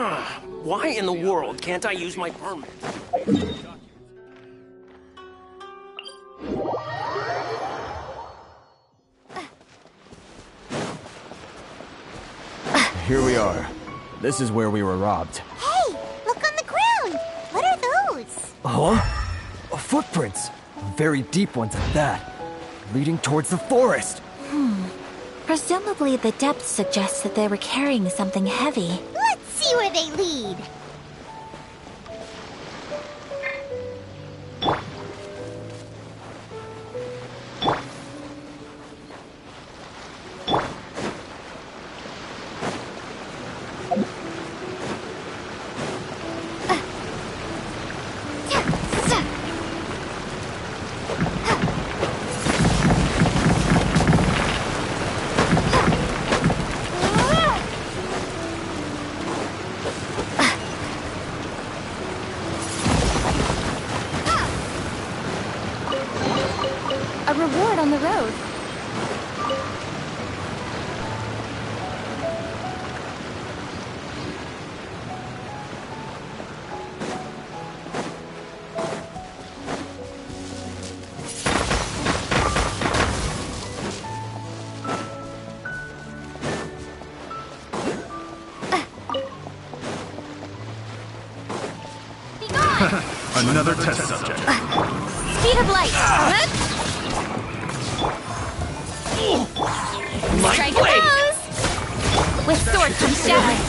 Why in the world can't I use my permit? Here we are. This is where we were robbed. Hey, look on the ground! What are those? Huh? Footprints! Very deep ones at that. Leading towards the forest. Presumably the depth suggests that they were carrying something heavy. Let's see where they lead! A reward on the road. Another test subject. Speed of light. My Strike a blade! pose! With sword comes shattering.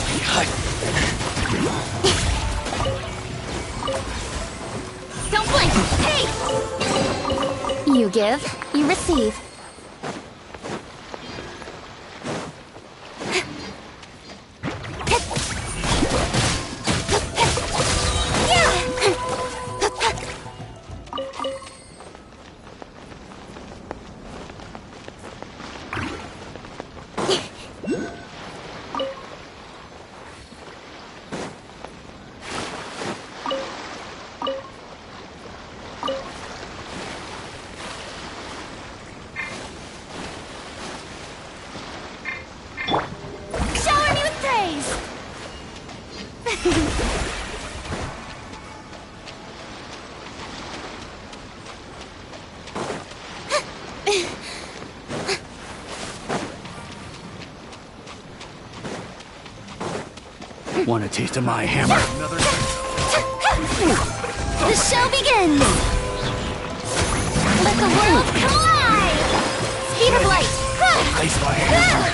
Don't blink! Hey! You give, you receive. Shower me with praise! Want a taste of my hammer? The show begins! Let the world come alive! Speed of light! Place my hammer.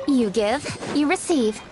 You give, you receive.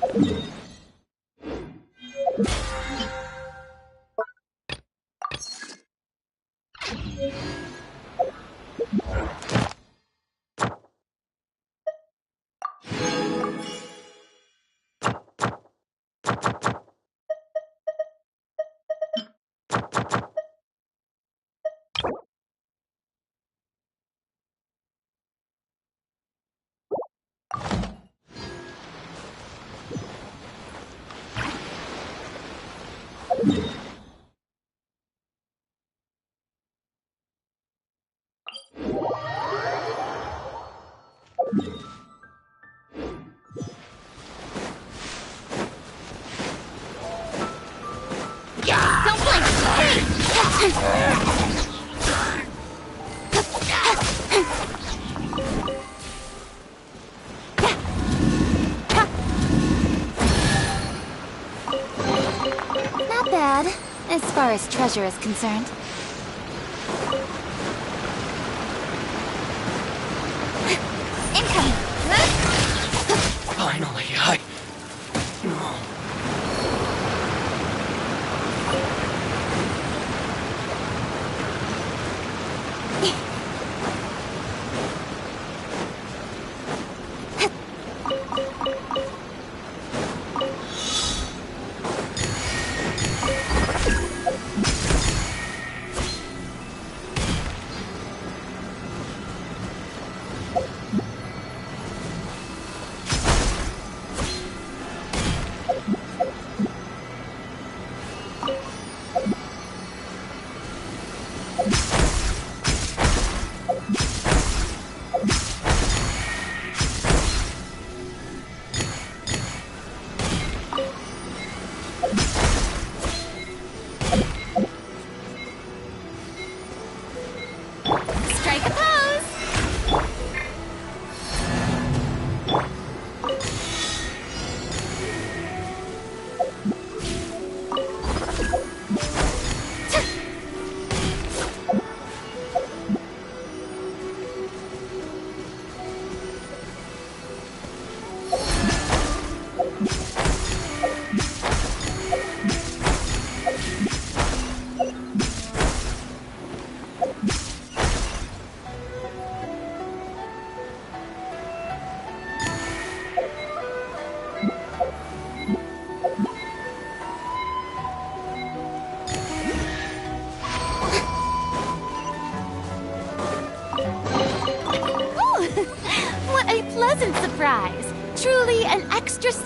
Don't blink! Not bad, as far as treasure is concerned. Incoming! Finally,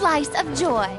slice of joy.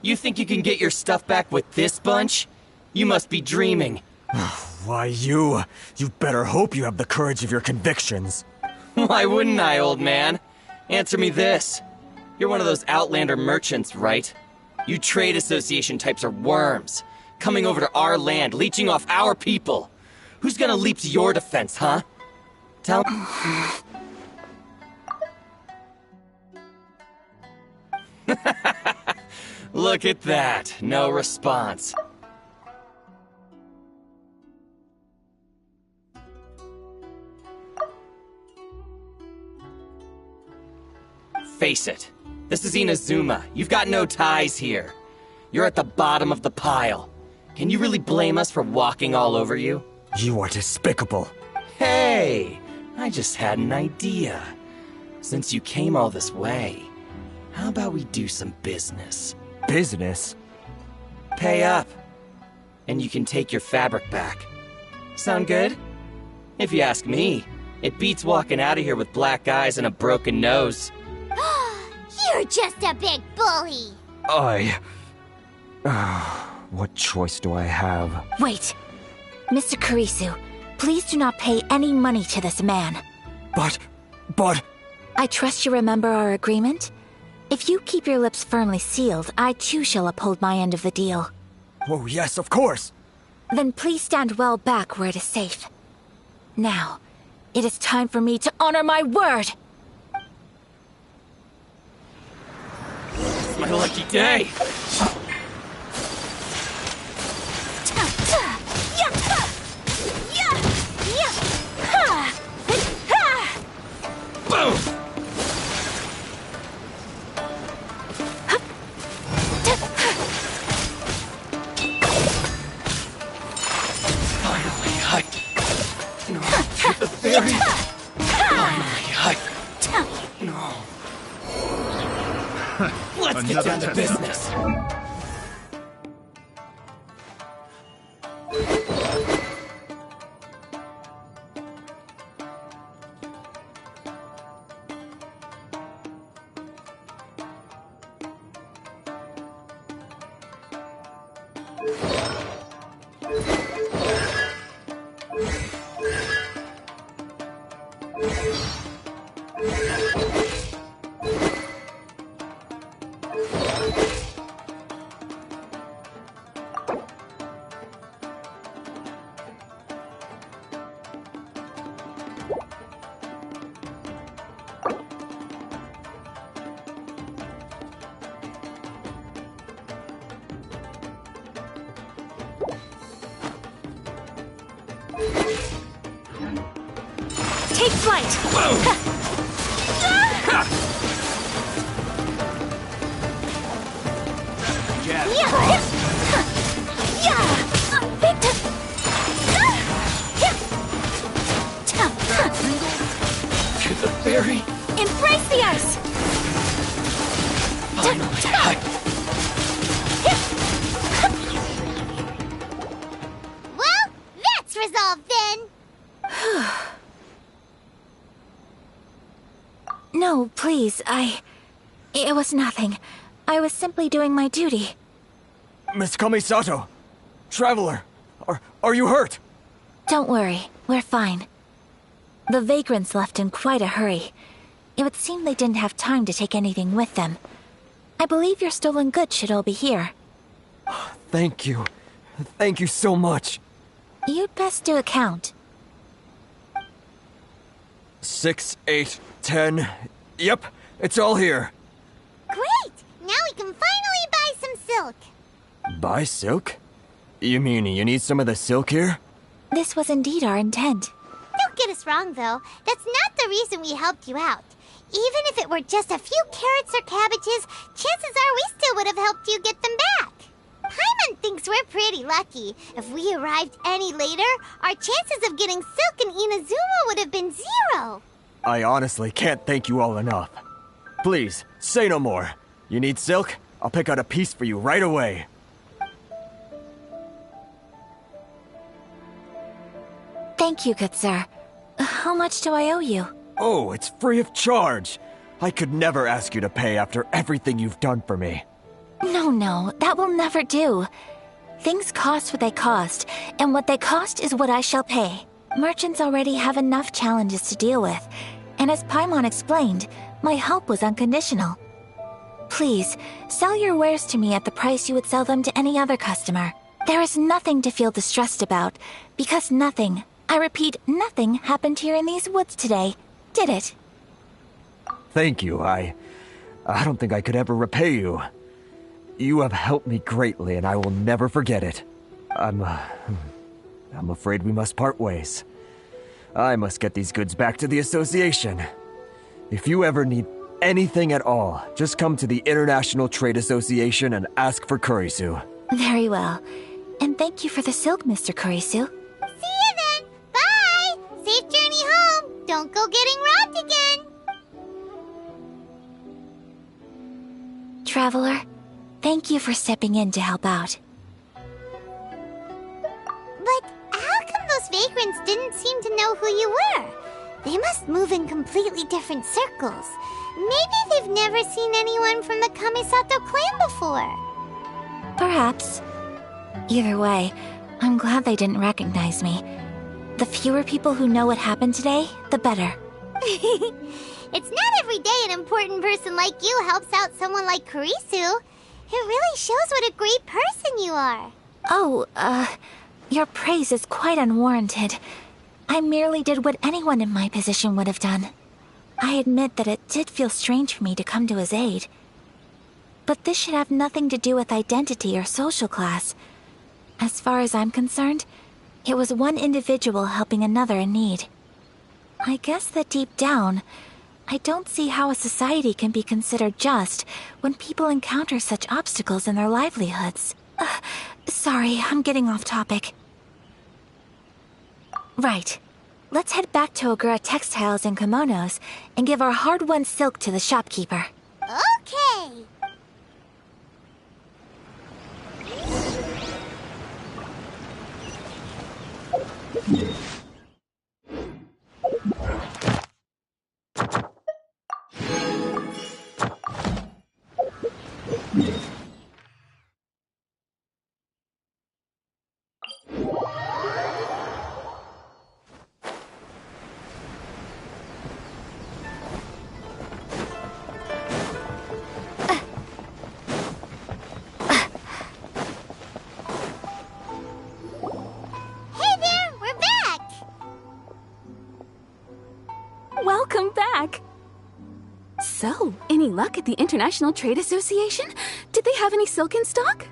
You think you can get your stuff back with this bunch? You must be dreaming. Why, you better hope you have the courage of your convictions. Why wouldn't I, old man? Answer me this. You're one of those Outlander merchants, right? You trade association types are worms. Coming over to our land, leeching off our people. Who's gonna leap to your defense, huh? Tell me. Look at that. No response. Face it. This is Inazuma. You've got no ties here. You're at the bottom of the pile. Can you really blame us for walking all over you? You are despicable. Hey! I just had an idea. Since you came all this way, how about we do some business? Business? Pay up. And you can take your fabric back. Sound good? If you ask me, it beats walking out of here with black eyes and a broken nose. You're just a big bully. What choice do I have? Wait. Mr. Kurisu, please do not pay any money to this man. But... I trust you remember our agreement? If you keep your lips firmly sealed, I too shall uphold my end of the deal. Oh, yes, of course. Then please stand well back where it is safe. Now, it is time for me to honor my word! It's my lucky day! Boom! Finally, no, the fairy. Finally, no. Let's get down to business. Take flight! To the fairy. Embrace the ice! Well, that's resolved then. No, please, It was nothing. I was simply doing my duty. Miss Kamisato, Traveler, Are you hurt? Don't worry, we're fine. The vagrants left in quite a hurry. It would seem they didn't have time to take anything with them. I believe your stolen goods should all be here. Thank you. Thank you so much. You'd best do a count. 6, 8, 10. Yep, it's all here. Great! Now we can finally buy some silk. Buy silk? You mean you need some of the silk here? This was indeed our intent. Don't get us wrong, though. That's not the reason we helped you out. Even if it were just a few carrots or cabbages, chances are we still would have helped you get them back. Paimon thinks we're pretty lucky. If we arrived any later, our chances of getting silk in Inazuma would have been 0. I honestly can't thank you all enough. Please, say no more. You need silk? I'll pick out a piece for you right away. Thank you, good sir. How much do I owe you? Oh, it's free of charge. I could never ask you to pay after everything you've done for me. No, that will never do. Things cost what they cost, and what they cost is what I shall pay. Merchants already have enough challenges to deal with, and as Paimon explained, my help was unconditional. Please, sell your wares to me at the price you would sell them to any other customer. There is nothing to feel distressed about, because nothing, I repeat, nothing happened here in these woods today, did it? Thank you. I don't think I could ever repay you. You have helped me greatly, and I will never forget it. I'm afraid we must part ways. I must get these goods back to the association. If you ever need anything at all, just come to the International Trade Association and ask for Kurisu. Very well. And thank you for the silk, Mr. Kurisu. See you then. Bye. Safe journey home. Don't go getting robbed again. Traveler, thank you for stepping in to help out. But how come those vagrants didn't seem to know who you were? They must move in completely different circles. Maybe they've never seen anyone from the Kamisato clan before. Perhaps. Either way, I'm glad they didn't recognize me. The fewer people who know what happened today, the better. It's not every day an important person like you helps out someone like Kurisu. It really shows what a great person you are. Oh, your praise is quite unwarranted. I merely did what anyone in my position would have done. I admit that it did feel strange for me to come to his aid. But this should have nothing to do with identity or social class. As far as I'm concerned, it was one individual helping another in need. I guess that deep down, I don't see how a society can be considered just when people encounter such obstacles in their livelihoods. Sorry, I'm getting off topic. Right. Let's head back to Ogura Textiles and Kimonos and give our hard-won silk to the shopkeeper. Okay. Welcome back! So, any luck at the International Trade Association? Did they have any silk in stock?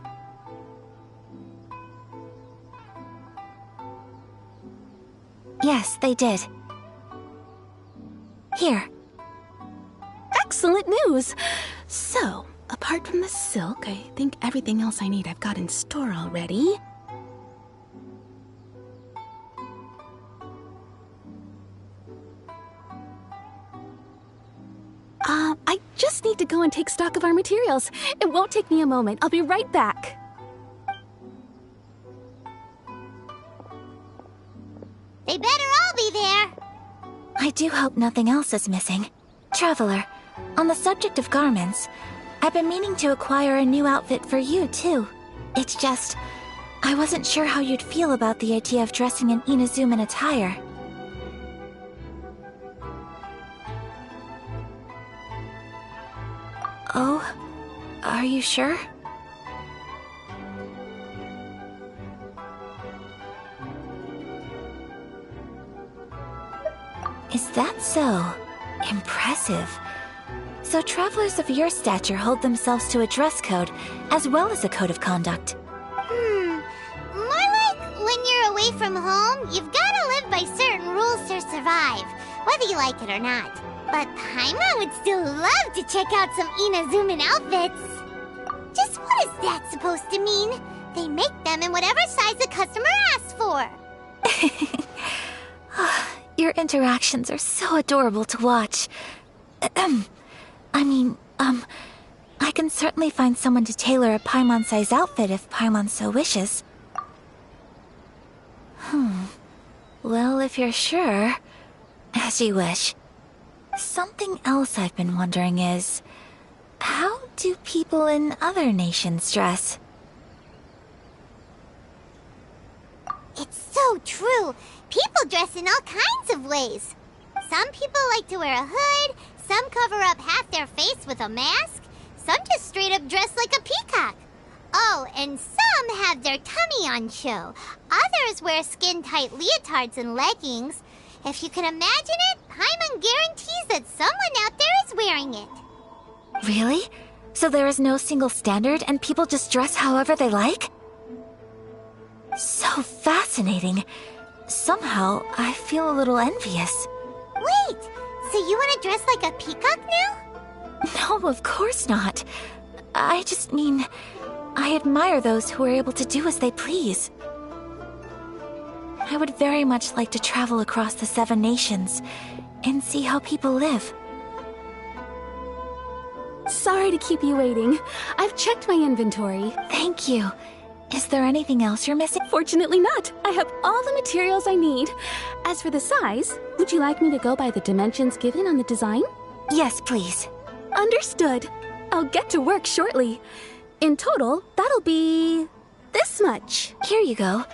Yes, they did. Here. Excellent news! So, apart from the silk, I think everything else I need I've got in store already. I just need to go and take stock of our materials. It won't take me a moment. I'll be right back. They better all be there. I do hope nothing else is missing. Traveler, on the subject of garments, I've been meaning to acquire a new outfit for you, too. It's just, I wasn't sure how you'd feel about the idea of dressing in Inazuman attire. Oh, are you sure? Is that so? Impressive. So travelers of your stature hold themselves to a dress code, as well as a code of conduct. More like when you're away from home, you've gotta live by certain rules to survive, whether you like it or not. But Paimon would still love to check out some Inazuman outfits. Just what is that supposed to mean? They make them in whatever size the customer asks for. Your interactions are so adorable to watch. I can certainly find someone to tailor a Paimon-size outfit if Paimon so wishes. Well, if you're sure, as you wish. Something else I've been wondering is, how do people in other nations dress? It's so true. People dress in all kinds of ways. Some people like to wear a hood, some cover up half their face with a mask, some just straight up dress like a peacock. Oh, and some have their tummy on show. Others wear skin-tight leotards and leggings. If you can imagine it, Paimon guarantees that someone out there is wearing it. Really? So there is no single standard and people just dress however they like? So fascinating. Somehow, I feel a little envious. Wait, so you want to dress like a peacock now? No, of course not. I just mean, I admire those who are able to do as they please. I would very much like to travel across the 7 nations and see how people live. Sorry to keep you waiting. I've checked my inventory. Thank you. Is there anything else you're missing? Fortunately not. I have all the materials I need. As for the size, would you like me to go by the dimensions given on the design? Yes, please. Understood. I'll get to work shortly. In total, that'll be this much. Here you go.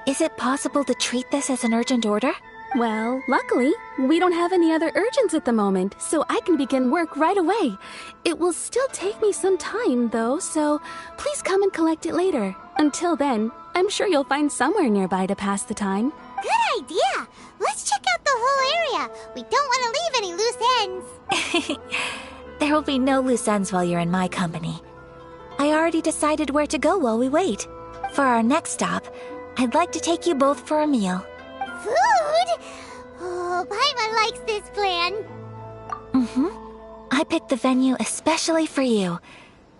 Is it possible to treat this as an urgent order? Well, luckily, we don't have any other urgents at the moment, so I can begin work right away. It will still take me some time, though, so please come and collect it later. Until then, I'm sure you'll find somewhere nearby to pass the time. Good idea! Let's check out the whole area. We don't want to leave any loose ends. There will be no loose ends while you're in my company. I already decided where to go while we wait. For our next stop, I'd like to take you both for a meal. Food? Oh, Paimon likes this plan. I picked the venue especially for you.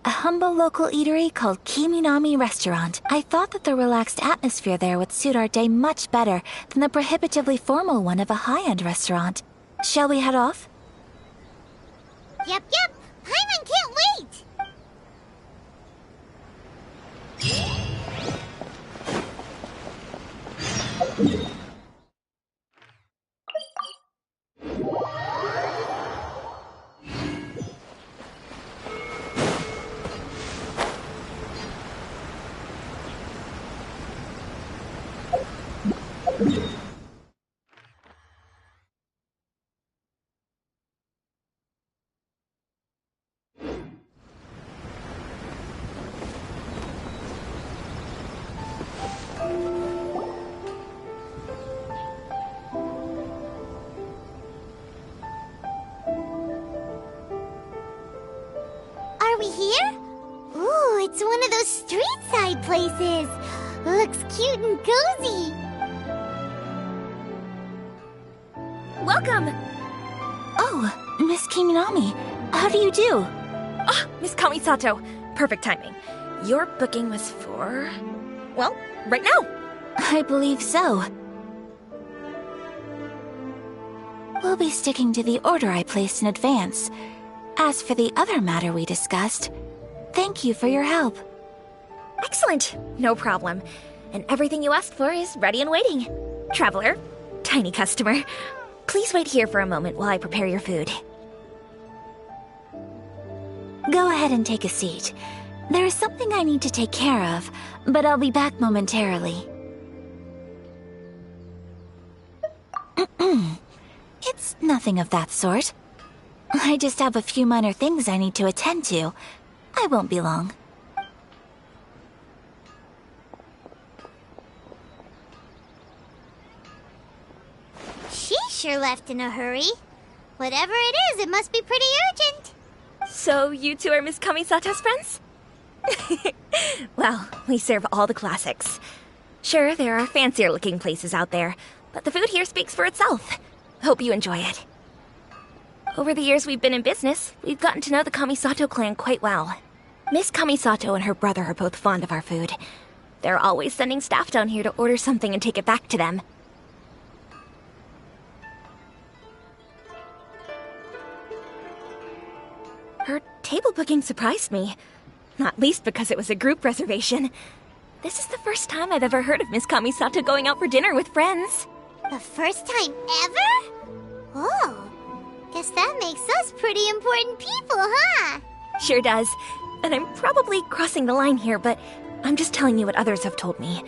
A humble local eatery called Kiminami Restaurant. I thought that the relaxed atmosphere there would suit our day much better than the prohibitively formal one of a high-end restaurant. Shall we head off? Yep. Paimon can't wait. Are we here? Ooh, it's one of those street-side places. Looks cute and cozy. Welcome! Oh, Miss Kiminami, how do you do? Ah, Miss Kamisato. Perfect timing. Your booking was for... well, right now. I believe so. We'll be sticking to the order I placed in advance. As for the other matter we discussed, thank you for your help. Excellent. No problem. And everything you asked for is ready and waiting. Traveler, tiny customer, please wait here for a moment while I prepare your food. Go ahead and take a seat. There is something I need to take care of, but I'll be back momentarily. It's nothing of that sort. I just have a few minor things I need to attend to. I won't be long. She sure left in a hurry. Whatever it is, it must be pretty urgent. So you two are Miss Kamisato's friends? Well, we serve all the classics. Sure, there are fancier looking places out there, but the food here speaks for itself. Hope you enjoy it. Over the years we've been in business, we've gotten to know the Kamisato clan quite well. Miss Kamisato and her brother are both fond of our food. They're always sending staff down here to order something and take it back to them. Her table booking surprised me. Not least because it was a group reservation. This is the first time I've ever heard of Miss Kamisato going out for dinner with friends. The first time ever? Oh, guess that makes us pretty important people, huh? Sure does. And I'm probably crossing the line here, but I'm just telling you what others have told me.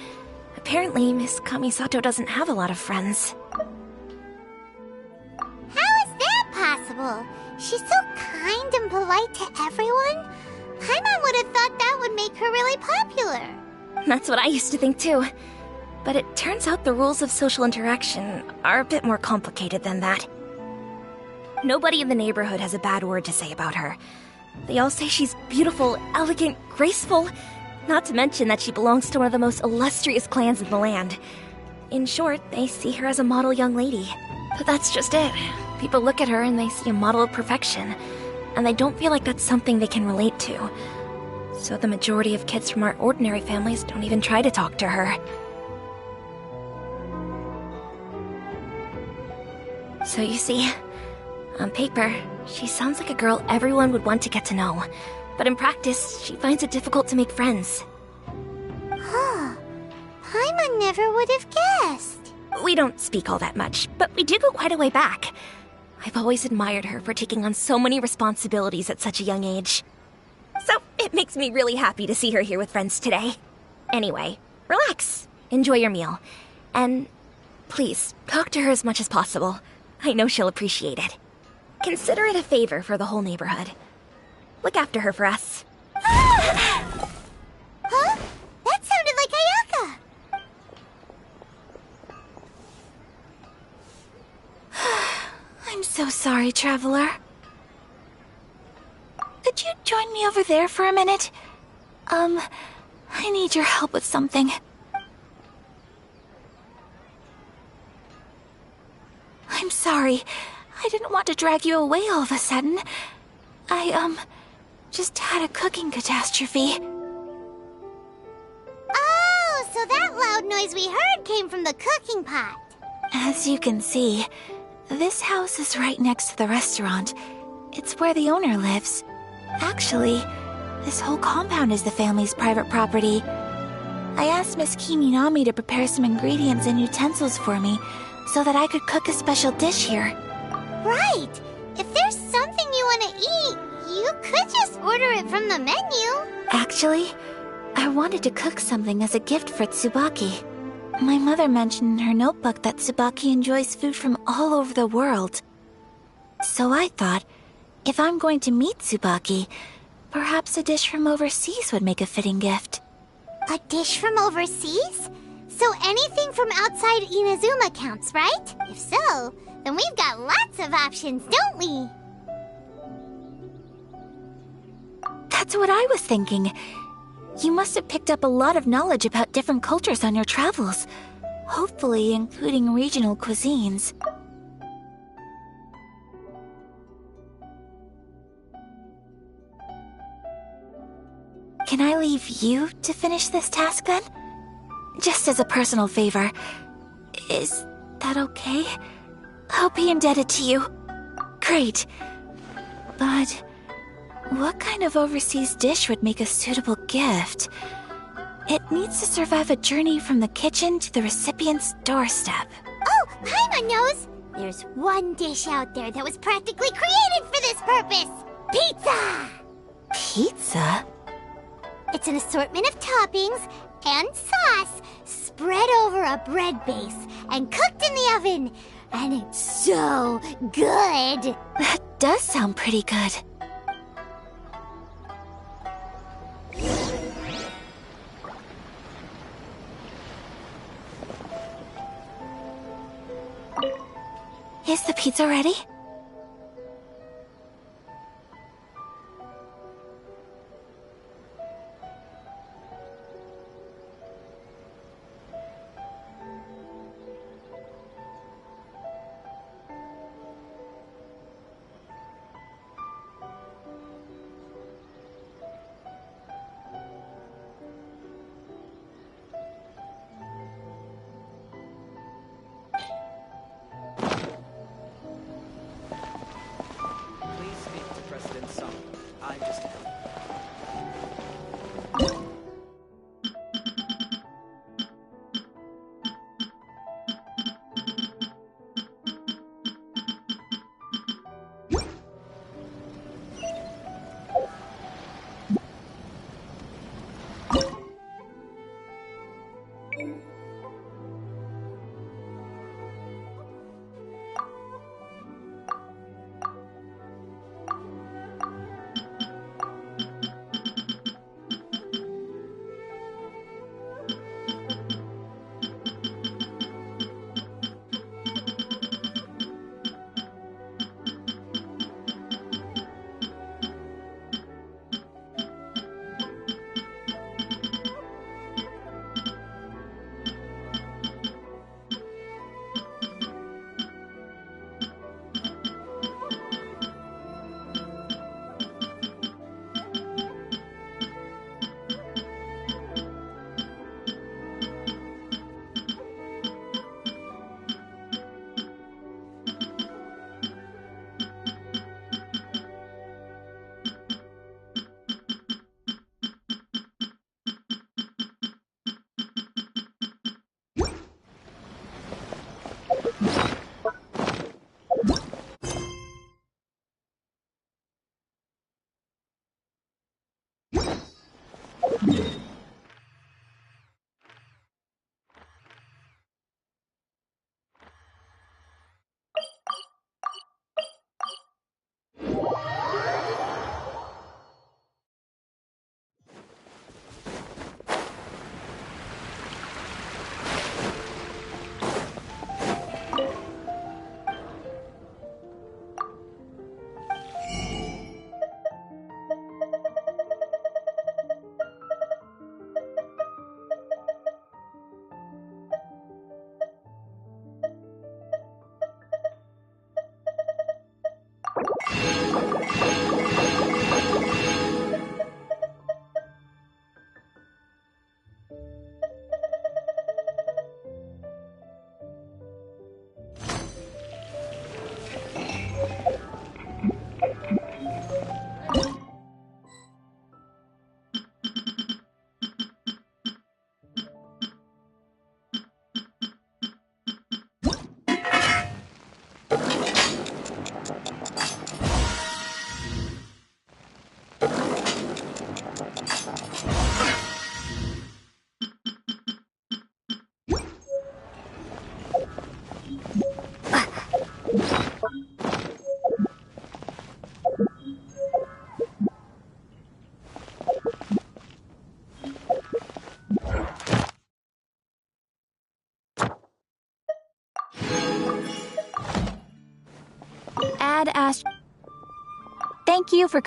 Apparently, Miss Kamisato doesn't have a lot of friends. How is that possible? She's so kind and polite to everyone. Paimon would have thought that would make her really popular. That's what I used to think too. But it turns out the rules of social interaction are a bit more complicated than that. Nobody in the neighborhood has a bad word to say about her. They all say she's beautiful, elegant, graceful, not to mention that she belongs to one of the most illustrious clans in the land. In short, they see her as a model young lady. But that's just it. People look at her and they see a model of perfection, and they don't feel like that's something they can relate to. So the majority of kids from our ordinary families don't even try to talk to her. So you see, on paper, she sounds like a girl everyone would want to get to know. But in practice, she finds it difficult to make friends. Huh. Paimon never would have guessed. We don't speak all that much, but we do go quite a way back. I've always admired her for taking on so many responsibilities at such a young age. So it makes me really happy to see her here with friends today. Anyway, relax, enjoy your meal, and please, talk to her as much as possible. I know she'll appreciate it. Consider it a favor for the whole neighborhood. Look after her for us. Huh? That sounded like Ayaka! I'm so sorry, Traveler. Could you join me over there for a minute? I need your help with something. I'm sorry. I didn't want to drag you away all of a sudden. I, just had a cooking catastrophe. Oh, so that loud noise we heard came from the cooking pot. As you can see, this house is right next to the restaurant. It's where the owner lives. Actually, this whole compound is the family's private property. I asked Miss Kiminami to prepare some ingredients and utensils for me so that I could cook a special dish here. Right. If there's something you want to eat, you could just order it from the menu. Actually, I wanted to cook something as a gift for Tsubaki. My mother mentioned in her notebook that Tsubaki enjoys food from all over the world. So I thought, if I'm going to meet Tsubaki, perhaps a dish from overseas would make a fitting gift. A dish from overseas? So anything from outside Inazuma counts, right? If so, then we've got lots of options, don't we? That's what I was thinking. You must have picked up a lot of knowledge about different cultures on your travels, hopefully including regional cuisines. Can I leave you to finish this task then? Just as a personal favor. Is that okay? I'll be indebted to you. Great. But what kind of overseas dish would make a suitable gift? It needs to survive a journey from the kitchen to the recipient's doorstep. Oh, Paimon knows! There's one dish out there that was practically created for this purpose! Pizza! Pizza? It's an assortment of toppings and sauce spread over a bread base and cooked in the oven. And it's so good. That does sound pretty good. Is the pizza ready? Please speak to President Song. I'm just... Add Thank you for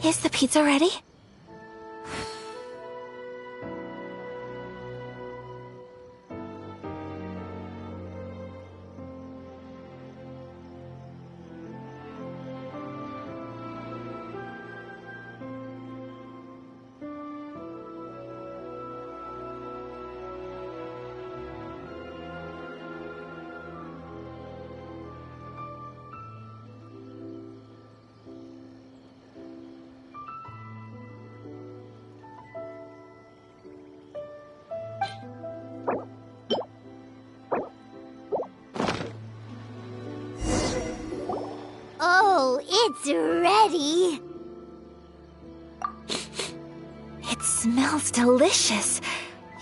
Is the pizza ready? Oh, it's ready. It smells delicious.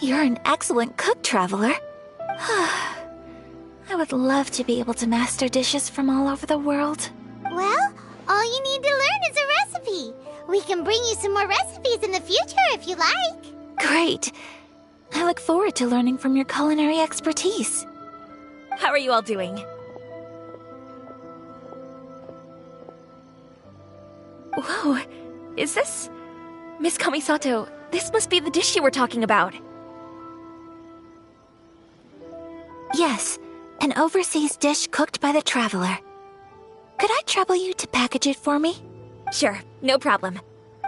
You're an excellent cook, Traveler. I would love to be able to master dishes from all over the world. Well, all you need to learn is a recipe. We can bring you some more recipes in the future if you like. Great. I look forward to learning from your culinary expertise. How are you all doing? Whoa, is this... Miss Kamisato, this must be the dish you were talking about. Yes, an overseas dish cooked by the Traveler. Could I trouble you to package it for me? Sure, no problem.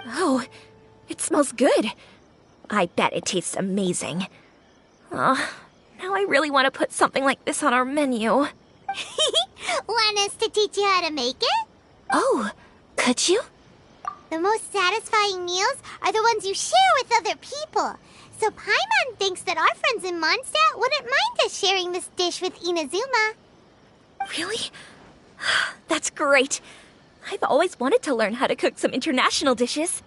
Oh, it smells good. I bet it tastes amazing. Now I really want to put something like this on our menu. Want us to teach you how to make it? Oh, could you? The most satisfying meals are the ones you share with other people. So Paimon thinks that our friends in Mondstadt wouldn't mind us sharing this dish with Inazuma. Really? That's great. I've always wanted to learn how to cook some international dishes.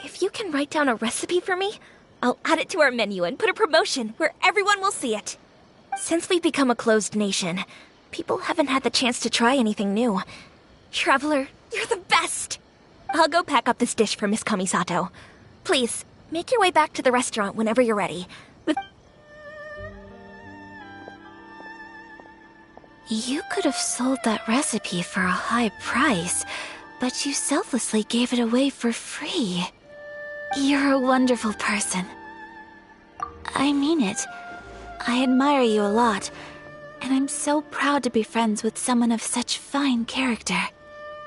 If you can write down a recipe for me, I'll add it to our menu and put a promotion where everyone will see it. Since we've become a closed nation, people haven't had the chance to try anything new. Traveler, you're the best! I'll go pack up this dish for Miss Kamisato. Please, make your way back to the restaurant whenever you're ready. You could have sold that recipe for a high price, but you selflessly gave it away for free. You're a wonderful person. I mean it. I admire you a lot, and I'm so proud to be friends with someone of such fine character.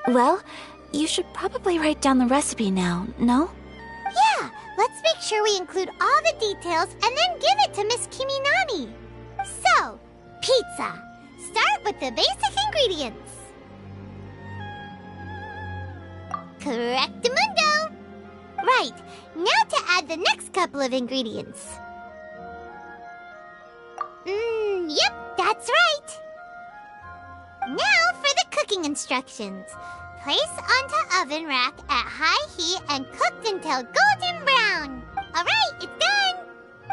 Well, you should probably write down the recipe now, no? Yeah, let's make sure we include all the details and then give it to Miss Kiminami. So, pizza. Start with the basic ingredients. Correctamundo. Right, now to add the next couple of ingredients. Yep, that's right. Now for the cooking instructions. Place onto oven rack at high heat and cooked until golden brown. All right, it's done.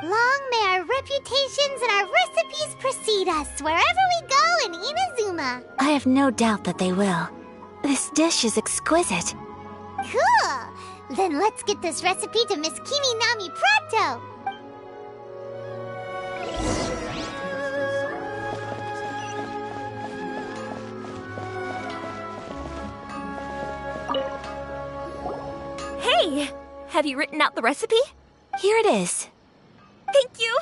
Long may our reputations and our recipes precede us wherever we go in Inazuma. I have no doubt that they will. This dish is exquisite. Cool. Then let's get this recipe to Miss Kiminami pronto. Hey! Have you written out the recipe? Here it is. Thank you!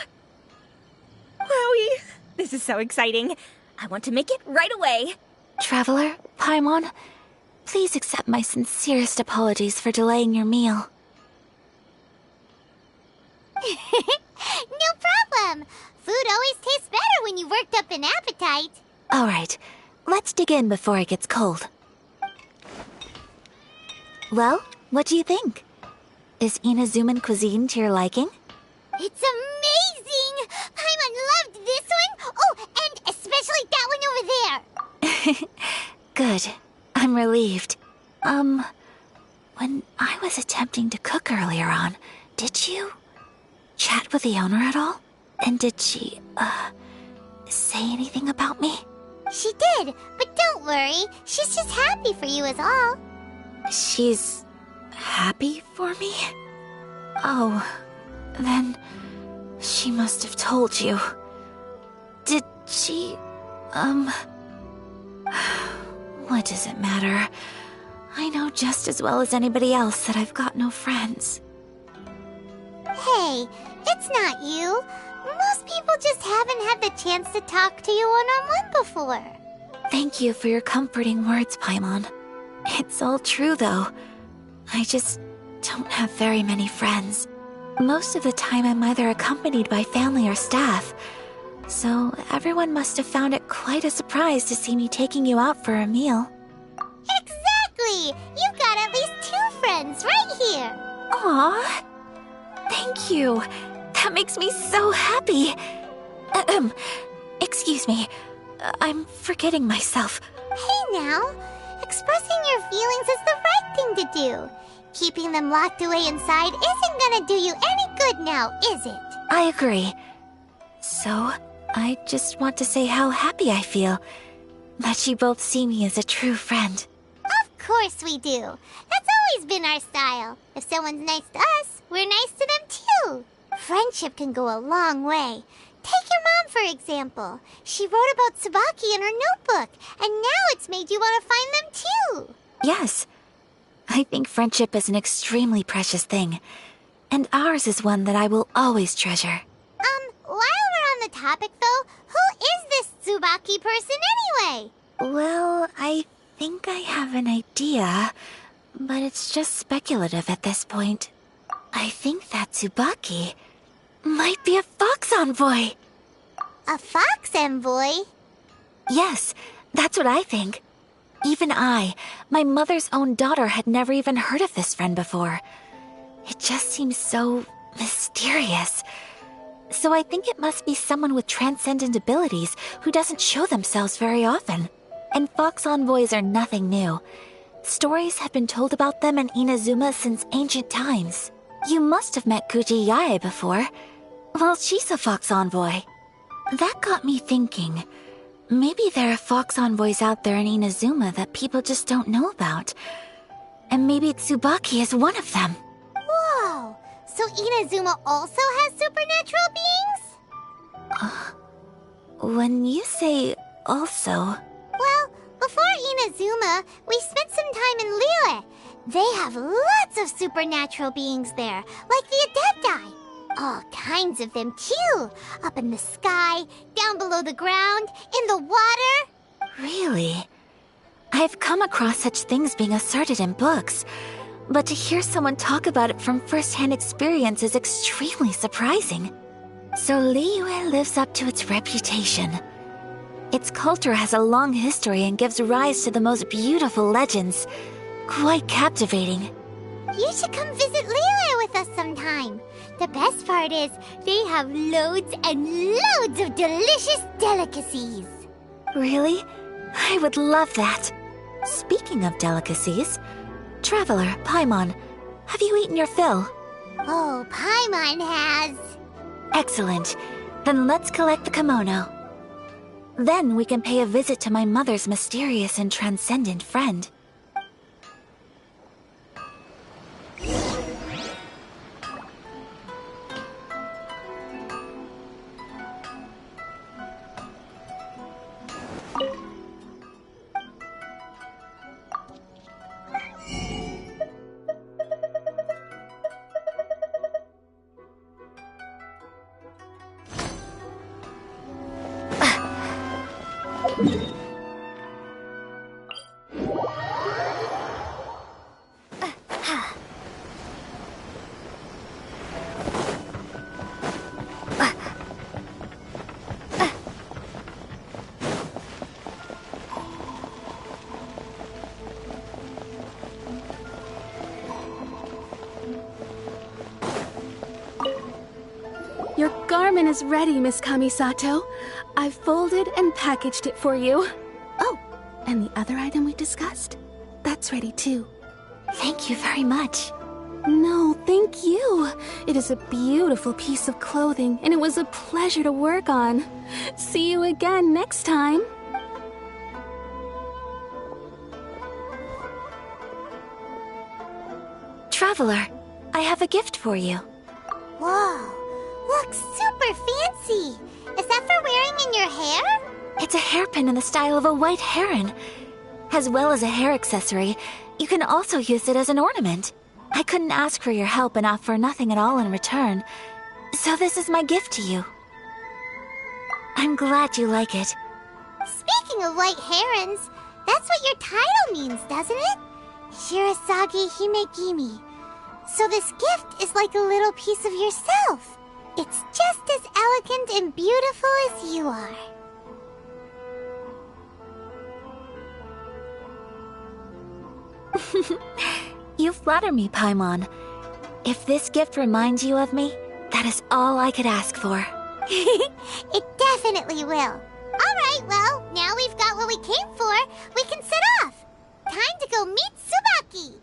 Wowie! This is so exciting. I want to make it right away. Traveler, Paimon, please accept my sincerest apologies for delaying your meal. No problem. Food always tastes better when you worked up an appetite. All right, let's dig in before it gets cold. Well, what do you think? Is Inazuman cuisine to your liking? It's amazing! Paimon loved this one! Oh, and especially that one over there! Good. I'm relieved. When I was attempting to cook earlier on, did you chat with the owner at all? And did she, say anything about me? She did, but don't worry. She's just happy for you is all. She's happy for me? Oh, then she must have told you. Did she, what does it matter? I know just as well as anybody else that I've got no friends. Hey, it's not you. Most people just haven't had the chance to talk to you one-on-one before. Thank you for your comforting words, Paimon. It's all true, though. I just don't have very many friends. Most of the time I'm either accompanied by family or staff, so everyone must have found it quite a surprise to see me taking you out for a meal. Exactly! You've got at least 2 friends right here. Aww. Thank you. That makes me so happy. Excuse me. I'm forgetting myself. Hey now, expressing your feelings is the right thing to do. Keeping them locked away inside isn't gonna do you any good now, is it? I agree. So, I just want to say how happy I feel that you both see me as a true friend. Of course we do. That's always been our style. If someone's nice to us, we're nice to them too. Friendship can go a long way. Take your mom, for example. She wrote about Tsubaki in her notebook, and now it's made you want to find them too. Yes. I think friendship is an extremely precious thing, and ours is one that I will always treasure. While we're on the topic though, who is this Tsubaki person anyway? Well, I think I have an idea, but it's just speculative at this point. I think that Tsubaki might be a fox envoy. A fox envoy? Yes, that's what I think. Even I, my mother's own daughter, had never even heard of this friend before. It just seems so mysterious. So I think it must be someone with transcendent abilities who doesn't show themselves very often. And fox envoys are nothing new. Stories have been told about them in Inazuma since ancient times. You must have met Kuji Yae before. Well, she's a fox envoy. That got me thinking. Maybe there are fox envoys out there in Inazuma that people just don't know about. And maybe Tsubaki is one of them. Whoa! So Inazuma also has supernatural beings? When you say also... Well, before Inazuma, we spent some time in Liyue. They have lots of supernatural beings there, like the Adepti. All kinds of them, too. Up in the sky, down below the ground, in the water. Really? I've come across such things being asserted in books, but to hear someone talk about it from first-hand experience is extremely surprising. So Liyue lives up to its reputation. Its culture has a long history and gives rise to the most beautiful legends. Quite captivating. You should come visit Liyue with us sometime. The best part is, they have loads and loads of delicious delicacies. Really? I would love that. Speaking of delicacies, Traveler, Paimon, have you eaten your fill? Oh, Paimon has. Excellent. Then let's collect the kimono. Then we can pay a visit to my mother's mysterious and transcendent friend. Your garment is ready, Miss Kamisato. I've folded and packaged it for you. Oh, and the other item we discussed? That's ready too. Thank you very much. No, thank you. It is a beautiful piece of clothing, and it was a pleasure to work on. See you again next time. Traveler, I have a gift for you. Whoa, looks super fancy. Is that for wearing in your hair? It's a hairpin in the style of a white heron. As well as a hair accessory, you can also use it as an ornament. I couldn't ask for your help and offer nothing at all in return, so this is my gift to you. I'm glad you like it. Speaking of white herons, that's what your title means, doesn't it? Shirasagi Himegimi. So this gift is like a little piece of yourself. It's just as elegant and beautiful as you are. You flatter me, Paimon. If this gift reminds you of me, that is all I could ask for. It definitely will. Alright, well, now we've got what we came for. We can set off. Time to go meet Tsubaki.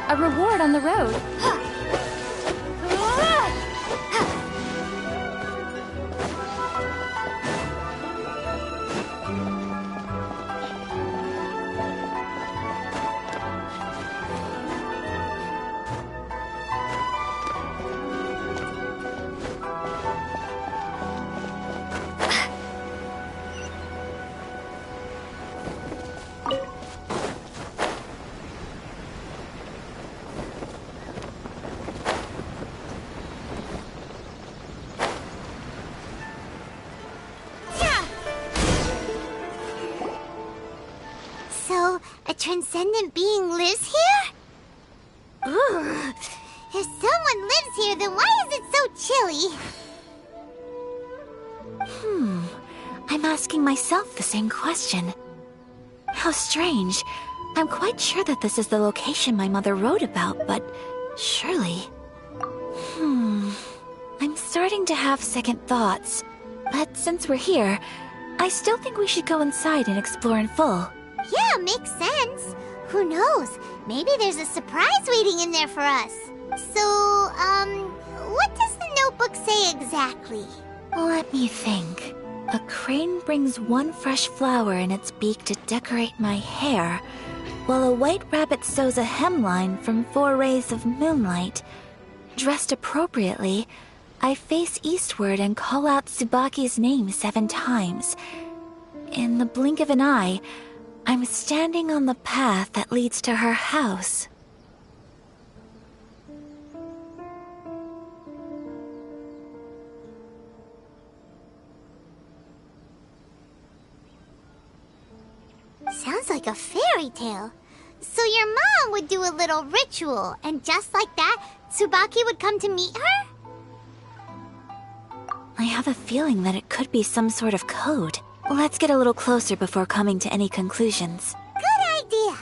A reward on the road. So, a transcendent being lives here? Ugh. If someone lives here, then why is it so chilly? I'm asking myself the same question. How strange. I'm quite sure that this is the location my mother wrote about, but surely... I'm starting to have second thoughts. But since we're here, I still think we should go inside and explore in full. Yeah, makes sense. Who knows? Maybe there's a surprise waiting in there for us. So, what does the notebook say exactly? Let me think. A crane brings one fresh flower in its beak to decorate my hair. while a white rabbit sews a hemline from 4 rays of moonlight. Dressed appropriately, I face eastward and call out Tsubaki's name 7 times. In the blink of an eye, I'm standing on the path that leads to her house. Sounds like a fairy tale. So your mom would do a little ritual, and just like that, Tsubaki would come to meet her? I have a feeling that it could be some sort of code. Let's get a little closer before coming to any conclusions. Good idea.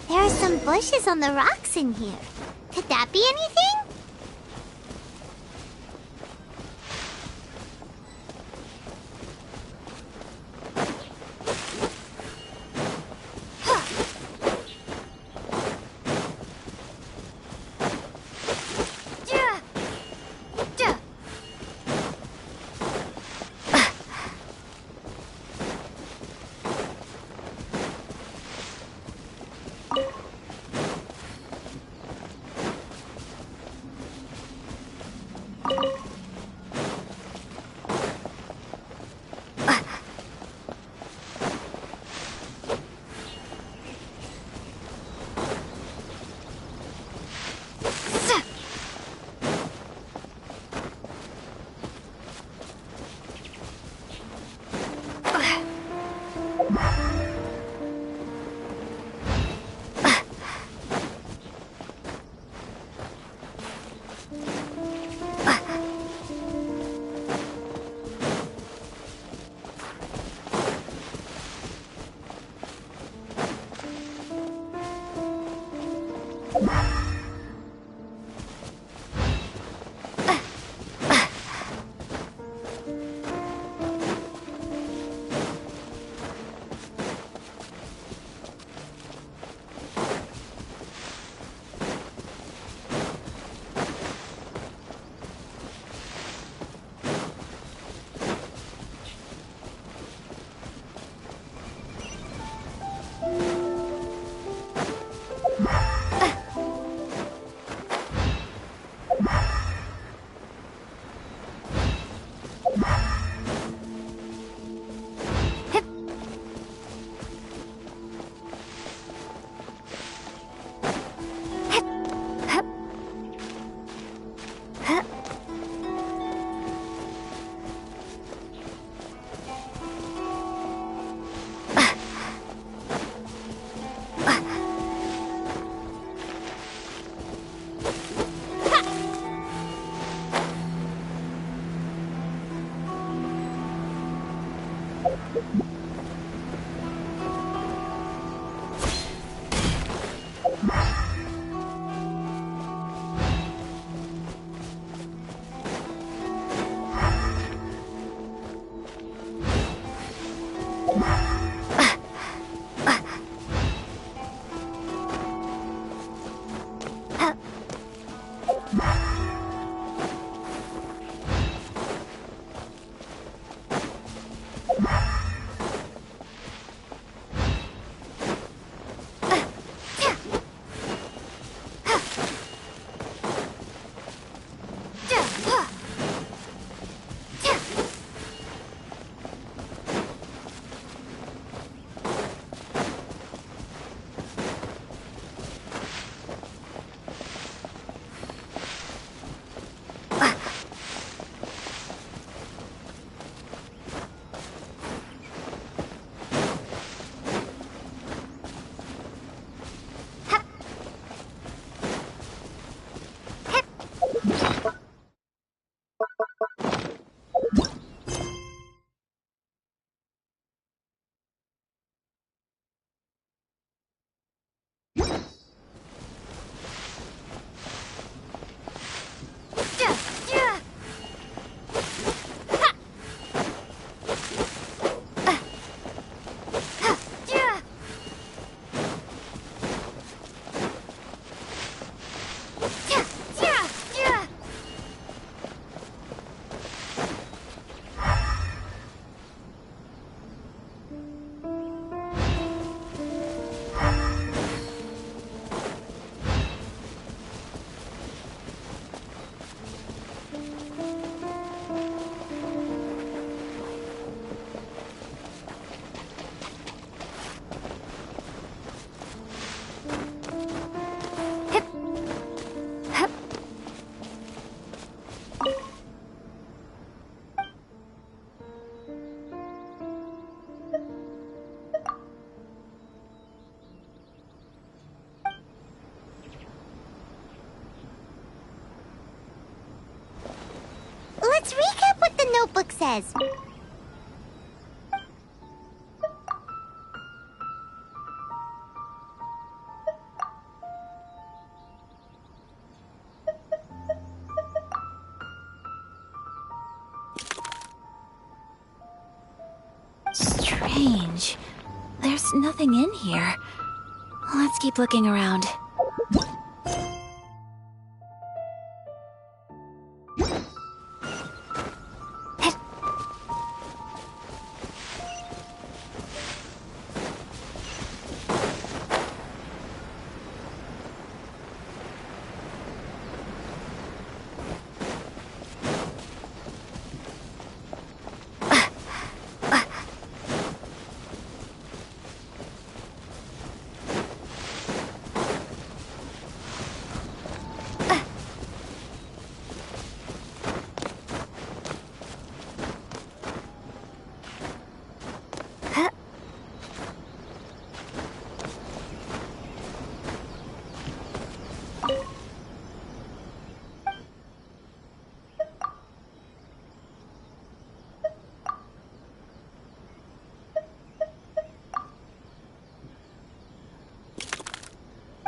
There are some bushes on the rocks in here. Could that be anything? notebook says. Strange. There's nothing in here. Let's keep looking around.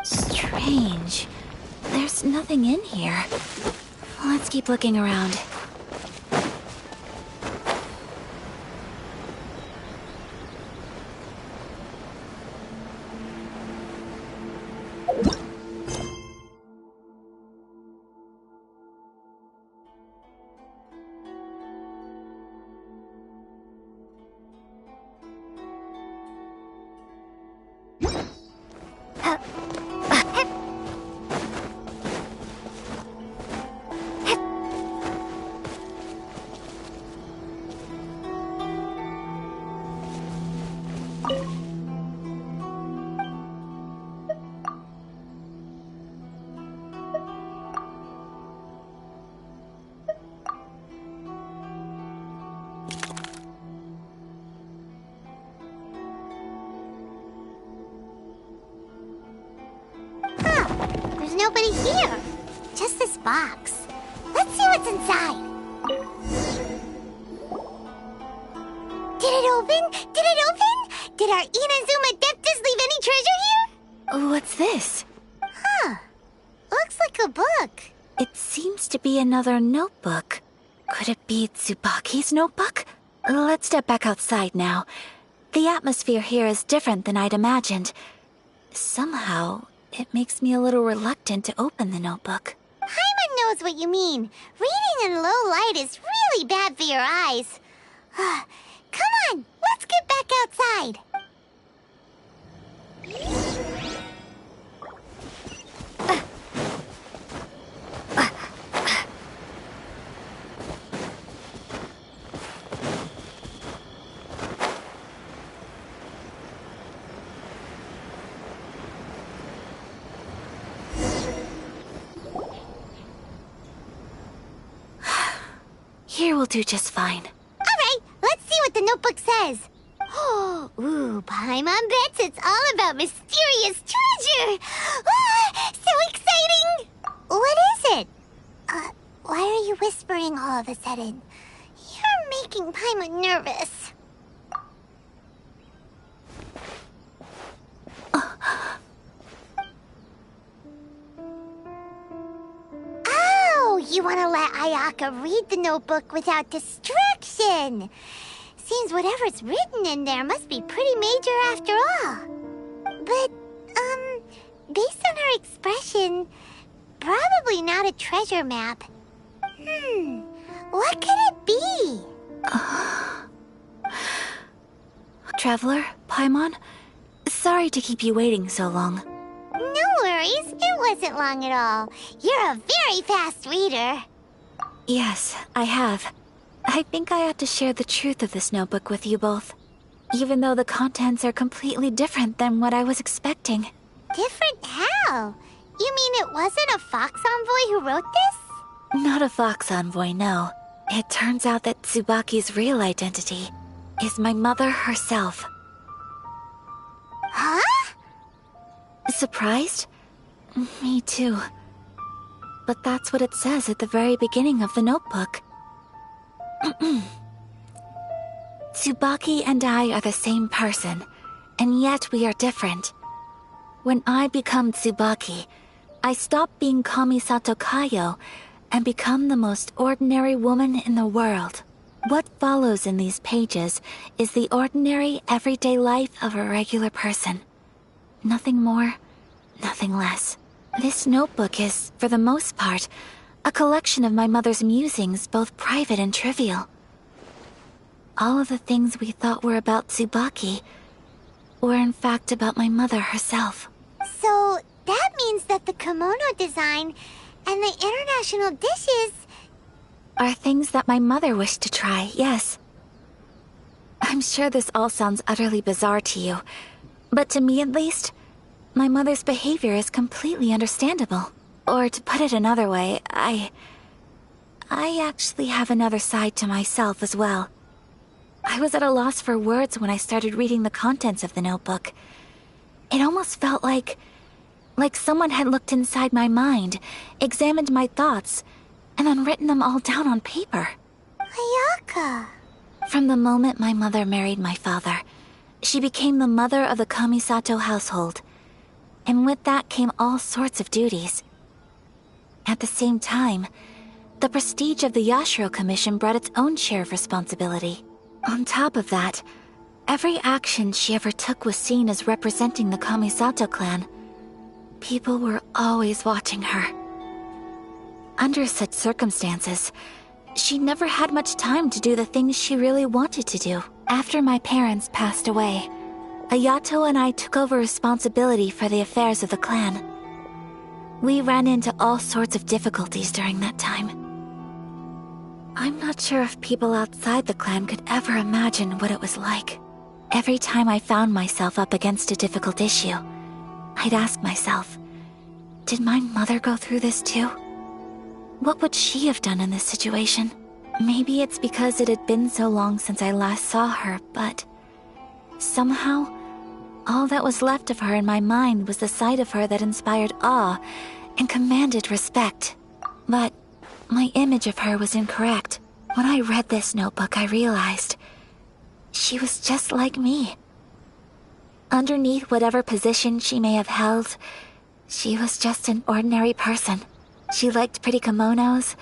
Strange. There's nothing in here. Let's keep looking around. There's nobody here. Just this box. Let's see what's inside. Did it open? Did it open? Did our Inazuma Adeptus leave any treasure here? What's this? Huh. Looks like a book. It seems to be another notebook. Could it be Tsubaki's notebook? Let's step back outside now. The atmosphere here is different than I'd imagined. Somehow, it makes me a little reluctant to open the notebook. Paimon knows what you mean. Reading in low light is really bad for your eyes. Come on, let's get back outside. Here will do just fine. All right, let's see what the notebook says. Ooh, Paimon bets it's all about mysterious treasure. So exciting! What is it? Why are you whispering all of a sudden? You're making Paimon nervous. Oh, you want to let Ayaka read the notebook without distraction. Seems whatever's written in there must be pretty major after all. But, based on her expression, probably not a treasure map. What could it be? Traveler, Paimon, sorry to keep you waiting so long. No worries, it wasn't long at all. You're a very fast reader. Yes, I have. I think I ought to share the truth of this notebook with you both. Even though the contents are completely different than what I was expecting. Different how? You mean it wasn't a Fox Envoy who wrote this? Not a Fox Envoy, no. It turns out that Tsubaki's real identity is my mother herself. Huh? Surprised? Me too. But that's what it says at the very beginning of the notebook. Tsubaki and I are the same person, and yet we are different. When I become Tsubaki, I stop being Kamisato Kayo and become the most ordinary woman in the world. What follows in these pages is the ordinary, everyday life of a regular person. Nothing more, nothing less. This notebook is, for the most part, a collection of my mother's musings, both private and trivial. All of the things we thought were about Tsubaki were in fact about my mother herself. So, that means that the kimono design and the international dishes... are things that my mother wished to try, yes. I'm sure this all sounds utterly bizarre to you, but to me at least, my mother's behavior is completely understandable. Or to put it another way, I actually have another side to myself as well. I was at a loss for words when I started reading the contents of the notebook. It almost felt like someone had looked inside my mind, examined my thoughts, and then written them all down on paper. Ayaka. From the moment my mother married my father, she became the mother of the Kamisato household. And with that came all sorts of duties. At the same time, the prestige of the Yashiro Commission brought its own share of responsibility. On top of that, every action she ever took was seen as representing the Kamisato clan. People were always watching her. Under such circumstances, she never had much time to do the things she really wanted to do. After my parents passed away, Ayato and I took over responsibility for the affairs of the clan. We ran into all sorts of difficulties during that time. I'm not sure if people outside the clan could ever imagine what it was like. Every time I found myself up against a difficult issue, I'd ask myself, did my mother go through this too? What would she have done in this situation? Maybe it's because it had been so long since I last saw her, but somehow, all that was left of her in my mind was the side of her that inspired awe and commanded respect. But my image of her was incorrect. When I read this notebook, I realized she was just like me. Underneath whatever position she may have held, she was just an ordinary person. She liked pretty kimonos.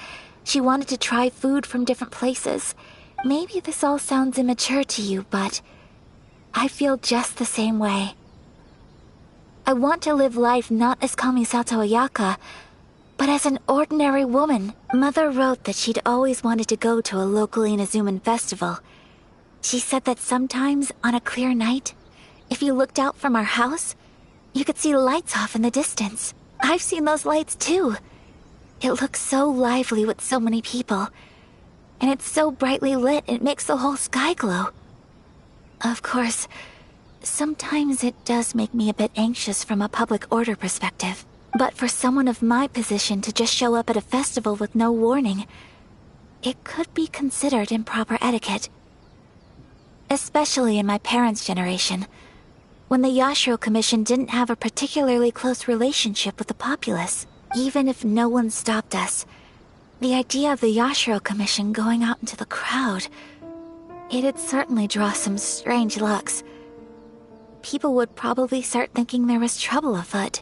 She wanted to try food from different places. Maybe this all sounds immature to you, but I feel just the same way. I want to live life not as Kamisato Ayaka, but as an ordinary woman. Mother wrote that she'd always wanted to go to a local Inazuman festival. She said that sometimes, on a clear night, if you looked out from our house, you could see lights off in the distance. I've seen those lights too. It looks so lively with so many people. And it's so brightly lit, it makes the whole sky glow. Of course, sometimes it does make me a bit anxious from a public order perspective. But for someone of my position to just show up at a festival with no warning, it could be considered improper etiquette. Especially in my parents' generation, when the Yashiro Commission didn't have a particularly close relationship with the populace. Even if no one stopped us, the idea of the Yashiro Commission going out into the crowd, it'd certainly draw some strange looks. People would probably start thinking there was trouble afoot.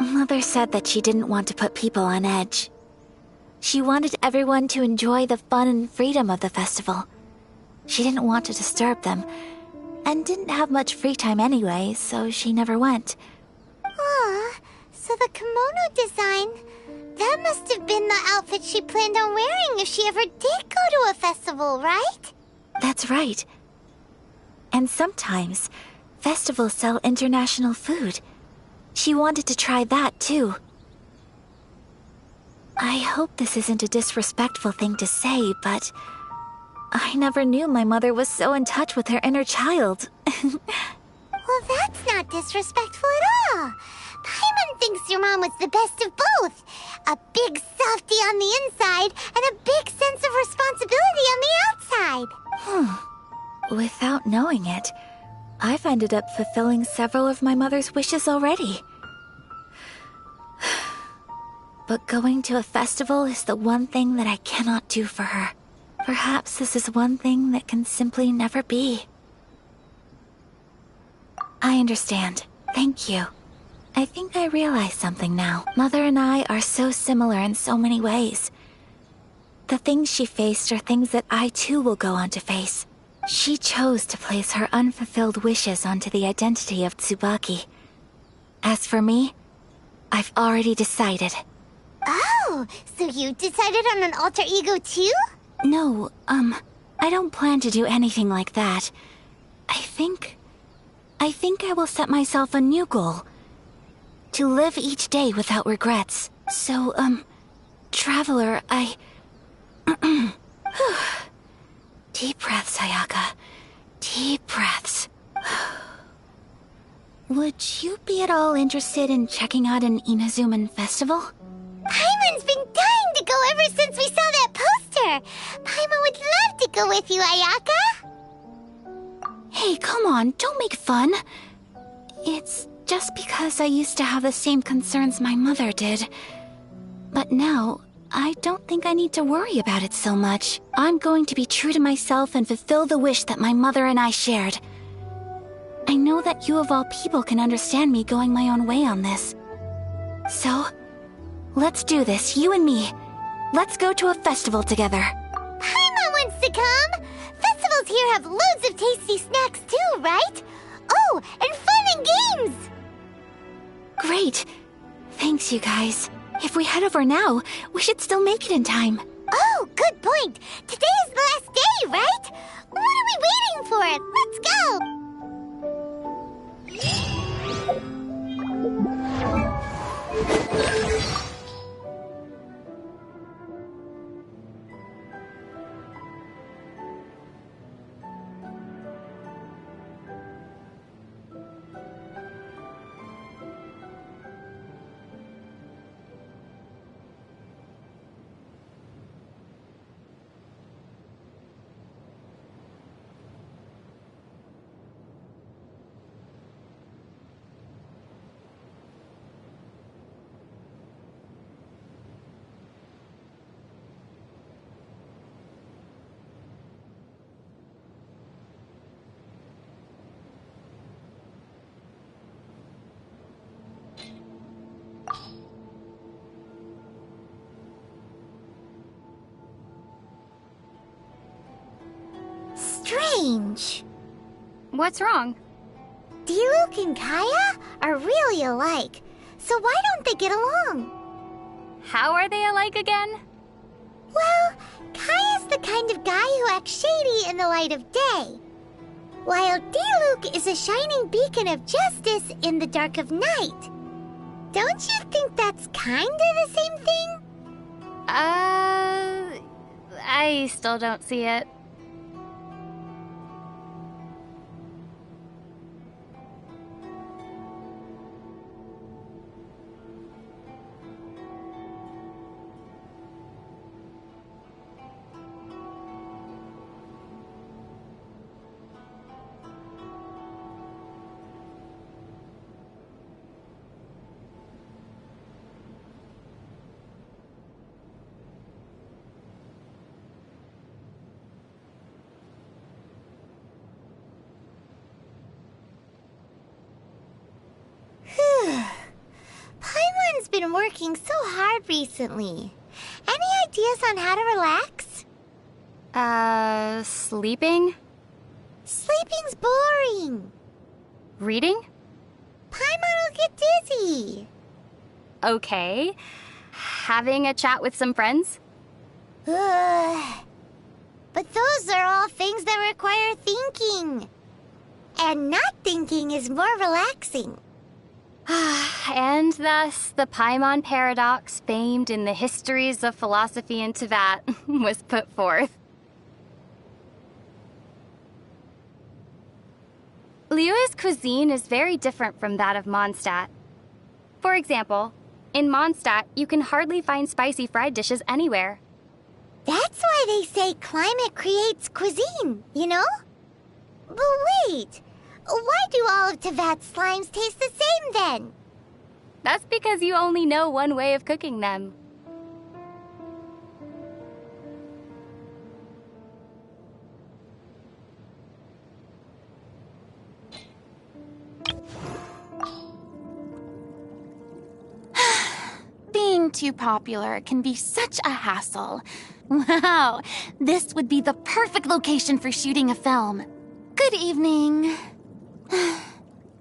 Mother said that she didn't want to put people on edge. She wanted everyone to enjoy the fun and freedom of the festival. She didn't want to disturb them, and didn't have much free time anyway, so she never went. Aw, so the kimono design, that must have been the outfit she planned on wearing if she ever did go to a festival, right? That's right. And sometimes, festivals sell international food. She wanted to try that too. I hope this isn't a disrespectful thing to say, but I never knew my mother was so in touch with her inner child. Well, that's not disrespectful at all. Paimon thinks your mom was the best of both. A big softie on the inside and a big sense of responsibility on the outside. Without knowing it, I've ended up fulfilling several of my mother's wishes already. But going to a festival is the one thing that I cannot do for her. Perhaps this is one thing that can simply never be. I understand. Thank you. I think I realize something now. Mother and I are so similar in so many ways. The things she faced are things that I too will go on to face. She chose to place her unfulfilled wishes onto the identity of Tsubaki. As for me, I've already decided. Oh, so you decided on an alter ego too? No, I don't plan to do anything like that. I think I will set myself a new goal. To live each day without regrets. So, Traveler, Deep breaths, Ayaka. Deep breaths. Would you be at all interested in checking out an Inazuman festival? Paimon's been dying to go ever since we saw that poster! Paimon would love to go with you, Ayaka! Hey, come on, don't make fun. It's just because I used to have the same concerns my mother did. But now, I don't think I need to worry about it so much. I'm going to be true to myself and fulfill the wish that my mother and I shared. I know that you of all people can understand me going my own way on this. So, let's do this, you and me. Let's go to a festival together. Paimon wants to come! Festivals here have loads of tasty snacks too, right? Oh, and fun and games! Great. Thanks, you guys. If we head over now, we should still make it in time. Oh, good point! Today is the last day, right? What are we waiting for? Let's go! Strange. What's wrong? Diluc and Kaya are really alike, so why don't they get along? How are they alike again? Well, Kaya's the kind of guy who acts shady in the light of day, while Diluc is a shining beacon of justice in the dark of night. Don't you think that's kinda the same thing? I still don't see it. Paimon's been working so hard recently. Any ideas on how to relax? Sleeping? Sleeping's boring. Reading? Paimon will get dizzy. Okay. Having a chat with some friends? But those are all things that require thinking. And not thinking is more relaxing. And thus, the Paimon paradox, famed in the histories of philosophy in Teyvat, was put forth. Liyue's cuisine is very different from that of Mondstadt. For example, in Mondstadt, you can hardly find spicy fried dishes anywhere. That's why they say climate creates cuisine, you know? But wait, why do all of Teyvat's slimes taste the same then? That's because you only know one way of cooking them. Being too popular can be such a hassle. Wow, this would be the perfect location for shooting a film. Good evening.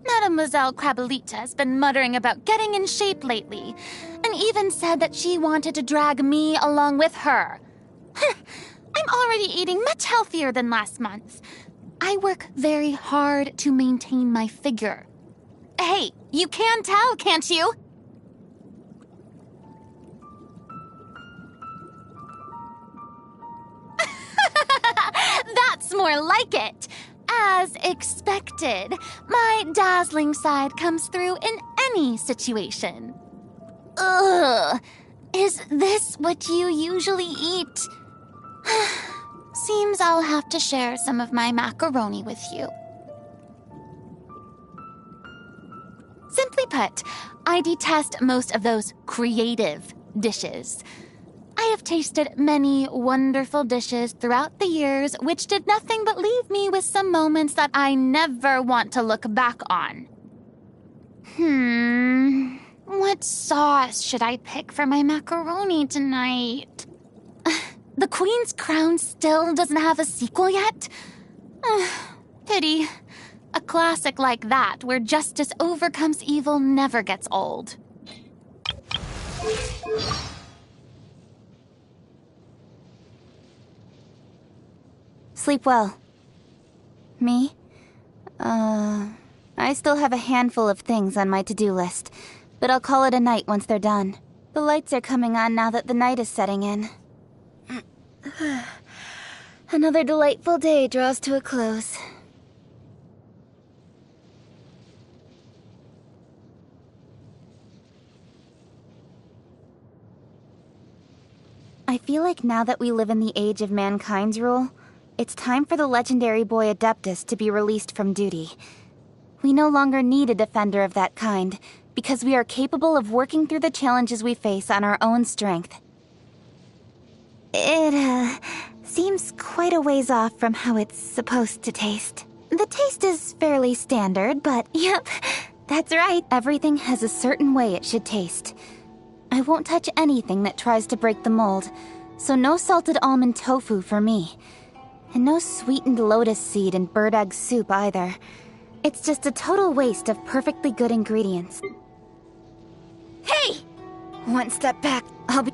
Mademoiselle Crabelita has been muttering about getting in shape lately, and even said that she wanted to drag me along with her. I'm already eating much healthier than last month. I work very hard to maintain my figure. Hey, you can tell, can't you? That's more like it. As expected, my dazzling side comes through in any situation. Ugh. Is this what you usually eat? Seems I'll have to share some of my macaroni with you. Simply put, I detest most of those creative dishes. I have tasted many wonderful dishes throughout the years which did nothing but leave me with some moments that I never want to look back on. What sauce should I pick for my macaroni tonight? The Queen's Crown still doesn't have a sequel yet? Pity. A classic like that, where justice overcomes evil, never gets old. Sleep well. Me? I still have a handful of things on my to-do list, but I'll call it a night once they're done. The lights are coming on now that the night is setting in. Another delightful day draws to a close. I feel like now that we live in the age of mankind's rule, it's time for the legendary boy Adeptus to be released from duty. We no longer need a defender of that kind, because we are capable of working through the challenges we face on our own strength. It, seems quite a ways off from how it's supposed to taste. The taste is fairly standard, but yep, that's right. Everything has a certain way it should taste. I won't touch anything that tries to break the mold, so no salted almond tofu for me. And no sweetened lotus seed and bird egg soup either. It's just a total waste of perfectly good ingredients. Hey! One step back, I'll be...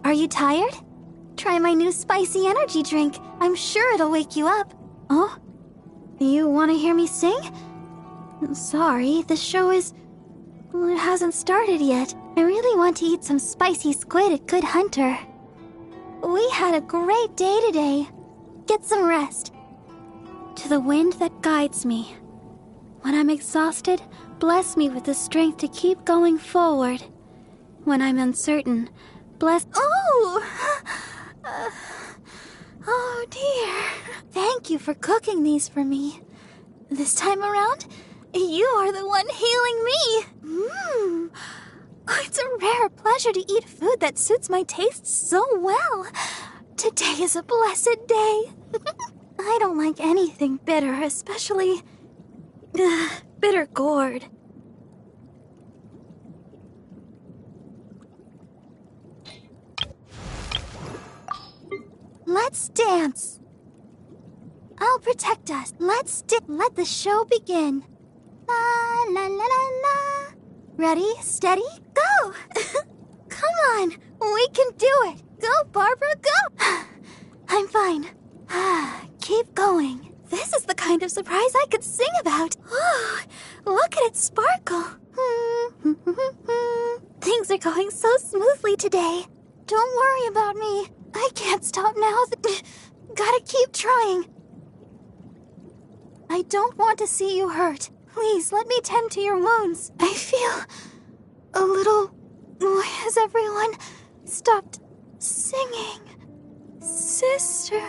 Are you tired? Try my new spicy energy drink. I'm sure it'll wake you up. Oh? You want to hear me sing? Sorry, the show is... well, it hasn't started yet. I really want to eat some spicy squid at Good Hunter. We had a great day today. Get some rest. To the wind that guides me. When I'm exhausted, bless me with the strength to keep going forward. When I'm uncertain, bless... Oh! Oh dear. Thank you for cooking these for me. This time around, you are the one healing me. It's a rare pleasure to eat food that suits my tastes so well. Today is a blessed day. I don't like anything bitter, especially bitter gourd. Let's dance. I'll protect us. Let the show begin. La la la la la. Ready, steady, go! Come on, we can do it. Go, Barbara, go! I'm fine. Keep going. This is the kind of surprise I could sing about. Oh, look at it sparkle. Things are going so smoothly today. Don't worry about me. I can't stop now. Gotta keep trying. I don't want to see you hurt. Please, let me tend to your wounds. I feel a little... Why has everyone stopped singing? Sister...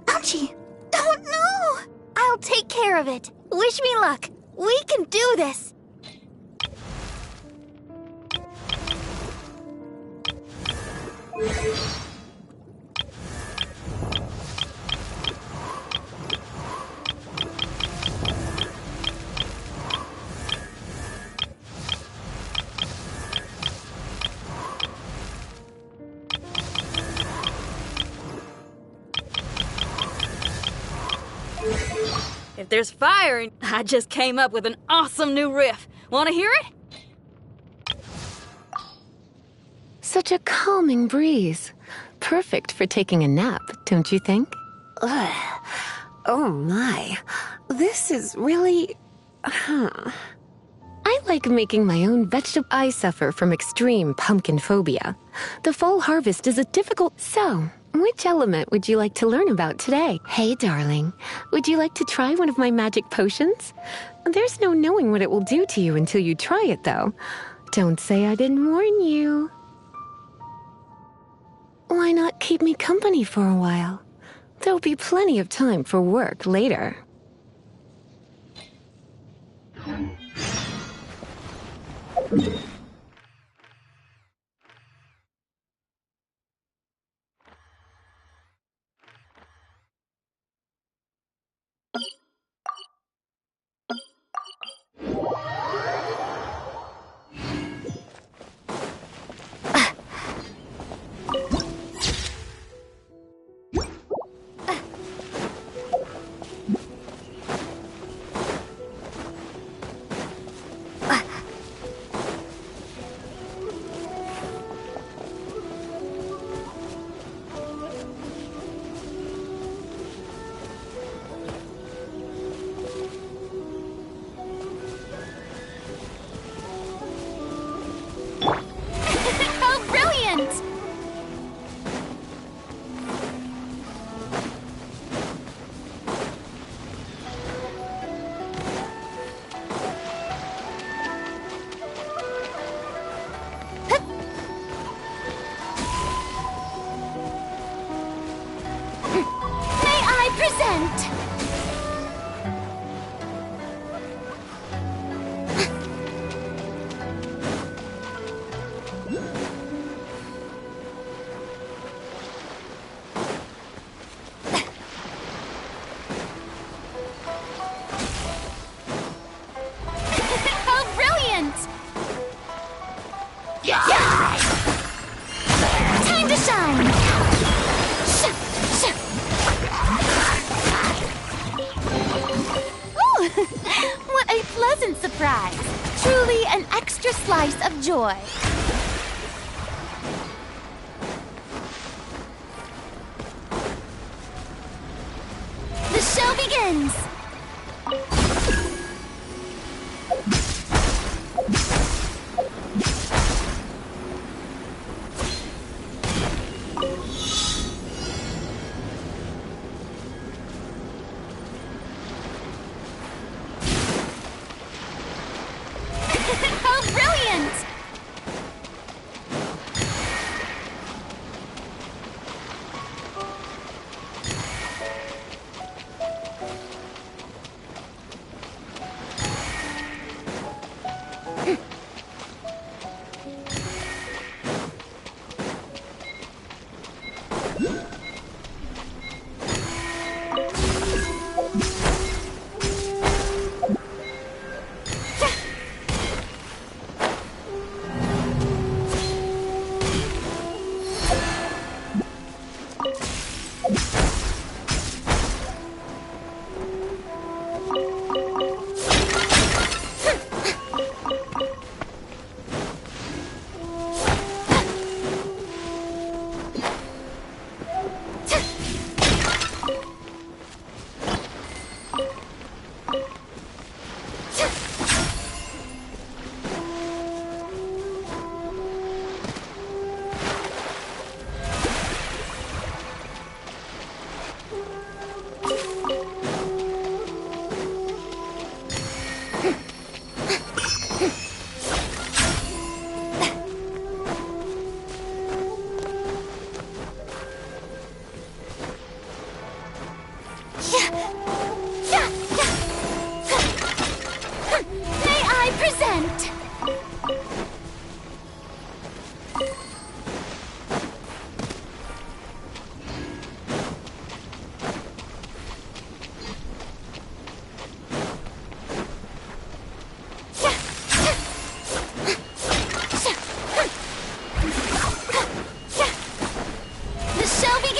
Ouchie! Oh no! I'll take care of it. Wish me luck. We can do this! If there's fire, I just came up with an awesome new riff. Want to hear it? Such a calming breeze. Perfect for taking a nap, don't you think? Ugh. Oh my. This is really... I like making my own vegetable. I suffer from extreme pumpkin phobia. The fall harvest is a difficult... So, which element would you like to learn about today? Hey, darling, would you like to try one of my magic potions? There's no knowing what it will do to you until you try it, though. Don't say I didn't warn you. Why not keep me company for a while? There'll be plenty of time for work later. Joy. The show begins! How brilliant!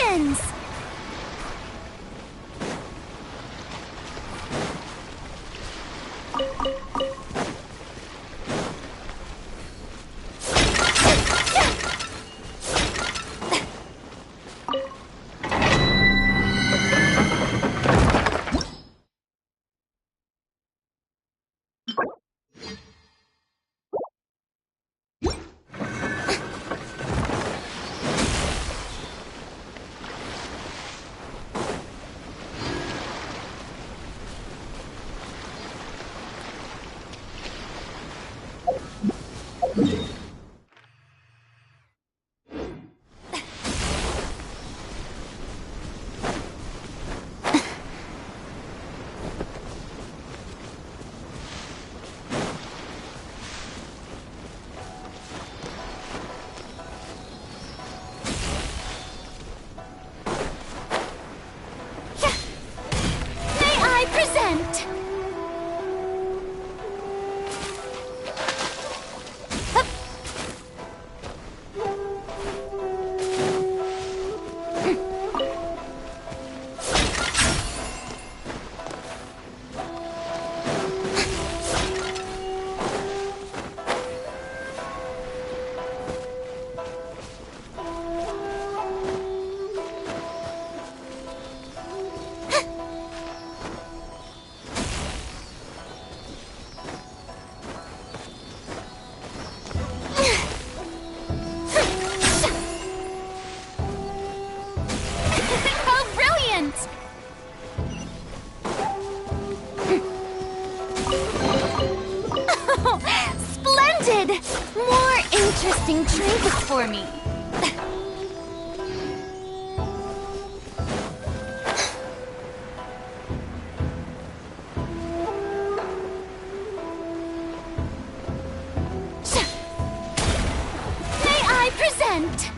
begins! More interesting trinkets for me. May I present?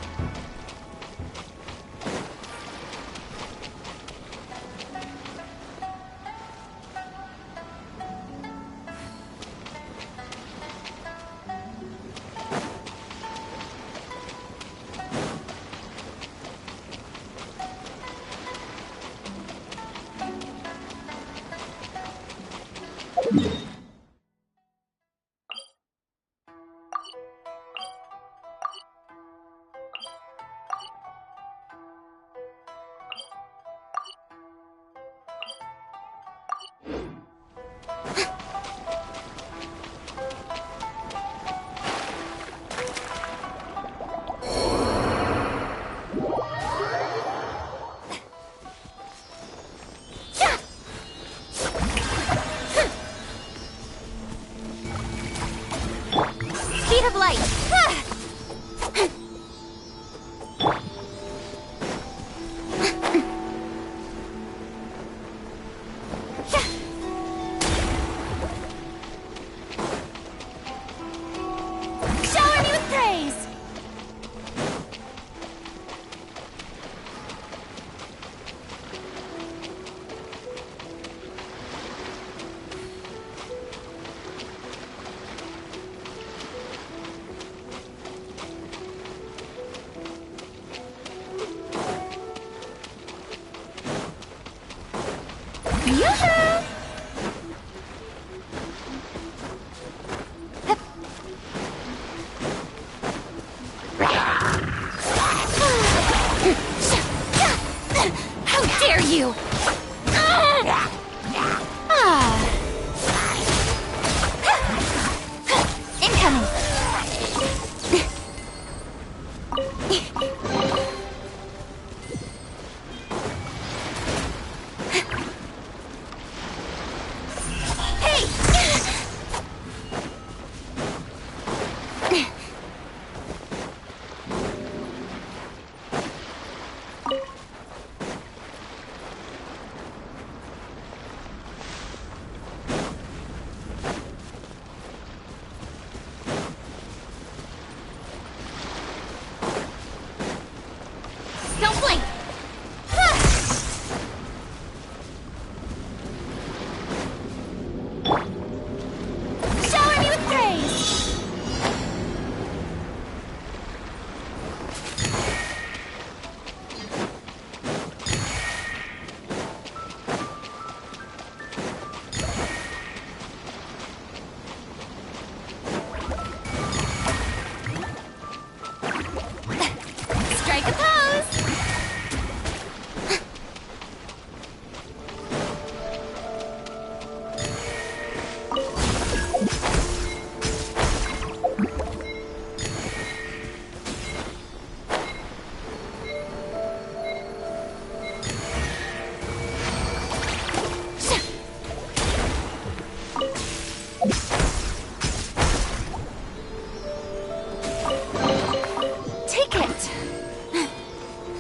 Speed of light! Shower me with praise! Yoo-hoo! How dare you! Incoming! Don't blink! Shower me with praise!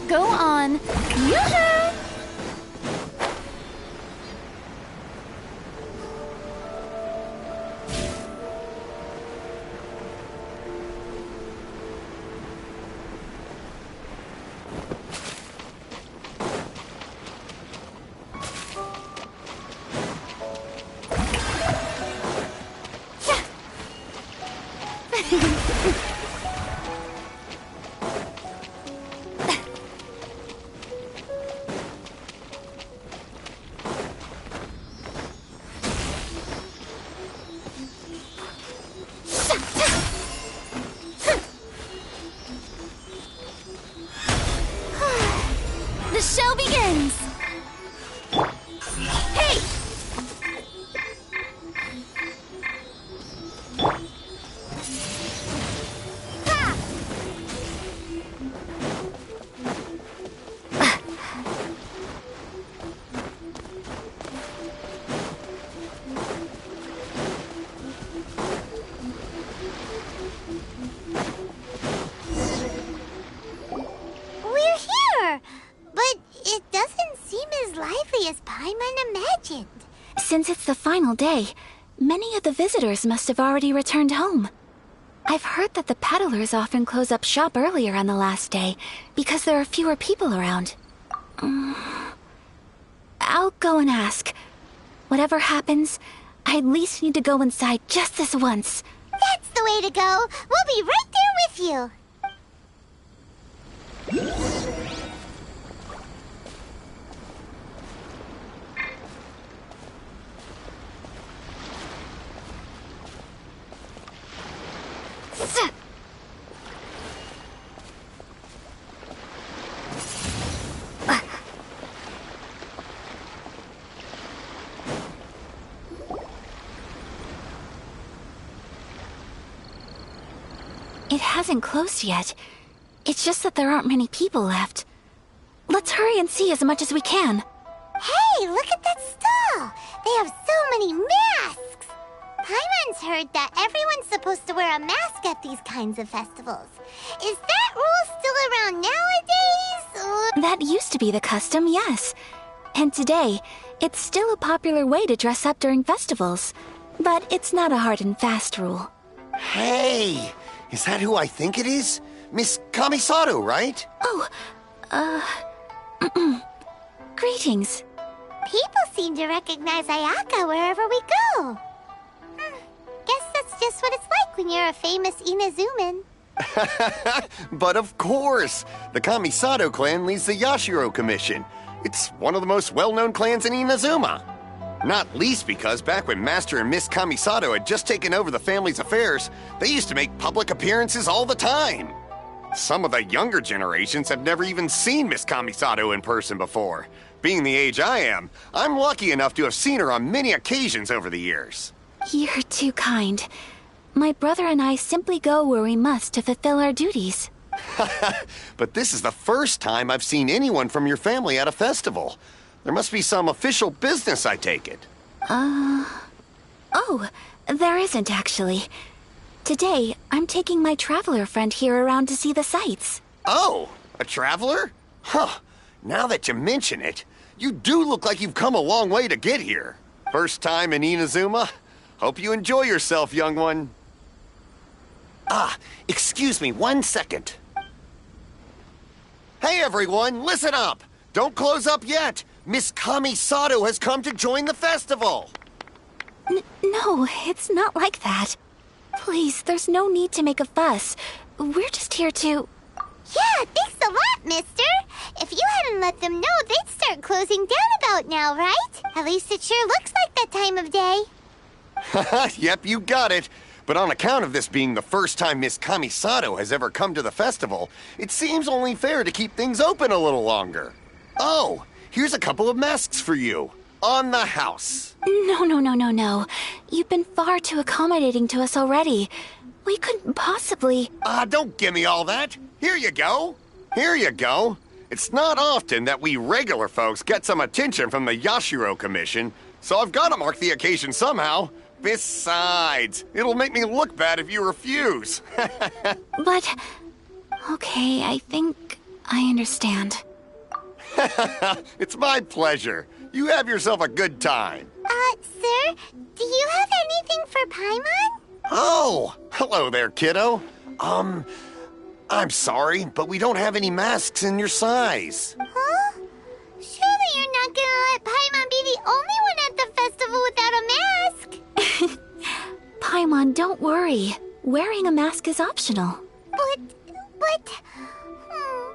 go on. Yoo-hoo! The show begins! Hey! Ha! We're here! But it doesn't seem as lively as Paimon imagined. Since it's the final day, many of the visitors must have already returned home. I've heard that the peddlers often close up shop earlier on the last day because there are fewer people around. I'll go and ask. Whatever happens, I at least need to go inside just this once. That's the way to go. We'll be right there with you. It hasn't closed yet. It's just that there aren't many people left. Let's hurry and see as much as we can. Hey, look at that stall! They have so many masks! Paimon's heard that everyone's supposed to wear a mask at these kinds of festivals. Is that rule still around nowadays? That used to be the custom, yes. And today, it's still a popular way to dress up during festivals. But it's not a hard and fast rule. Hey! Is that who I think it is? Miss Kamisato, right? Oh, greetings. People seem to recognize Ayaka wherever we go. Guess that's just what it's like when you're a famous Inazuman. But of course! The Kamisato clan leads the Yashiro Commission. It's one of the most well-known clans in Inazuma. Not least because back when Master and Miss Kamisato had just taken over the family's affairs, they used to make public appearances all the time. Some of the younger generations have never even seen Miss Kamisato in person before. Being the age I am, I'm lucky enough to have seen her on many occasions over the years. You're too kind. My brother and I simply go where we must to fulfill our duties. But this is the first time I've seen anyone from your family at a festival. There must be some official business, I take it. Oh, there isn't actually. Today, I'm taking my traveler friend here around to see the sights. Oh, a traveler? Huh. Now that you mention it, you do look like you've come a long way to get here. First time in Inazuma? Hope you enjoy yourself, young one. Excuse me 1 second. Hey everyone, listen up! Don't close up yet! Miss Kamisato has come to join the festival! No, it's not like that. Please, there's no need to make a fuss. We're just here to... Yeah, thanks a lot, mister. If you hadn't let them know, they'd start closing down about now, right? At least it sure looks like that time of day. Yep, you got it. But on account of this being the first time Miss Kamisato has ever come to the festival, it seems only fair to keep things open a little longer. Oh, here's a couple of masks for you. On the house. No. You've been far too accommodating to us already. We couldn't possibly... Don't give me all that. Here you go. Here you go. It's not often that we regular folks get some attention from the Yashiro Commission, so I've got to mark the occasion somehow. Besides, it'll make me look bad if you refuse. But... Okay, I think I understand. It's my pleasure. You have yourself a good time. Sir, do you have anything for Paimon? Oh, hello there, kiddo. I'm sorry, but we don't have any masks in your size. Huh? Surely you're not gonna let Paimon be the only one at the festival without a mask? Paimon, don't worry. Wearing a mask is optional. But...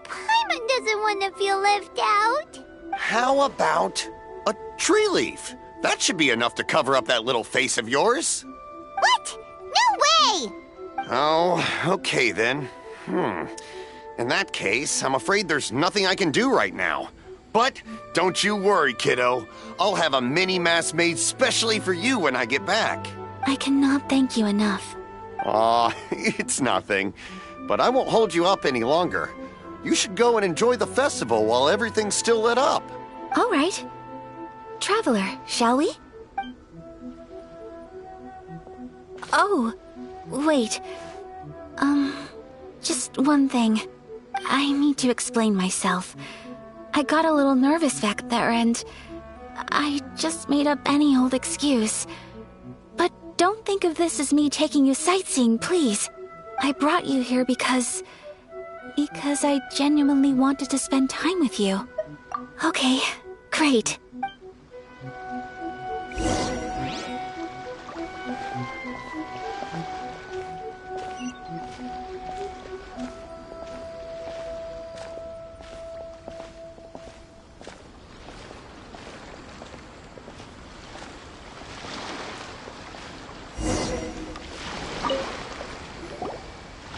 Paimon doesn't want to feel left out. How about a tree leaf? That should be enough to cover up that little face of yours. What? No way! Oh, okay then. In that case, I'm afraid there's nothing I can do right now. But don't you worry, kiddo. I'll have a mini mask made specially for you when I get back. I cannot thank you enough. Aw, it's nothing. But I won't hold you up any longer. You should go and enjoy the festival while everything's still lit up. All right. Traveler, shall we? Oh, wait. Just one thing. I need to explain myself. I got a little nervous back there and I just made up any old excuse. But don't think of this as me taking you sightseeing, please. I brought you here because I genuinely wanted to spend time with you. Okay, great.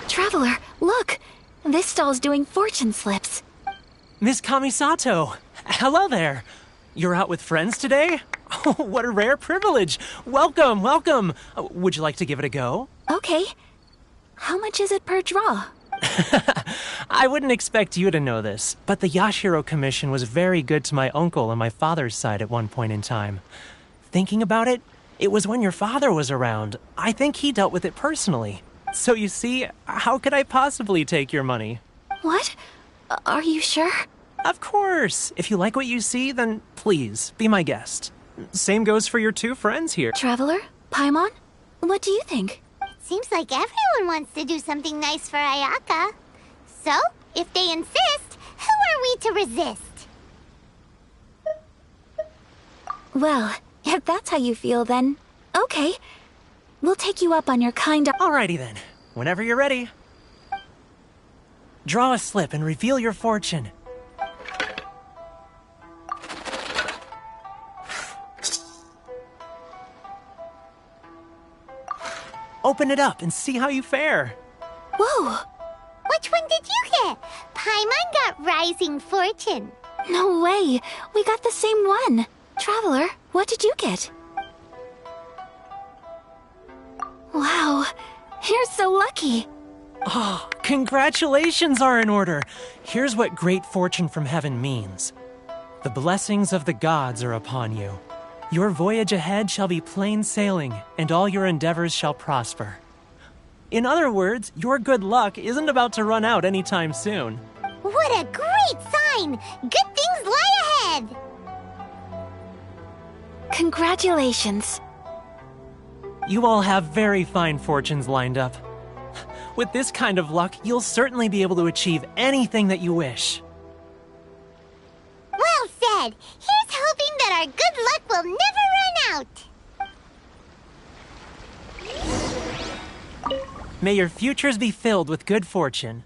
Traveler, look! This stall's doing fortune slips. Miss Kamisato, hello there. You're out with friends today? Oh, what a rare privilege. Welcome, welcome. Would you like to give it a go? Okay. How much is it per draw? I wouldn't expect you to know this, but the Yashiro Commission was very good to my uncle on my father's side at one point in time. Thinking about it, it was when your father was around. I think he dealt with it personally. So you see, how could I possibly take your money? What? Are you sure? Of course. If you like what you see, then please, be my guest. Same goes for your two friends here. Traveler? Paimon? What do you think? It seems like everyone wants to do something nice for Ayaka. So, if they insist, who are we to resist? Well, if that's how you feel, then okay. We'll take you up on your kind of... Alrighty then. Whenever you're ready. Draw a slip and reveal your fortune. Open it up and see how you fare. Whoa! Which one did you get? Paimon got Rising Fortune. No way! We got the same one! Traveler, what did you get? Wow, you're so lucky. Oh, congratulations are in order. Here's what great fortune from heaven means. The blessings of the gods are upon you. Your voyage ahead shall be plain sailing, and all your endeavors shall prosper. In other words, your good luck isn't about to run out anytime soon. What a great sign! Good things lie ahead! Congratulations. You all have very fine fortunes lined up. With this kind of luck, you'll certainly be able to achieve anything that you wish. Well said! Here's hoping that our good luck will never run out! May your futures be filled with good fortune.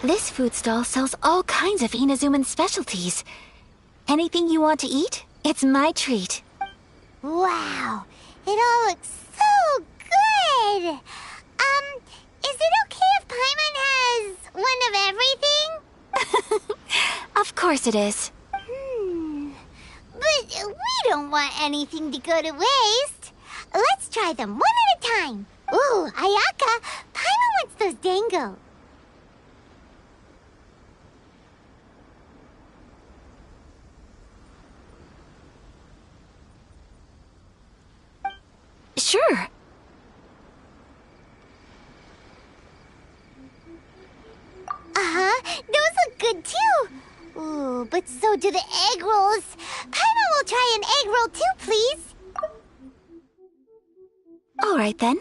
This food stall sells all kinds of Inazuman specialties. Anything you want to eat, it's my treat. Wow, it all looks so good! Is it okay if Paimon has one of everything? Of course it is. But we don't want anything to go to waste. Let's try them one at a time. Ooh, Ayaka, Paimon wants those dango. Sure. Uh-huh, those look good too. Ooh, but so do the egg rolls. Paimon will try an egg roll too, please. All right then.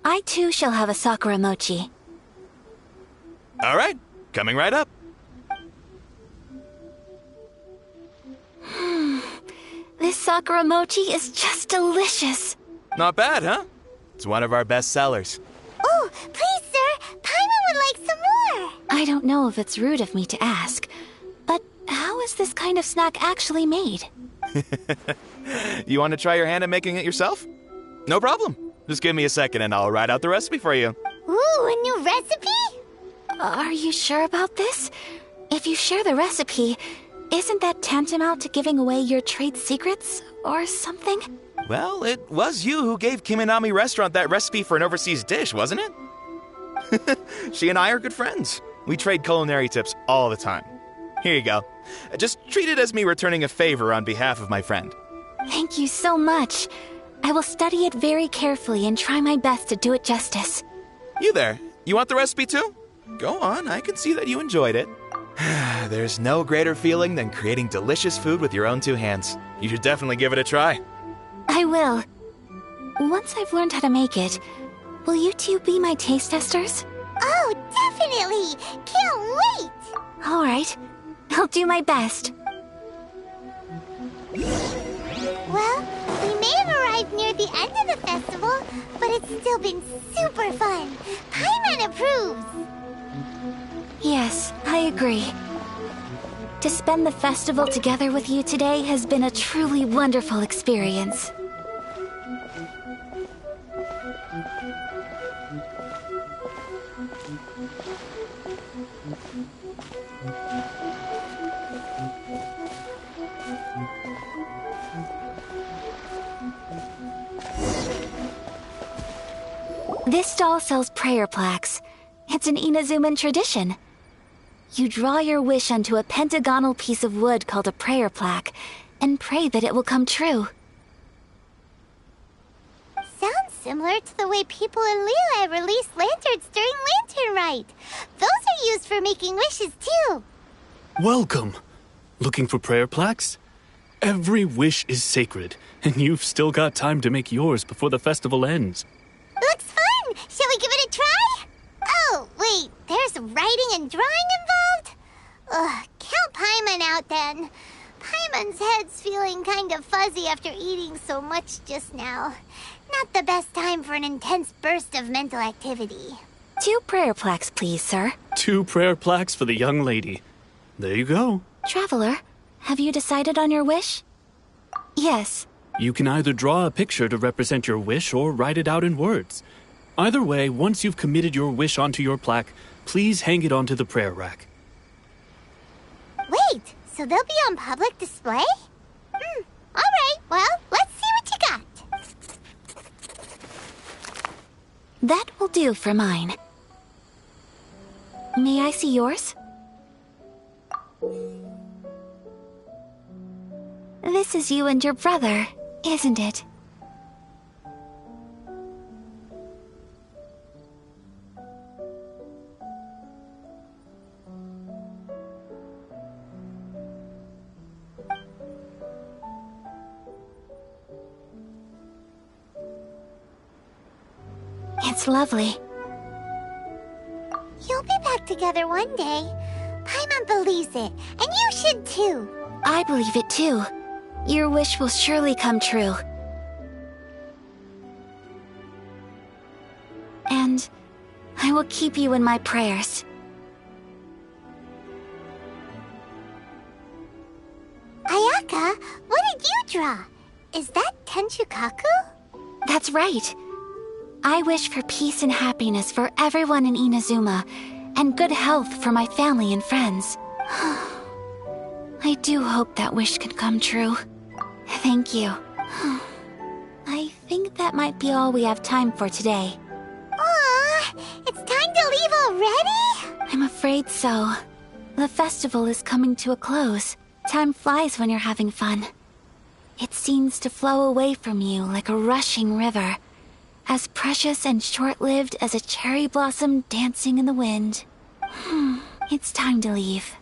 I too shall have a Sakura mochi. All right, coming right up. This Sakura mochi is just delicious. Not bad, huh? It's one of our best sellers. Oh, please, sir. Paimon would like some more. I don't know if it's rude of me to ask, but how is this kind of snack actually made? You want to try your hand at making it yourself? No problem. Just give me a second and I'll write out the recipe for you. Ooh, a new recipe? Are you sure about this? If you share the recipe, isn't that tantamount to giving away your trade secrets or something? Well, it was you who gave Kiminami Restaurant that recipe for an overseas dish, wasn't it? She and I are good friends. We trade culinary tips all the time. Here you go. Just treat it as me returning a favor on behalf of my friend. Thank you so much. I will study it very carefully and try my best to do it justice. You there. You want the recipe too? Go on, I can see that you enjoyed it. There's no greater feeling than creating delicious food with your own two hands. You should definitely give it a try. I will. Once I've learned how to make it, will you two be my taste testers? Oh, definitely! Can't wait! All right. I'll do my best. Well, we may have arrived near the end of the festival, but it's still been super fun. Paimon approves! Yes, I agree. To spend the festival together with you today has been a truly wonderful experience. This stall sells prayer plaques. It's an Inazuman tradition. You draw your wish onto a pentagonal piece of wood called a prayer plaque, and pray that it will come true. Sounds similar to the way people in Liyue release lanterns during Lantern Rite. Those are used for making wishes too. Welcome. Looking for prayer plaques? Every wish is sacred, and you've still got time to make yours before the festival ends. Looks fun! Shall we give it a try? Oh, wait, there's writing and drawing involved? Ugh, count Paimon out then. Paimon's head's feeling kind of fuzzy after eating so much just now. Not the best time for an intense burst of mental activity. 2 prayer plaques, please, sir. 2 prayer plaques for the young lady. There you go. Traveler, have you decided on your wish? Yes. You can either draw a picture to represent your wish or write it out in words. Either way, once you've committed your wish onto your plaque, please hang it onto the prayer rack. Wait, so they'll be on public display? Alright, well, let's see what you got. That will do for mine. May I see yours? This is you and your brother, isn't it? It's lovely. You'll be back together one day. Paimon believes it, and you should too. I believe it too. Your wish will surely come true. And I will keep you in my prayers. Ayaka, what did you draw? Is that Tenchukaku? That's right. I wish for peace and happiness for everyone in Inazuma, and good health for my family and friends. I do hope that wish can come true. Thank you. I think that might be all we have time for today. Aw, it's time to leave Already? I'm afraid so. The festival is coming to a close. Time flies when you're having fun. It seems to flow away from you like a rushing river, as precious and short-lived as a cherry blossom dancing in the wind. It's time to leave.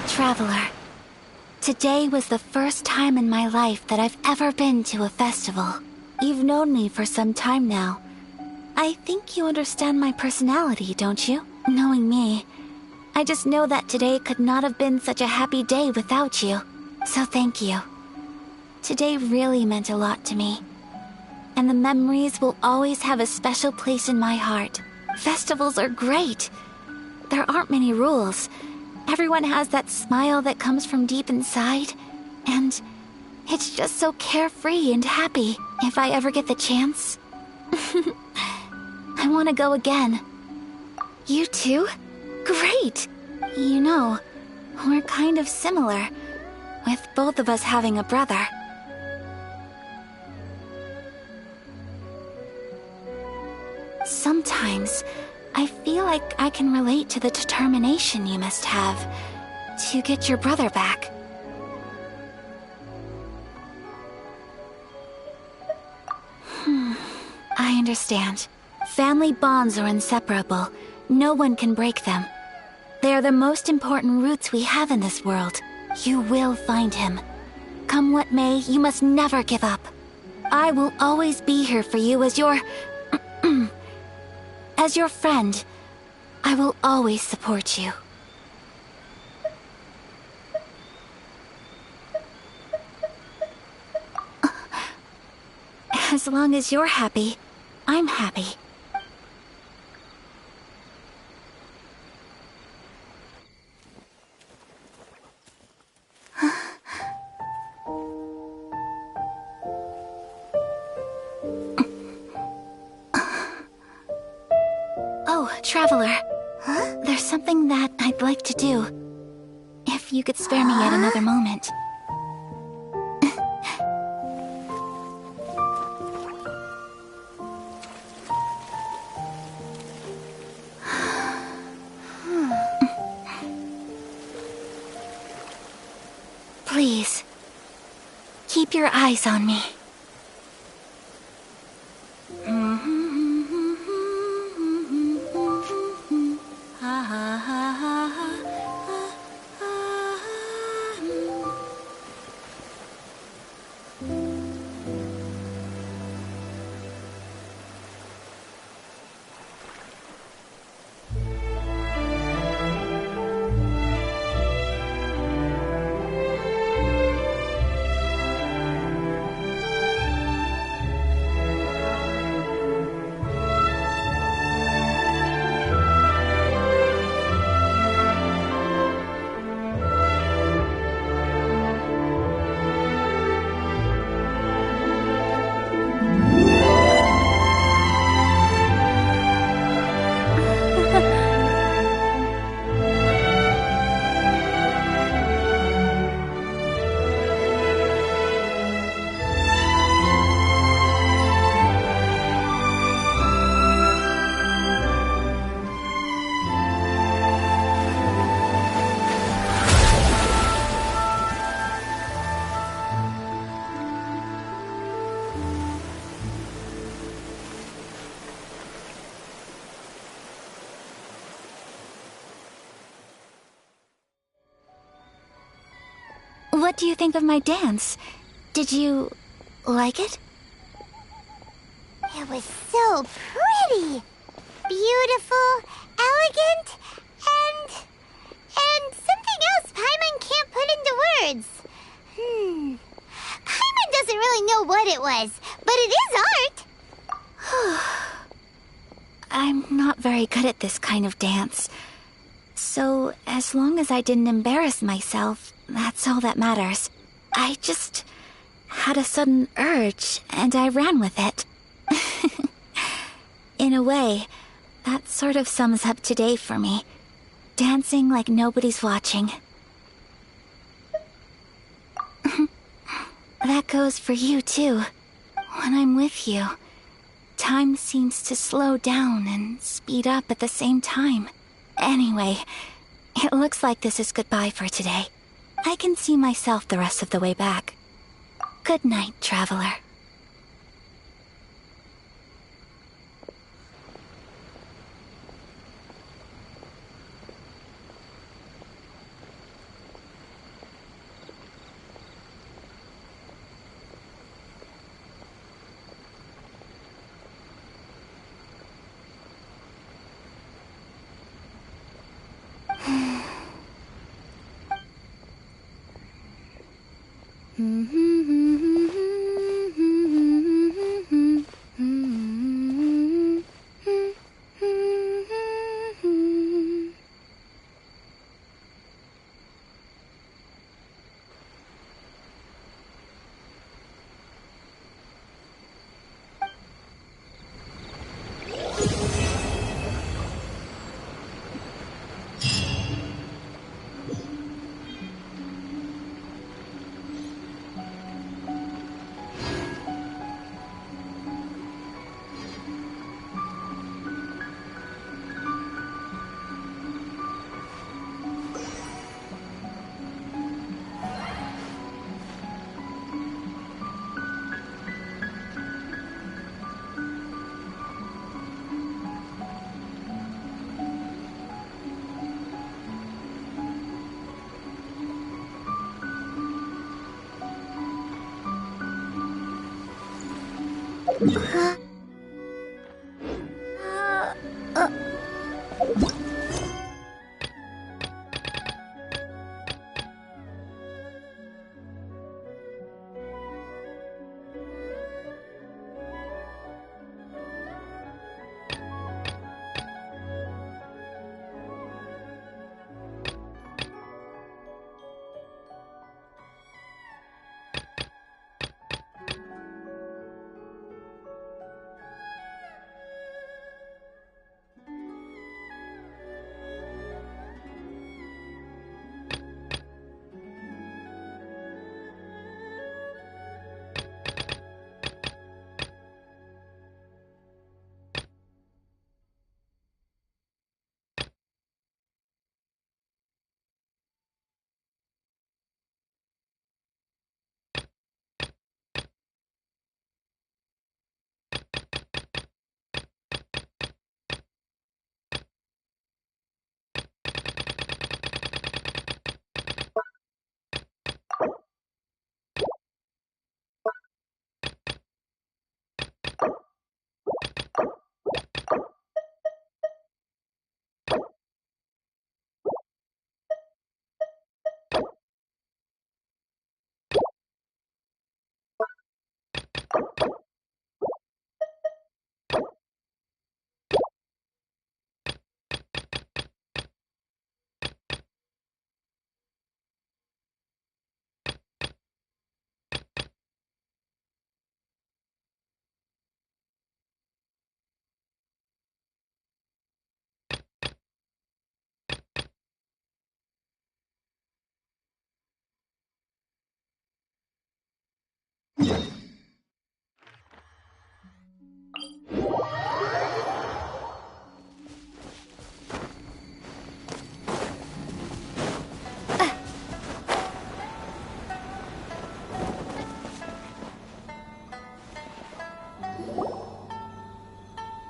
Traveler, today was the first time in my life that I've ever been to a festival. You've known me for some time now. I think you understand my personality, don't you? Knowing me, I just know that today could not have been such a happy day without you. So thank you. Today really meant a lot to me. And the memories will always have a special place in my heart. Festivals are great. There aren't many rules. Everyone has that smile that comes from deep inside. And it's just so carefree and happy. If I ever get the chance, I want to go again. You too? Great! You know, we're kind of similar, with both of us having a brother. Sometimes, I feel like I can relate to the determination you must have to get your brother back. I understand. Family bonds are inseparable. No one can break them. They are the most important roots we have in this world. You will find him. Come what may, you must never give up. I will always be here for you as your... as your friend. I will always support you. As long as you're happy, I'm happy. Oh, Traveler. Huh? There's something that I'd like to do. If you could spare me yet another moment. Please, keep your eyes on me. What do you think of my dance? Did you like it? It was so pretty. Beautiful, elegant, and something else Paimon can't put into words. Paimon doesn't really know what it was, but it is art. I'm not very good at this kind of dance. So, as long as I didn't embarrass myself, that's all that matters. I just had a sudden urge, and I ran with it. In a way, that sort of sums up today for me. Dancing like nobody's watching. That goes for you, too. When I'm with you, time seems to slow down and speed up at the same time. Anyway, it looks like this is goodbye for today. I can see myself the rest of the way back. Good night, traveler.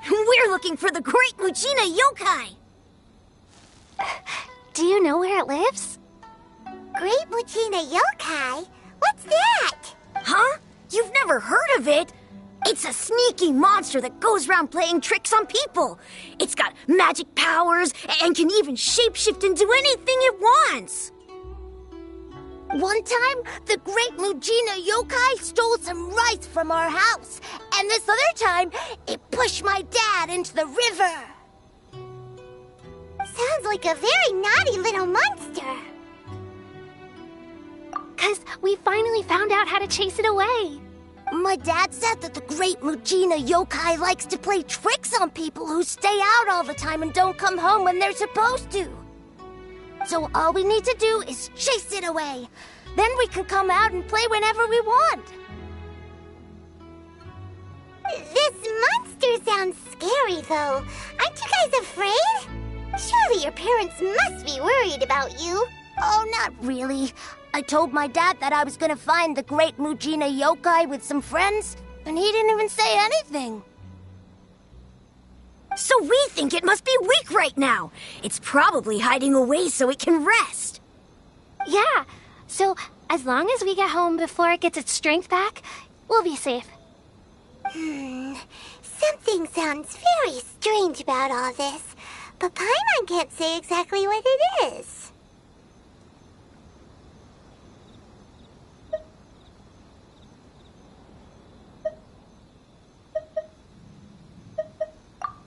We're looking for the Great Mujina Yokai! Do you know where it lives? Great Mujina Yokai? What's that? Huh? You've never heard of it? It's a sneaky monster that goes around playing tricks on people. It's got magic powers and can even shapeshift into anything it wants. One time, the Great Mujina Yokai stole some rice from our house. And this other time, it pushed my dad into the river. Sounds like a very naughty little monster. 'Cause we finally found out how to chase it away. My dad said that the Great Mujina Yokai likes to play tricks on people who stay out all the time and don't come home when they're supposed to. So all we need to do is chase it away. Then we can come out and play whenever we want. sounds scary, though. Aren't you guys afraid? Surely your parents must be worried about you. Oh, not really. I told my dad that I was gonna find the great Mujina yokai with some friends, and he didn't even say anything. So we think it must be weak right now. It's probably hiding away so it can rest. Yeah, so as long as we get home before it gets its strength back, we'll be safe. Something sounds very strange about all this, but Paimon can't say exactly what it is.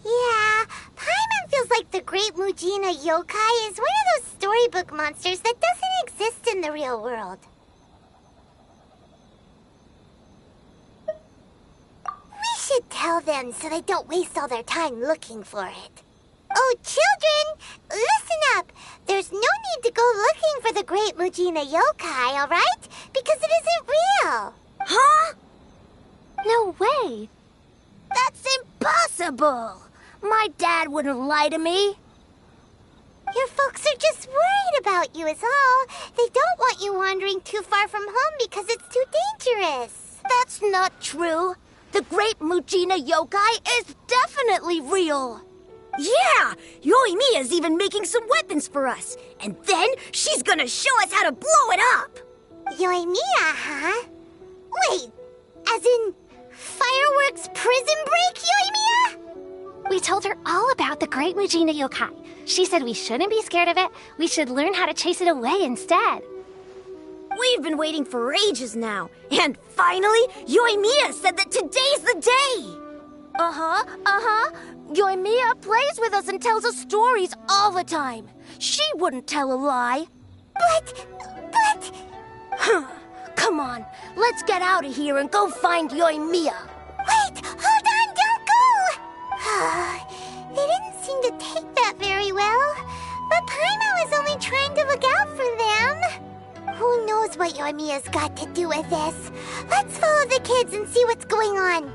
Yeah, Paimon feels like the Great Mujina Yokai is one of those storybook monsters that doesn't exist in the real world. We should tell them so they don't waste all their time looking for it. Oh, children, listen up. There's no need to go looking for the Great Mujina Yokai, alright? Because it isn't real. Huh? No way. That's impossible. My dad wouldn't lie to me. Your folks are just worried about you is all. They don't want you wandering too far from home because it's too dangerous. That's not true. The Great Mujina Yokai is definitely real. Yeah! Yoimiya's even making some weapons for us. And then she's gonna show us how to blow it up! Yoimiya, huh? Wait, as in fireworks prison break, Yoimiya? We told her all about the Great Mujina Yokai. She said we shouldn't be scared of it. We should learn how to chase it away instead. We've been waiting for ages now. And finally, Yoimiya said that today's the day! Uh-huh. Yoimiya plays with us and tells us stories all the time. She wouldn't tell a lie. But... Come on, let's get out of here and go find Yoimiya. Wait, hold on, don't go! They didn't seem to take that very well. But Paimon was only trying to look out for them. Who knows what Yoimiya's got to do with this? Let's follow the kids and see what's going on.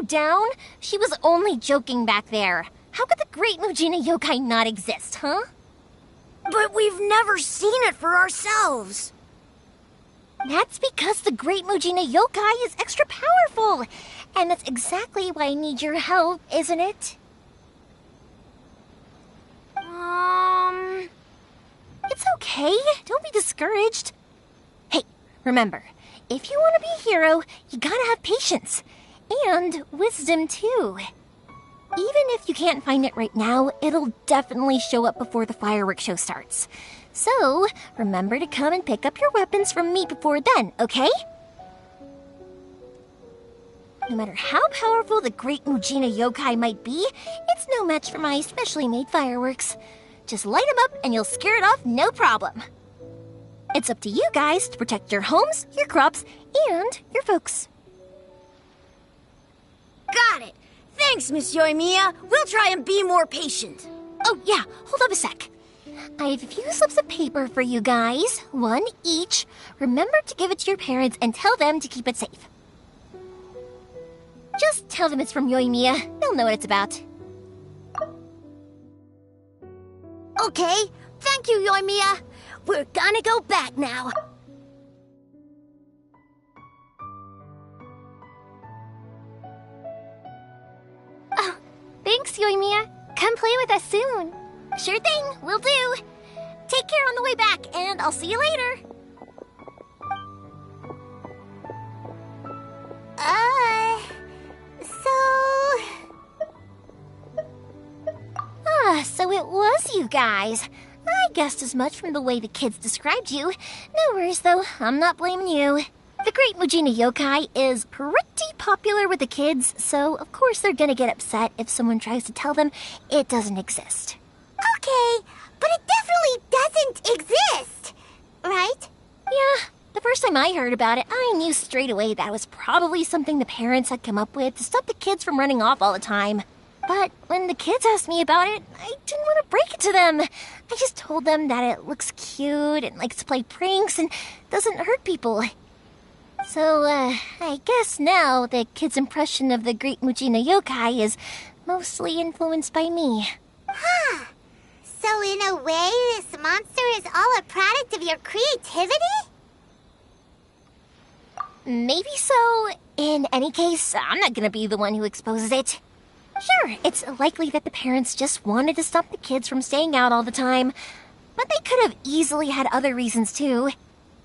Down? She was only joking back there. How could the Great Mujina Yokai not exist, huh? But we've never seen it for ourselves. That's because the Great Mujina Yokai is extra powerful. And that's exactly why I need your help, isn't it? It's okay. Don't be discouraged. Hey, Remember, if you want to be a hero, you gotta have patience. And wisdom, too. Even if you can't find it right now, it'll definitely show up before the fireworks show starts. So, remember to come and pick up your weapons from me before then, okay? No matter how powerful the Great Mujina Yokai might be, it's no match for my specially made fireworks. Just light them up and you'll scare it off no problem. It's up to you guys to protect your homes, your crops, and your folks. Got it! Thanks, Miss Yoimiya. We'll try and be more patient. Oh, yeah, hold up a sec. I have a few slips of paper for you guys, one each. Remember to give it to your parents and tell them to keep it safe. Just tell them it's from Yoimiya. They'll know what it's about. Okay, thank you, Yoimiya. We're gonna go back now. Oh, thanks, Yoimiya. Come play with us soon. Sure thing, will do. Take care on the way back, and I'll see you later. So it was you guys. I guessed as much from the way the kids described you. No worries, though. I'm not blaming you. The Great Mujina Yokai is pretty popular with the kids, so of course they're gonna get upset if someone tries to tell them it doesn't exist. Okay, but it definitely doesn't exist, right? Yeah, the first time I heard about it, I knew straight away that was probably something the parents had come up with to stop the kids from running off all the time. But when the kids asked me about it, I didn't want to break it to them. I just told them that it looks cute and likes to play pranks and doesn't hurt people. So, I guess now the kids' impression of the Great Mujina Yokai is mostly influenced by me. Huh. So in a way, this monster is all a product of your creativity? Maybe so. In any case, I'm not gonna be the one who exposes it. Sure, it's likely that the parents just wanted to stop the kids from staying out all the time, but they could have easily had other reasons too.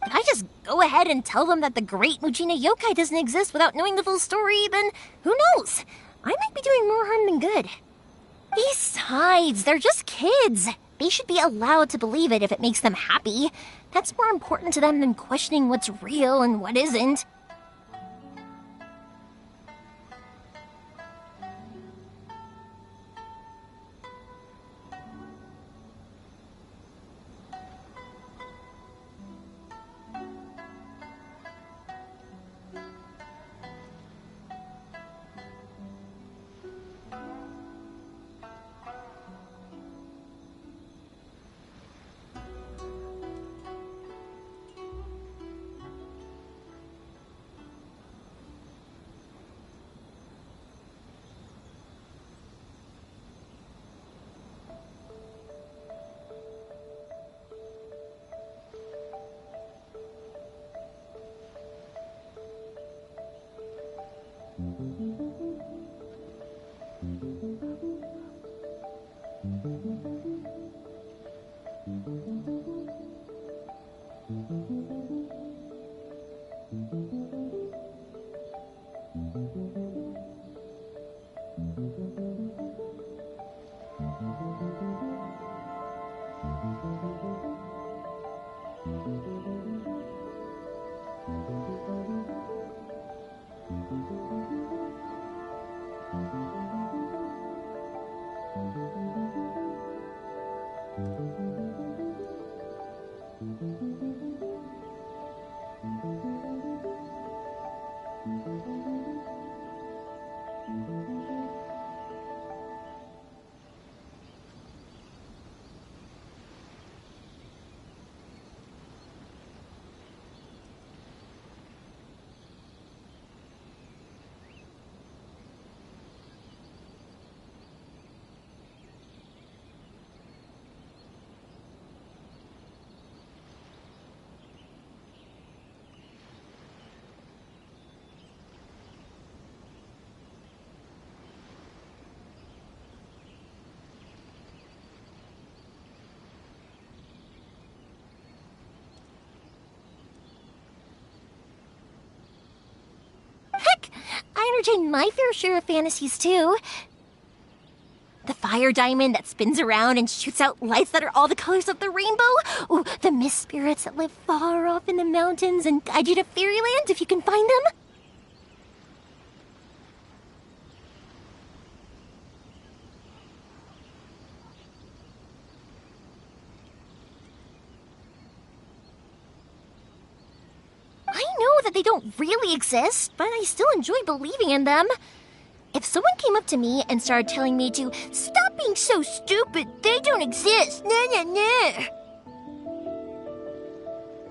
If I just go ahead and tell them that the Great Mujina Yokai doesn't exist without knowing the full story, then who knows? I might be doing more harm than good. Besides, they're just kids. They should be allowed to believe it if it makes them happy. That's more important to them than questioning what's real and what isn't. entertain my fair share of fantasies, too. The fire diamond that spins around and shoots out lights that are all the colors of the rainbow. Ooh, the mist spirits that live far off in the mountains and guide you to fairyland if you can find them. I know that they don't really exist, but I still enjoy believing in them. If someone came up to me and started telling me to stop being so stupid, they don't exist,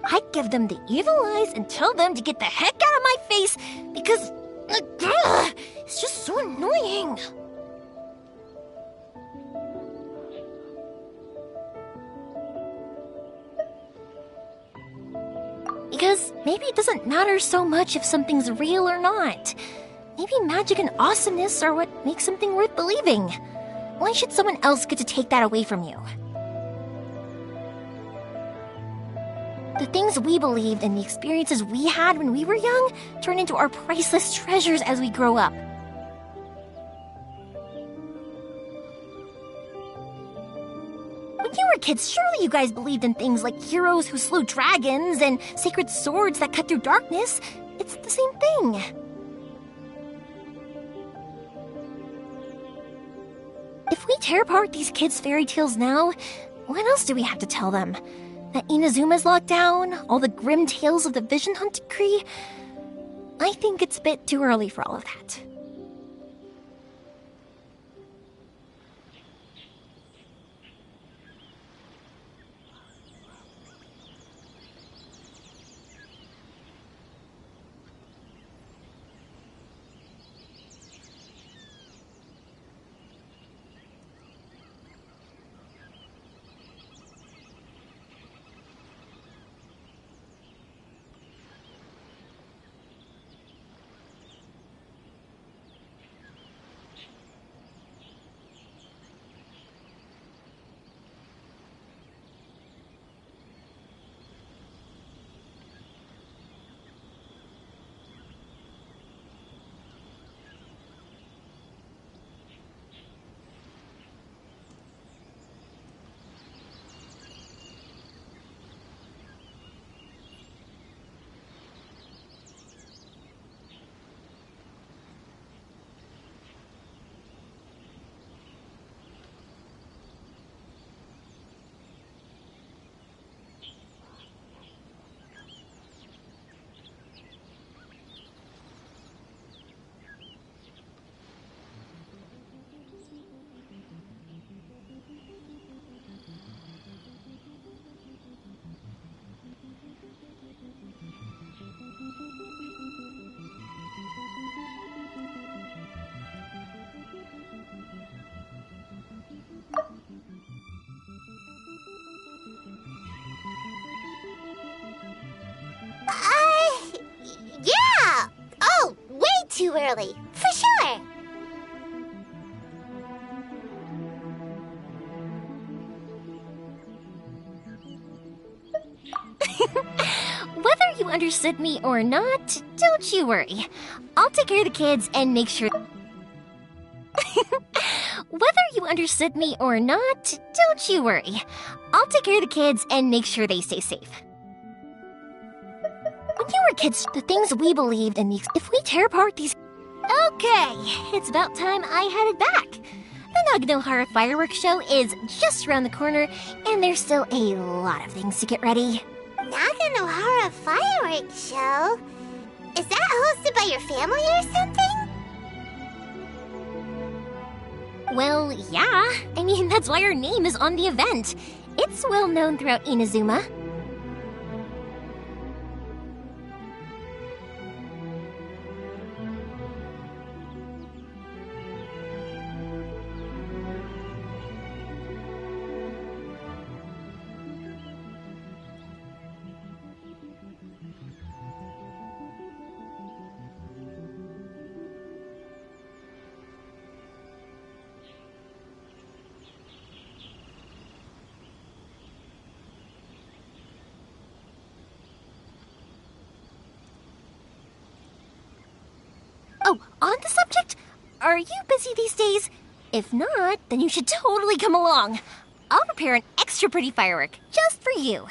I'd give them the evil eyes and tell them to get the heck out of my face because it's just so annoying. Because maybe it doesn't matter so much if something's real or not. Maybe magic and awesomeness are what makes something worth believing. Why should someone else get to take that away from you? The things we believed and the experiences we had when we were young turn into our priceless treasures as we grow up. When you were kids, surely you guys believed in things like heroes who slew dragons and sacred swords that cut through darkness. It's the same thing. If we tear apart these kids' fairy tales now, what else do we have to tell them? That Inazuma's locked down? All the grim tales of the Vision Hunt decree? I think it's a bit too early for all of that. Yeah! Oh, way too early. For sure. Whether you understood me or not, don't you worry. I'll take care of the kids and make sure... Whether you understood me or not, don't you worry. I'll take care of the kids and make sure they stay safe. When you were kids, the things we believed and if we tear apart these... Okay, it's about time I headed back. The Naganohara fireworks show is just around the corner, and there's still a lot of things to get ready. Naganohara fireworks show? Is that hosted by your family or something? Well, yeah. I mean, that's why our name is on the event. It's well known throughout Inazuma. Are you busy these days? If not, then you should totally come along. I'll prepare an extra pretty firework just for you.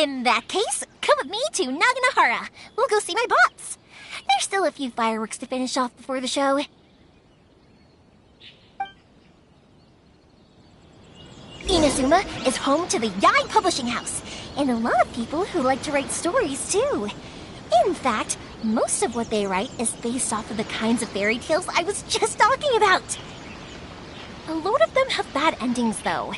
In that case, come with me to Naganahara. We'll go see my bots. There's still a few fireworks to finish off before the show. Inazuma is home to the Yai Publishing House, and a lot of people who like to write stories too. In fact, most of what they write is based off of the kinds of fairy tales I was just talking about. A lot of them have bad endings though.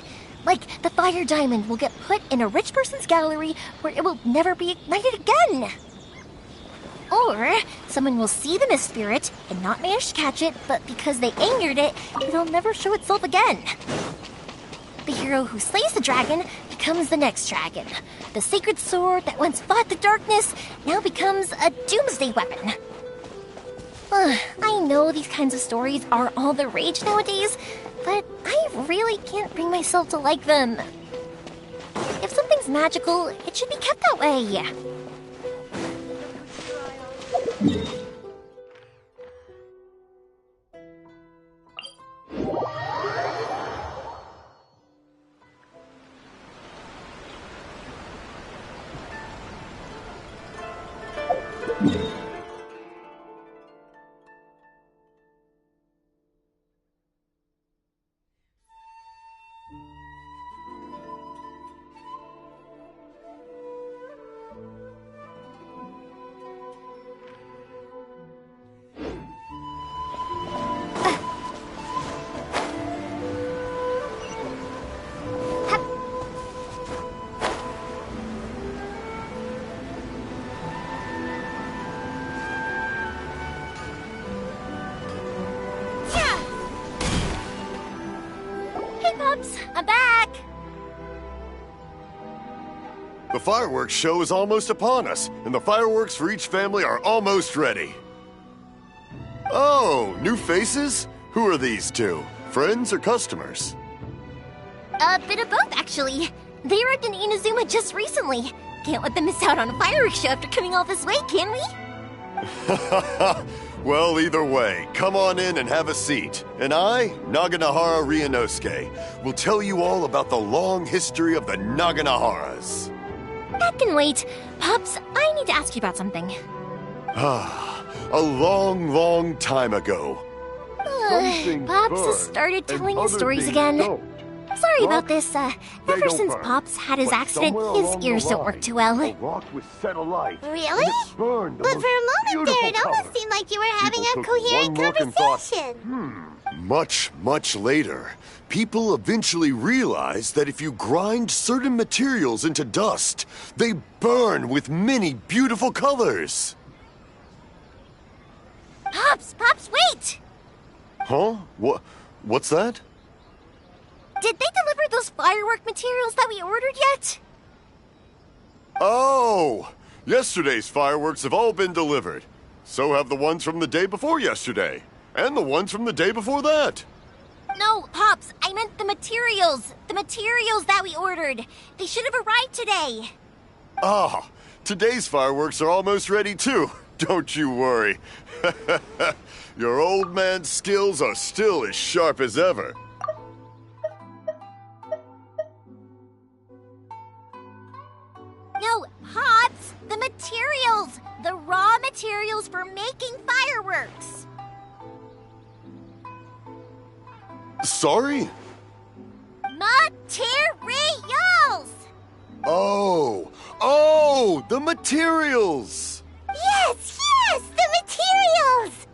Like, the fire diamond will get put in a rich person's gallery where it will never be ignited again. Or, someone will see the mist spirit and not manage to catch it, but because they angered it, it'll never show itself again. The hero who slays the dragon becomes the next dragon. The sacred sword that once fought the darkness now becomes a doomsday weapon. I know these kinds of stories are all the rage nowadays, but I really can't bring myself to like them. If something's magical, it should be kept that way. I'm back! The fireworks show is almost upon us, and the fireworks for each family are almost ready. Oh, new faces? Who are these two? Friends or customers? A bit of both, actually. They arrived in Inazuma just recently. Can't let them miss out on a fireworks show after coming all this way, can we? Well, either way, come on in and have a seat. And I, Naganahara Ryunosuke, will tell you all about the long history of the Naganaharas. That can wait. Pops, I need to ask you about something. A long, long time ago. Pops has started telling his stories again. Sorry about this. Ever since Pops had his accident, his ears don't work too well. Really? But for a moment there, it almost seemed like you were having a coherent conversation. Much, much later, people eventually realized that if you grind certain materials into dust, they burn with many beautiful colors. Pops, wait! Huh? What's that? Did they deliver those firework materials that we ordered yet? Oh! Yesterday's fireworks have all been delivered. So have the ones from the day before yesterday. And the ones from the day before that. No, Pops, I meant the materials. The materials that we ordered. They should have arrived today. Ah, today's fireworks are almost ready too. Don't you worry. Your old man's skills are still as sharp as ever. No, Pops! The materials! The raw materials for making fireworks! Sorry? Materials! Oh, the materials! Yes, the materials!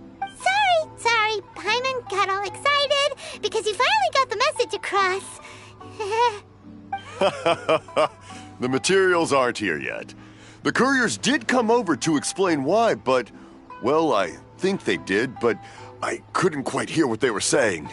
Sorry, Paimon got all excited because you finally got the message across. The materials aren't here yet. The couriers did come over to explain why, but, well, I think they did, but I couldn't quite hear what they were saying.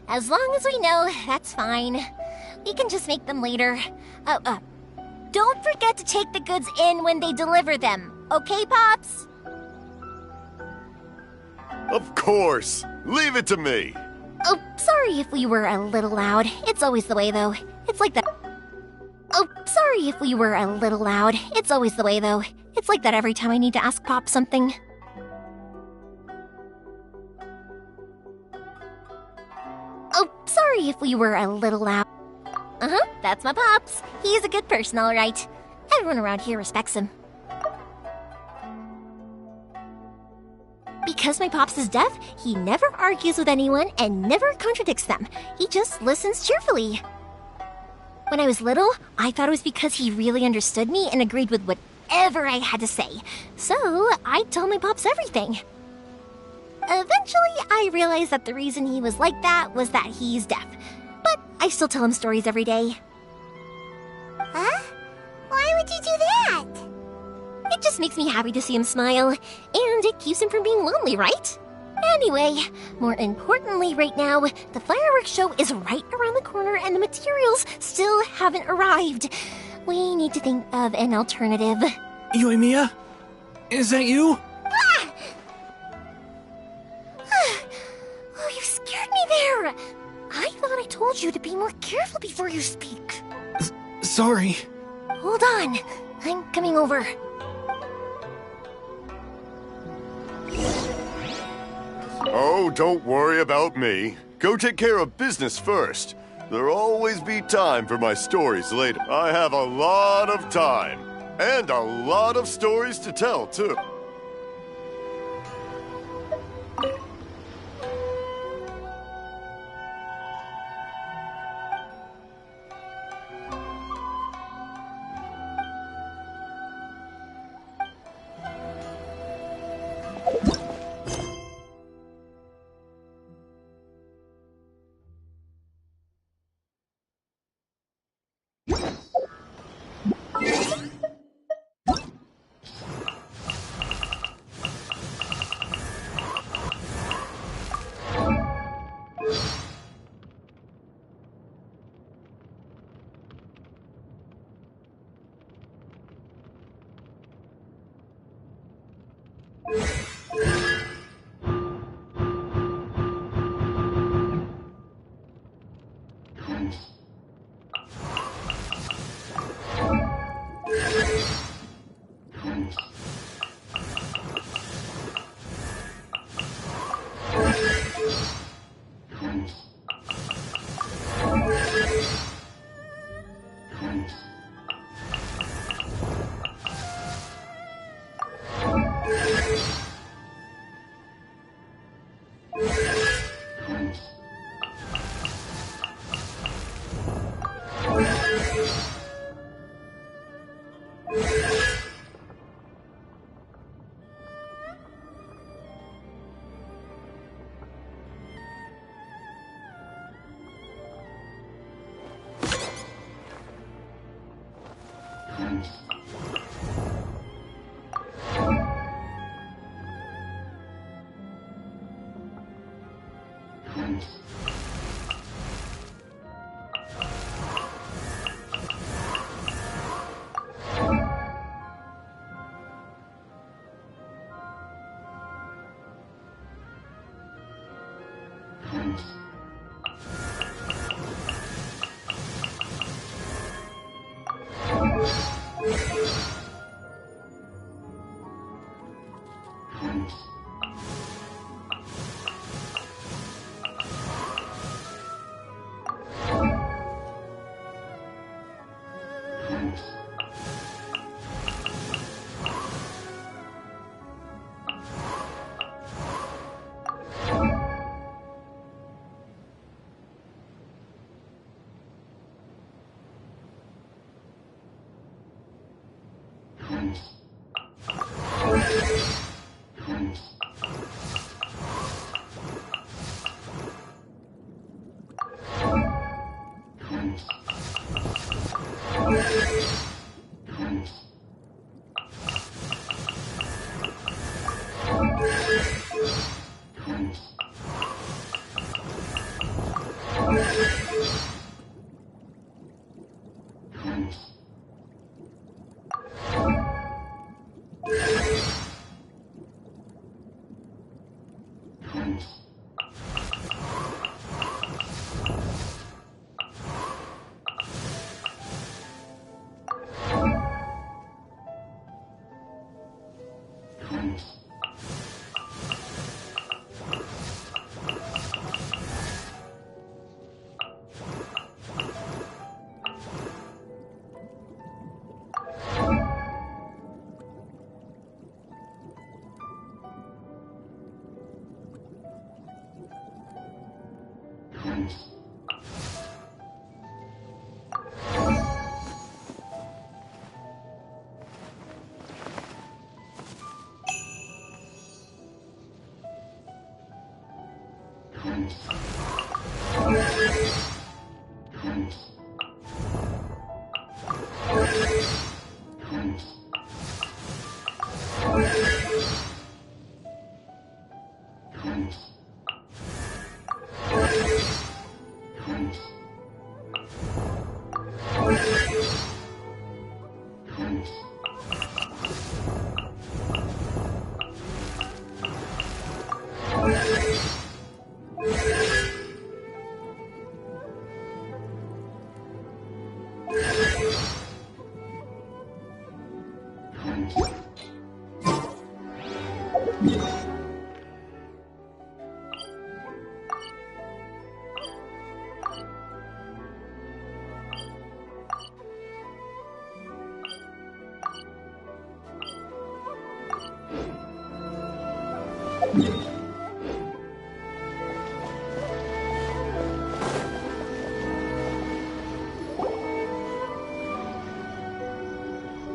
As long as we know, that's fine. We can just make them later. Don't forget to take the goods in when they deliver them. Okay, Pops? Of course. Leave it to me. Oh, sorry if we were a little loud. It's always the way, though. It's like that. Oh, sorry if we were a little loud. It's always the way, though. It's like that every time I need to ask Pop something. Oh, sorry if we were a little loud. That's my Pops. He's a good person, all right. Everyone around here respects him. Because my Pops is deaf, he never argues with anyone and never contradicts them. He just listens cheerfully. When I was little, I thought it was because he really understood me and agreed with whatever I had to say. So, I told my Pops everything. Eventually, I realized that the reason he was like that was that he's deaf. But I still tell him stories every day. Huh? Why would you do that? It just makes me happy to see him smile, and it keeps him from being lonely, right? Anyway, more importantly right now, the fireworks show is right around the corner and the materials still haven't arrived. We need to think of an alternative. Yoimiya? Is that you? Ah! Oh, you scared me there! I thought I told you to be more careful before you speak. Sorry. Hold on. I'm coming over. Oh, don't worry about me. Go take care of business first. There'll always be time for my stories later. I have a lot of time. And a lot of stories to tell, too.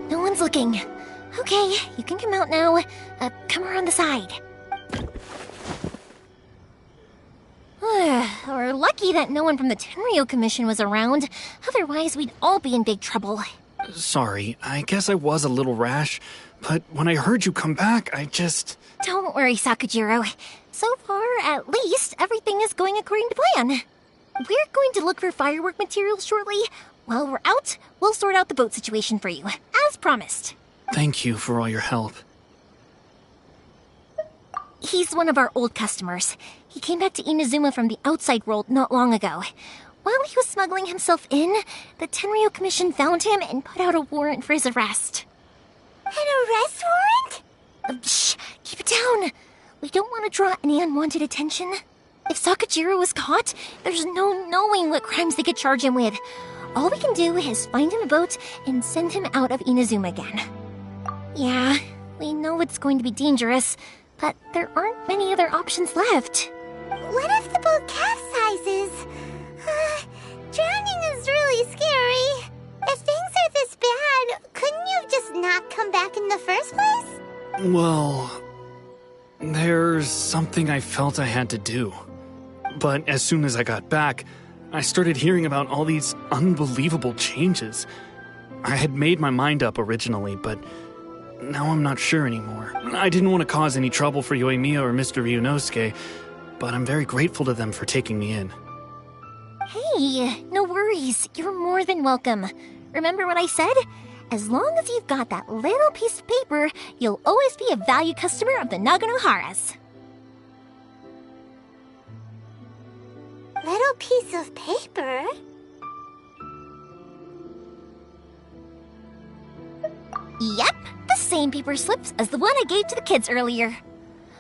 No one's looking. Okay, you can come out now. Come around the side. We're lucky that no one from the Tenryo Commission was around. Otherwise, we'd all be in big trouble. Sorry, I guess I was a little rash, but when I heard you come back, I just... Don't worry, Sakujiro. So far, at least, everything is going according to plan. We're going to look for firework materials shortly. While we're out, we'll sort out the boat situation for you, as promised. Thank you for all your help. He's one of our old customers. He came back to Inazuma from the outside world not long ago. While he was smuggling himself in, the Tenryo Commission found him and put out a warrant for his arrest. An arrest warrant? Shh! Keep it down! We don't want to draw any unwanted attention. If Sakujiro was caught, there's no knowing what crimes they could charge him with. All we can do is find him a boat and send him out of Inazuma again. Yeah, we know it's going to be dangerous, but there aren't many other options left. What if the boat capsizes? Drowning is really scary. If things are this bad, couldn't you just not come back in the first place? Well, there's something I felt I had to do. But as soon as I got back, I started hearing about all these unbelievable changes. I had made my mind up originally, but now I'm not sure anymore. I didn't want to cause any trouble for Yoimiya or Mr. Ryunosuke, but I'm very grateful to them for taking me in. Hey, no worries. You're more than welcome. Remember what I said? As long as you've got that little piece of paper, you'll always be a valued customer of the Naganoharas. Little piece of paper? Yep, the same paper slips as the one I gave to the kids earlier.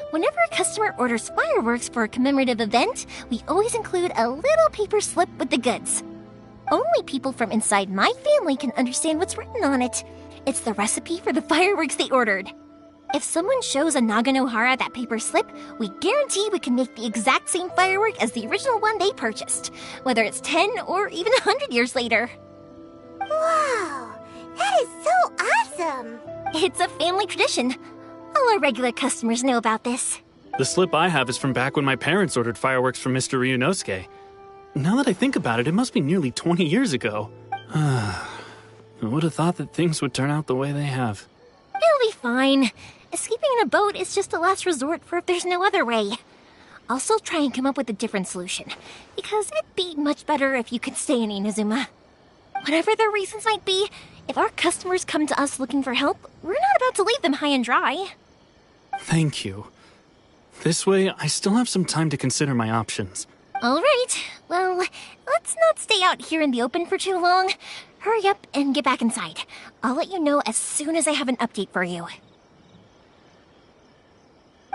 Whenever a customer orders fireworks for a commemorative event, we always include a little paper slip with the goods. Only people from inside my family can understand what's written on it. It's the recipe for the fireworks they ordered. If someone shows a Naganohara that paper slip, we guarantee we can make the exact same firework as the original one they purchased, whether it's 10 or even 100 years later. Wow, that is so awesome! It's a family tradition. All our regular customers know about this. The slip I have is from back when my parents ordered fireworks from Mr. Ryunosuke. Now that I think about it, it must be nearly 20 years ago. I would have thought that things would turn out the way they have. It'll be fine. Escaping in a boat is just a last resort for if there's no other way. I'll still try and come up with a different solution, because it'd be much better if you could stay in Inazuma. Whatever their reasons might be, if our customers come to us looking for help, we're not about to leave them high and dry. Thank you. This way, I still have some time to consider my options. All right. Well, let's not stay out here in the open for too long. Hurry up and get back inside. I'll let you know as soon as I have an update for you.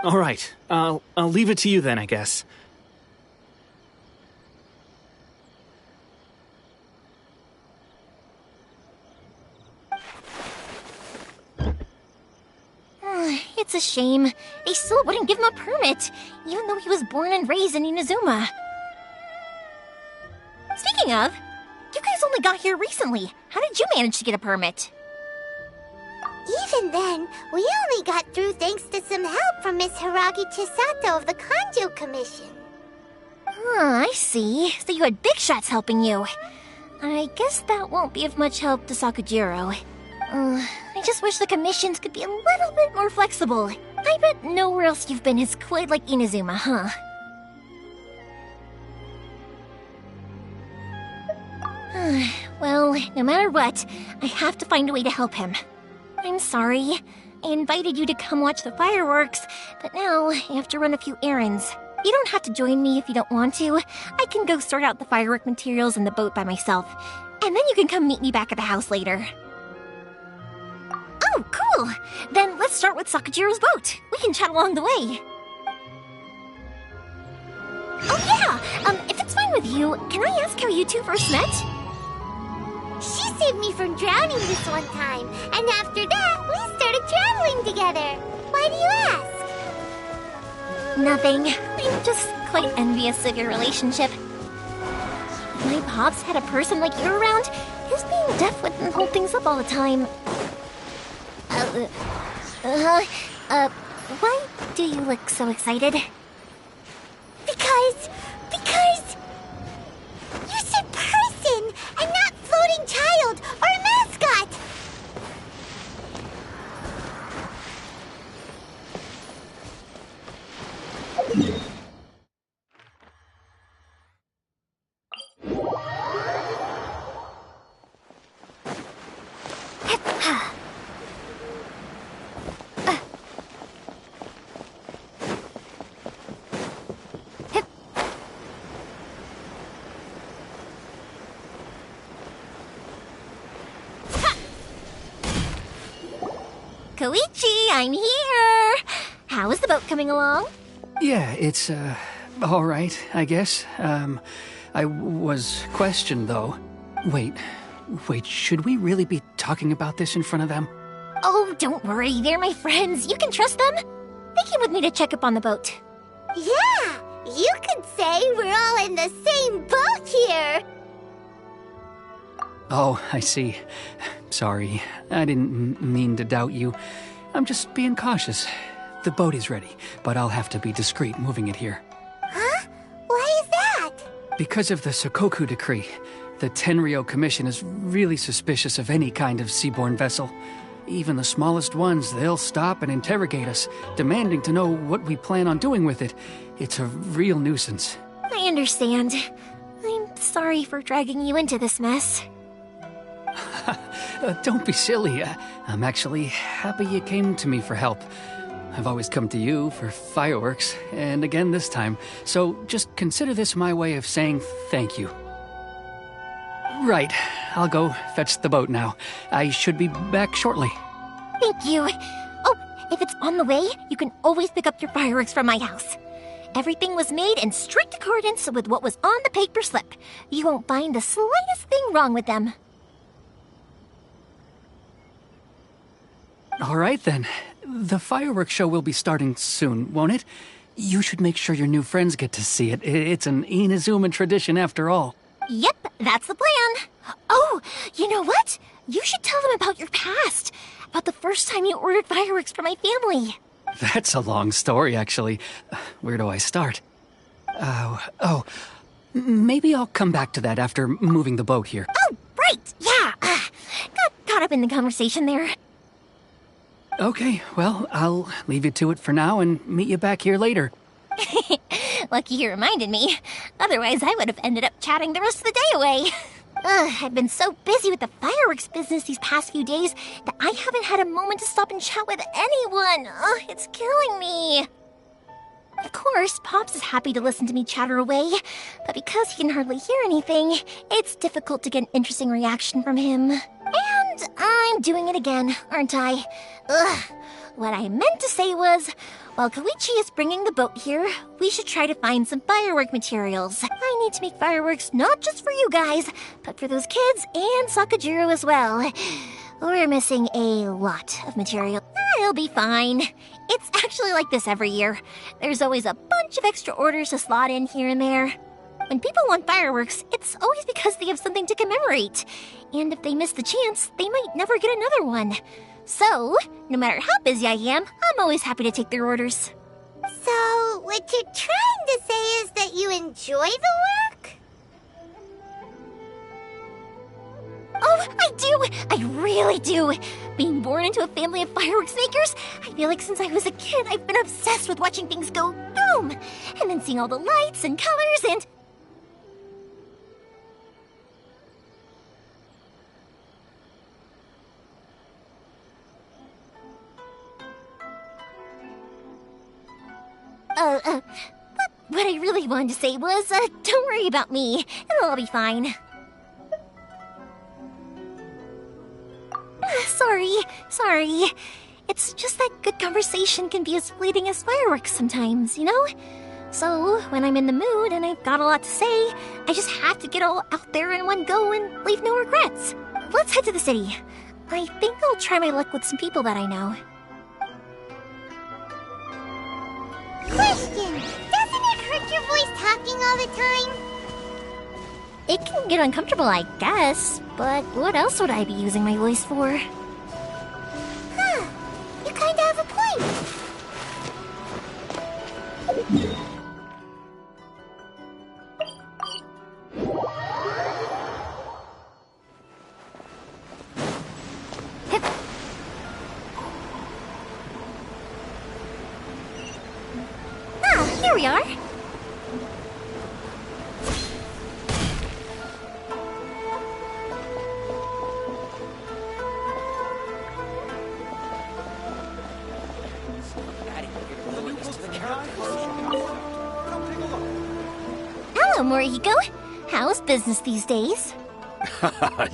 All right. I'll leave it to you then, I guess. It's a shame. They still wouldn't give him a permit, even though he was born and raised in Inazuma. Speaking of, you guys only got here recently. How did you manage to get a permit? Even then, we only got through thanks to some help from Miss Hiragi Chisato of the Kanjo Commission. I see. So you had big shots helping you. I guess that won't be of much help to Sakujiro. I just wish the commissions could be a little bit more flexible. I bet nowhere else you've been is quite like Inazuma, huh? Well, no matter what, I have to find a way to help him. I'm sorry. I invited you to come watch the fireworks, but now I have to run a few errands. You don't have to join me if you don't want to. I can go sort out the firework materials in the boat by myself, and then you can come meet me back at the house later. Oh, cool! Then let's start with Sakujiro's boat. We can chat along the way. Oh yeah! If it's fine with you, can I ask how you two first met? She saved me from drowning this one time, and after that, we started traveling together. Why do you ask? Nothing. I'm just quite envious of your relationship. If my pops had a person like you around, his being deaf wouldn't hold things up all the time. Why do you look so excited? Because you said person and not floating child or mascot. Koichi, I'm here! How is the boat coming along? Yeah, it's, all right, I guess. I was questioned, though. Wait, should we really be talking about this in front of them? Oh, don't worry, they're my friends. You can trust them. They came with me to check up on the boat. Yeah, you could say we're all in the same boat here. Oh, I see. Sorry, I didn't mean to doubt you. I'm just being cautious. The boat is ready, but I'll have to be discreet moving it here. Huh? Why is that? Because of the Sokoku decree, the Tenryo Commission is really suspicious of any kind of seaborne vessel. Even the smallest ones, they'll stop and interrogate us, demanding to know what we plan on doing with it. It's a real nuisance. I understand. I'm sorry for dragging you into this mess. Don't be silly. I'm actually happy you came to me for help. I've always come to you for fireworks, and again this time, so just consider this my way of saying thank you. Right, I'll go fetch the boat now. I should be back shortly. Thank you. Oh, if it's on the way, you can always pick up your fireworks from my house. Everything was made in strict accordance with what was on the paper slip. You won't find the slightest thing wrong with them. All right, then. The fireworks show will be starting soon, won't it? You should make sure your new friends get to see it. It's an Inazuma tradition after all. Yep, that's the plan. Oh, you know what? You should tell them about your past. About the first time you ordered fireworks for my family. That's a long story, actually. Where do I start? Maybe I'll come back to that after moving the boat here. Oh, right, yeah. Got caught up in the conversation there. Okay, well, I'll leave you to it for now and meet you back here later. Lucky you reminded me. Otherwise, I would have ended up chatting the rest of the day away. I've been so busy with the fireworks business these past few days that I haven't had a moment to stop and chat with anyone. It's killing me. Of course, Pops is happy to listen to me chatter away, but because he can hardly hear anything, it's difficult to get an interesting reaction from him. And I'm doing it again, aren't I? What I meant to say was, while Koichi is bringing the boat here, we should try to find some firework materials. I need to make fireworks not just for you guys, but for those kids and Sakujiro as well. We're missing a lot of material. It'll be fine. It's actually like this every year. There's always a bunch of extra orders to slot in here and there. When people want fireworks, it's always because they have something to commemorate. And if they miss the chance, they might never get another one. So, no matter how busy I am, I'm always happy to take their orders. So, What you're trying to say is that you enjoy the work? Oh, I do! I really do! Being born into a family of fireworks makers, I feel like since I was a kid, I've been obsessed with watching things go boom! And then seeing all the lights and colors and... What I really wanted to say was, don't worry about me. It'll all be fine. Sorry. It's just that good conversation can be as fleeting as fireworks sometimes, you know? So, when I'm in the mood and I've got a lot to say, I just have to get all out there in one go and leave no regrets. Let's head to the city. I think I'll try my luck with some people that I know. Question! Doesn't it hurt your voice talking all the time? It can get uncomfortable, I guess, but what else would I be using my voice for? Huh. You kinda have a point. Here we are. Hello, Morihiko. How's business these days?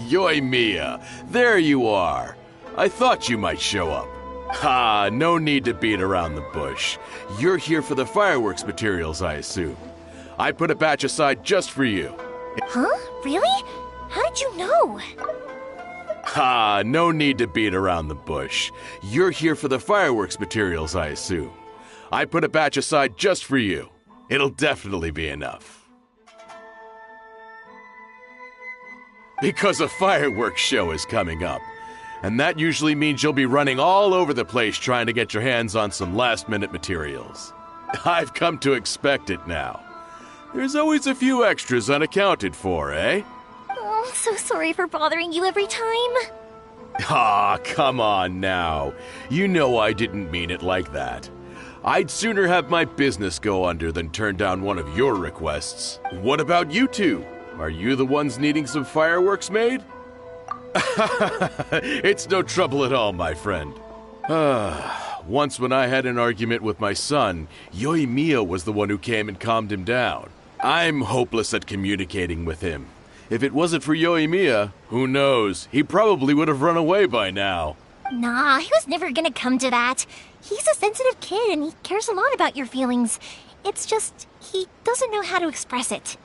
Yoimiya, there you are. I thought you might show up. Ha, no need to beat around the bush. You're here for the fireworks materials, I assume. I put a batch aside just for you. Huh? Really? How did you know? Ha, no need to beat around the bush. You're here for the fireworks materials, I assume. I put a batch aside just for you. It'll definitely be enough. Because a fireworks show is coming up. And that usually means you'll be running all over the place trying to get your hands on some last-minute materials. I've come to expect it now. There's always a few extras unaccounted for, eh? Oh, I'm so sorry for bothering you every time. Ah, come on now. You know I didn't mean it like that. I'd sooner have my business go under than turn down one of your requests. What about you two? Are you the ones needing some fireworks made? It's no trouble at all, my friend. Once when I had an argument with my son, Yoimiya was the one who came and calmed him down. I'm hopeless at communicating with him. If it wasn't for Yoimiya, who knows, he probably would have run away by now. Nah, he was never gonna come to that. He's a sensitive kid and he cares a lot about your feelings. It's just, he doesn't know how to express it.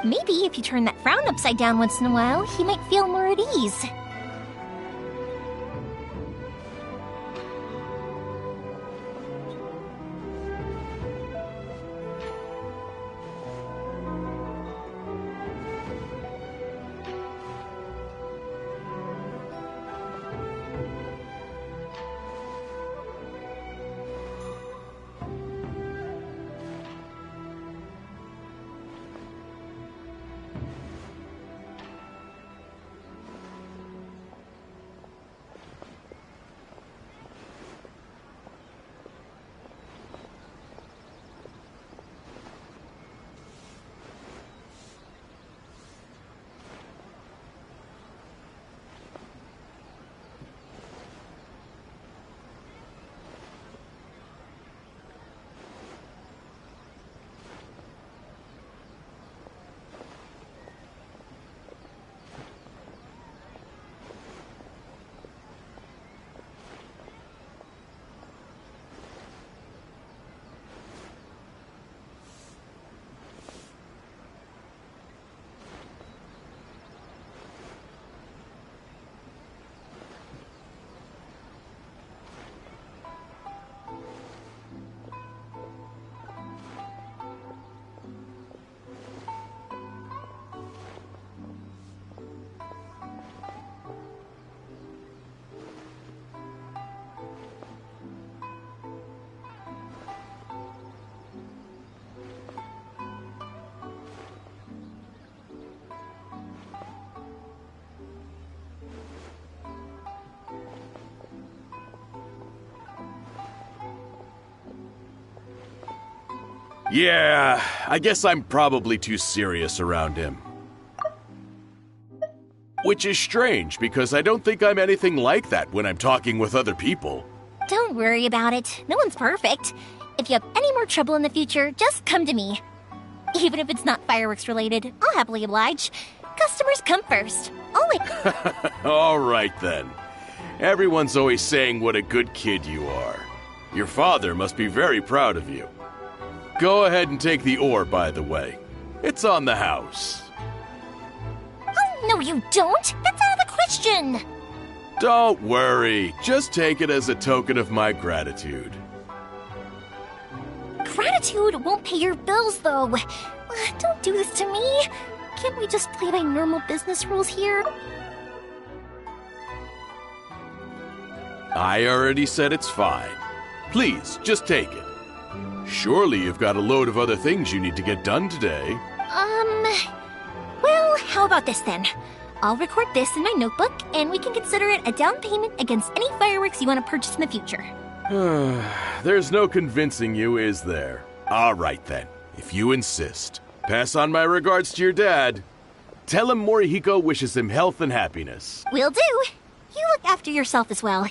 Maybe if you turn that frown upside down once in a while, he might feel more at ease. Yeah, I guess I'm probably too serious around him. Which is strange, because I don't think I'm anything like that when I'm talking with other people. Don't worry about it. No one's perfect. If you have any more trouble in the future, just come to me. Even if it's not fireworks related, I'll happily oblige. Customers come first. Always. All right then. Everyone's always saying what a good kid you are. Your father must be very proud of you. Go ahead and take the ore, by the way. It's on the house. Oh, no you don't! That's out of the question! Don't worry. Just take it as a token of my gratitude. Gratitude won't pay your bills, though. Don't do this to me. Can't we just play by normal business rules here? I already said it's fine. Please, just take it. Surely you've got a load of other things you need to get done today. Well, how about this then? I'll record this in my notebook, and we can consider it a down payment against any fireworks you want to purchase in the future. There's no convincing you, is there? All right then, if you insist. Pass on my regards to your dad. Tell him Morihiko wishes him health and happiness. Will do. You look after yourself as well.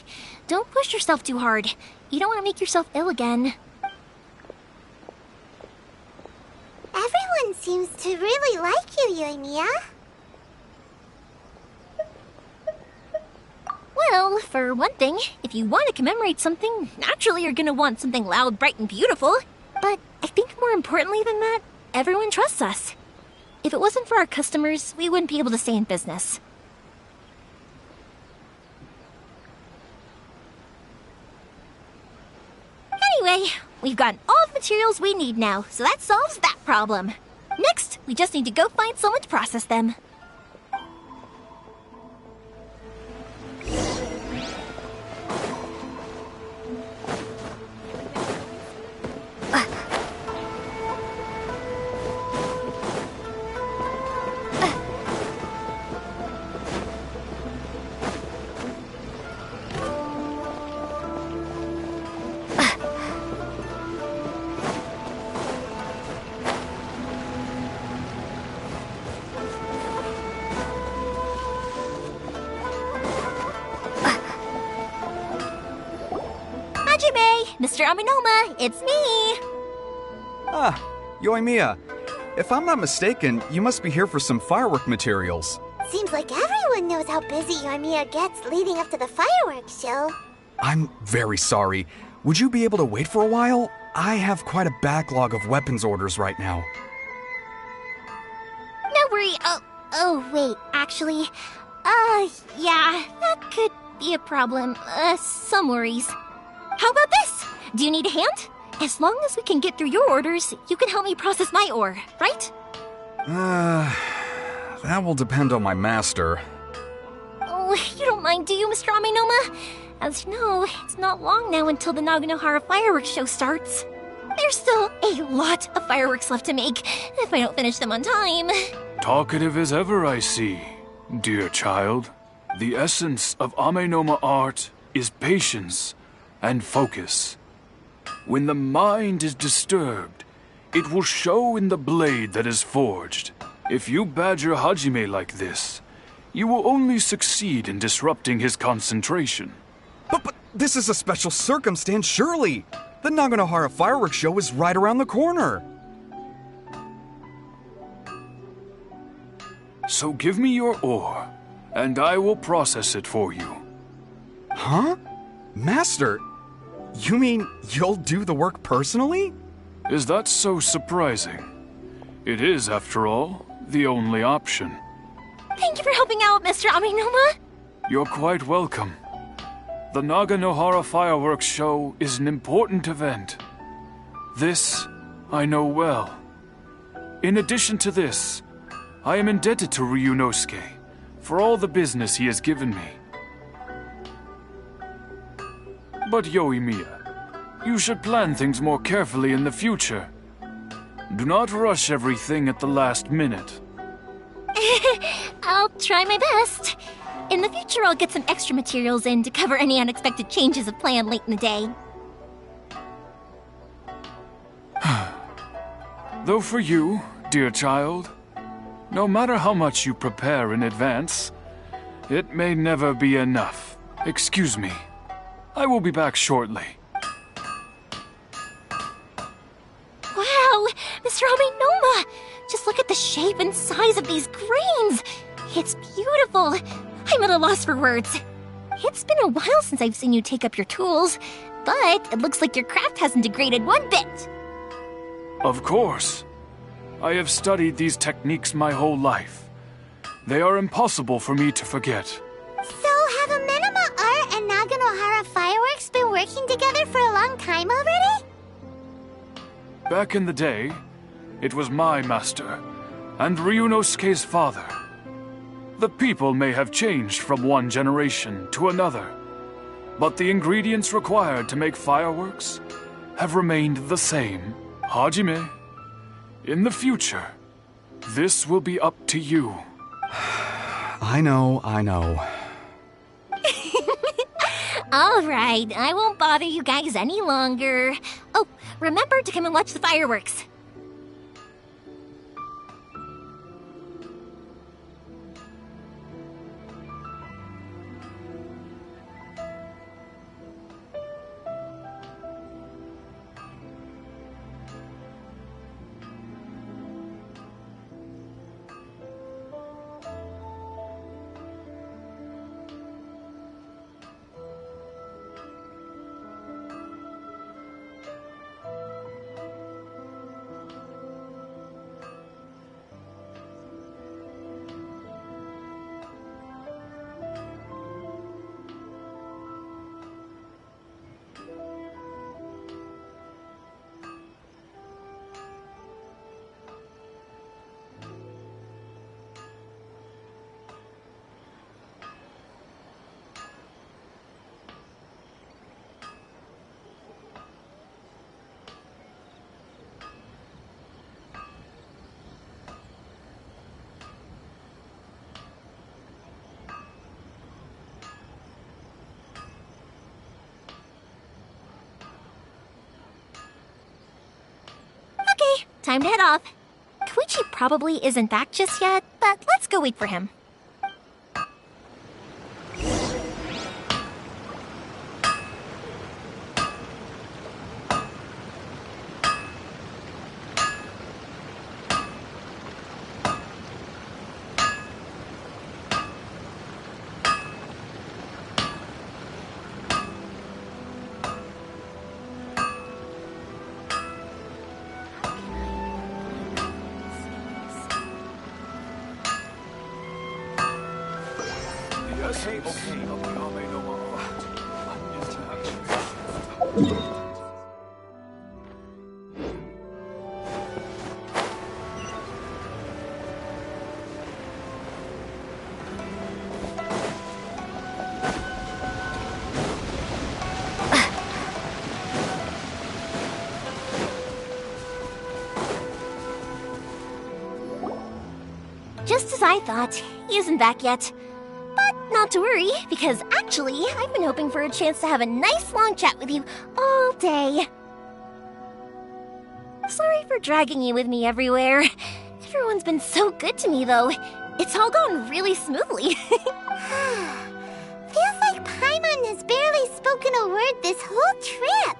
Don't push yourself too hard. You don't want to make yourself ill again. Everyone seems to really like you, Yoimiya. Well, for one thing, if you want to commemorate something, naturally you're gonna want something loud, bright, and beautiful. But I think more importantly than that, everyone trusts us. If it wasn't for our customers, we wouldn't be able to stay in business. Anyway, we've gotten all the materials we need now, so that solves that problem. Next, we just need to go find someone to process them. Mr. Aminoma, it's me! Ah, Yoimiya. If I'm not mistaken, you must be here for some firework materials. Seems like everyone knows how busy Yoimiya gets leading up to the fireworks show. I'm very sorry. Would you be able to wait for a while? I have quite a backlog of weapons orders right now. Oh, wait, actually, yeah, that could be a problem. Some worries. How about this? Do you need a hand? As long as we can get through your orders, you can help me process my ore, right? That will depend on my master. Oh, you don't mind, do you, Mr. Amenoma? As you know, it's not long now until the Naganohara fireworks show starts. There's still a lot of fireworks left to make, if I don't finish them on time. Talkative as ever, I see, dear child. The essence of Amenoma art is patience and focus. When the mind is disturbed, it will show in the blade that is forged. If you badger Hajime like this, you will only succeed in disrupting his concentration. But this is a special circumstance, surely! The Naganohara fireworks show is right around the corner! So give me your ore, and I will process it for you. Huh? Master, you mean you'll do the work personally? Is that so surprising? It is, after all, the only option. Thank you for helping out, Mr. Amenoma. You're quite welcome. The Naganohara fireworks show is an important event. This I know well. In addition to this, I am indebted to Ryunosuke for all the business he has given me. But Yoimiya, you should plan things more carefully in the future. Do not rush everything at the last minute. I'll try my best. In the future, I'll get some extra materials in to cover any unexpected changes of plan late in the day. Though for you, dear child, no matter how much you prepare in advance, it may never be enough. Excuse me. I will be back shortly. Wow, Mr. Amenoma! Just look at the shape and size of these grains! It's beautiful! I'm at a loss for words. It's been a while since I've seen you take up your tools, but it looks like your craft hasn't degraded one bit. Of course. I have studied these techniques my whole life. They are impossible for me to forget. So, have Amenoma Art and Naganohara Fireworks been working together for a long time already? Back in the day, it was my master, and Ryunosuke's father. The people may have changed from one generation to another, but the ingredients required to make fireworks have remained the same. Hajime, in the future, this will be up to you. I know. All right, I won't bother you guys any longer. Oh, remember to come and watch the fireworks. Time to head off. Koichi probably isn't back just yet, but let's go wait for him. essence of the Ame no Ma art. Just as I thought, he isn't back yet. But not to worry, because actually, I've been hoping for a chance to have a nice long chat with you all day. Sorry for dragging you with me everywhere. Everyone's been so good to me, though. It's all gone really smoothly. Feels like Paimon has barely spoken a word this whole trip.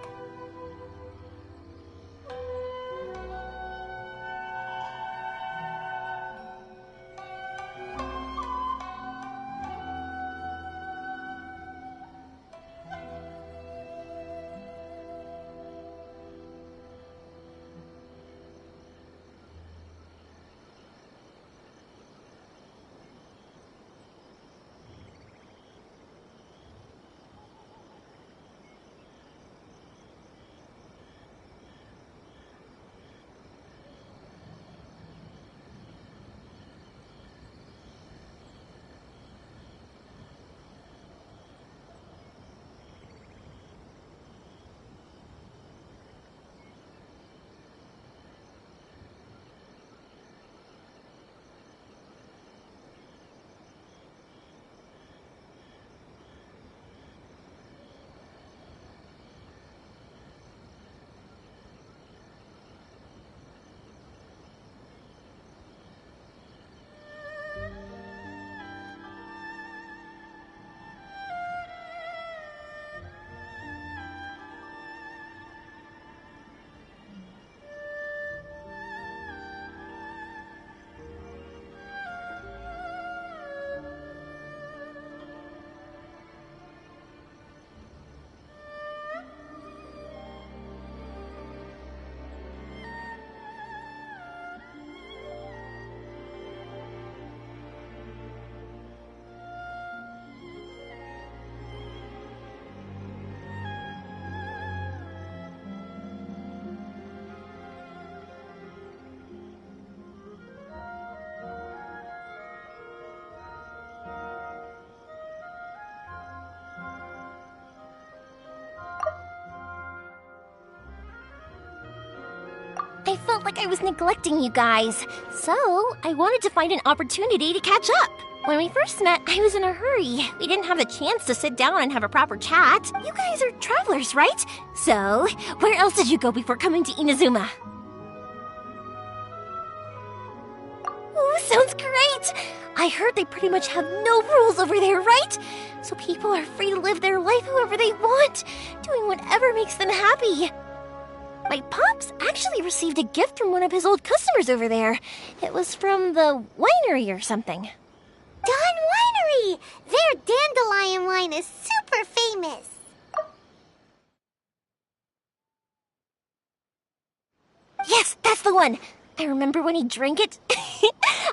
I felt like I was neglecting you guys, so I wanted to find an opportunity to catch up. When we first met, I was in a hurry. We didn't have the chance to sit down and have a proper chat. You guys are travelers, right? So, where else did you go before coming to Inazuma? Ooh, sounds great! I heard they pretty much have no rules over there, right? So people are free to live their life however they want, doing whatever makes them happy. My pops actually received a gift from one of his old customers over there. It was from the winery or something. Dawn Winery! Their dandelion wine is super famous. Yes, that's the one! I remember when he drank it.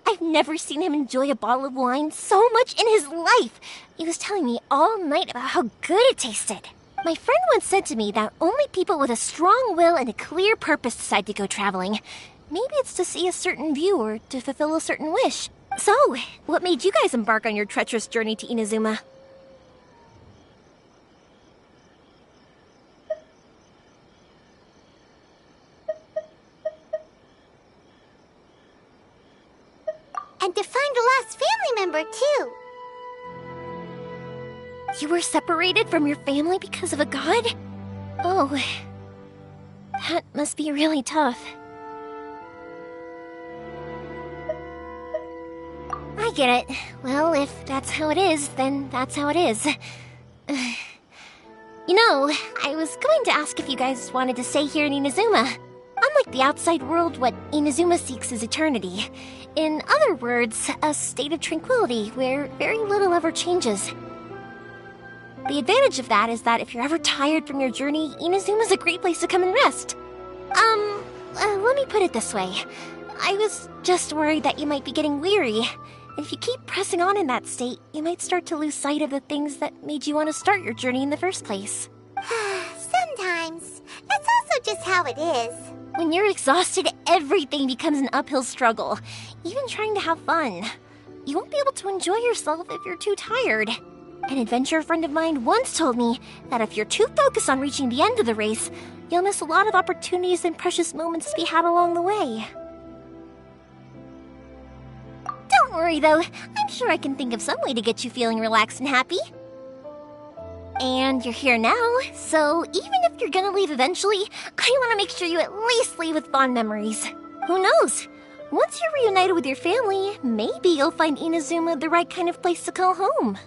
I've never seen him enjoy a bottle of wine so much in his life. He was telling me all night about how good it tasted. My friend once said to me that only people with a strong will and a clear purpose decide to go traveling. Maybe it's to see a certain view or to fulfill a certain wish. So, what made you guys embark on your treacherous journey to Inazuma? And to find a lost family member, too. You were separated from your family because of a god? Oh, that must be really tough. I get it. Well, if that's how it is, then that's how it is. You know, I was going to ask if you guys wanted to stay here in Inazuma. Unlike the outside world, what Inazuma seeks is eternity. In other words, a state of tranquility where very little ever changes. The advantage of that is that if you're ever tired from your journey, Inazuma's a great place to come and rest. Let me put it this way. I was just worried that you might be getting weary. If you keep pressing on in that state, you might start to lose sight of the things that made you want to start your journey in the first place. Sometimes. That's also just how it is. When you're exhausted, everything becomes an uphill struggle, even trying to have fun. You won't be able to enjoy yourself if you're too tired. An adventurer friend of mine once told me that if you're too focused on reaching the end of the race, you'll miss a lot of opportunities and precious moments to be had along the way. Don't worry though, I'm sure I can think of some way to get you feeling relaxed and happy. And you're here now, so even if you're gonna leave eventually, I want to make sure you at least leave with fond memories. Who knows? Once you're reunited with your family, maybe you'll find Inazuma the right kind of place to call home.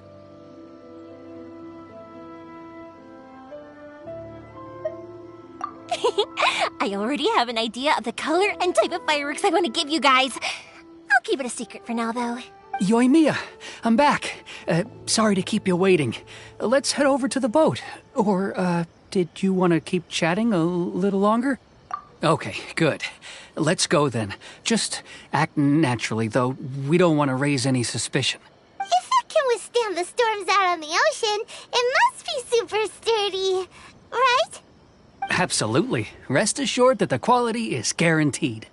I already have an idea of the color and type of fireworks I want to give you guys. I'll keep it a secret for now, though. Yoimiya, I'm back. Sorry to keep you waiting. Let's head over to the boat. Or, did you want to keep chatting a little longer? Okay, good. Let's go then. Just act naturally, though. We don't want to raise any suspicion. If it can withstand the storms out on the ocean, it must be super sturdy, right? Absolutely. Rest assured that the quality is guaranteed.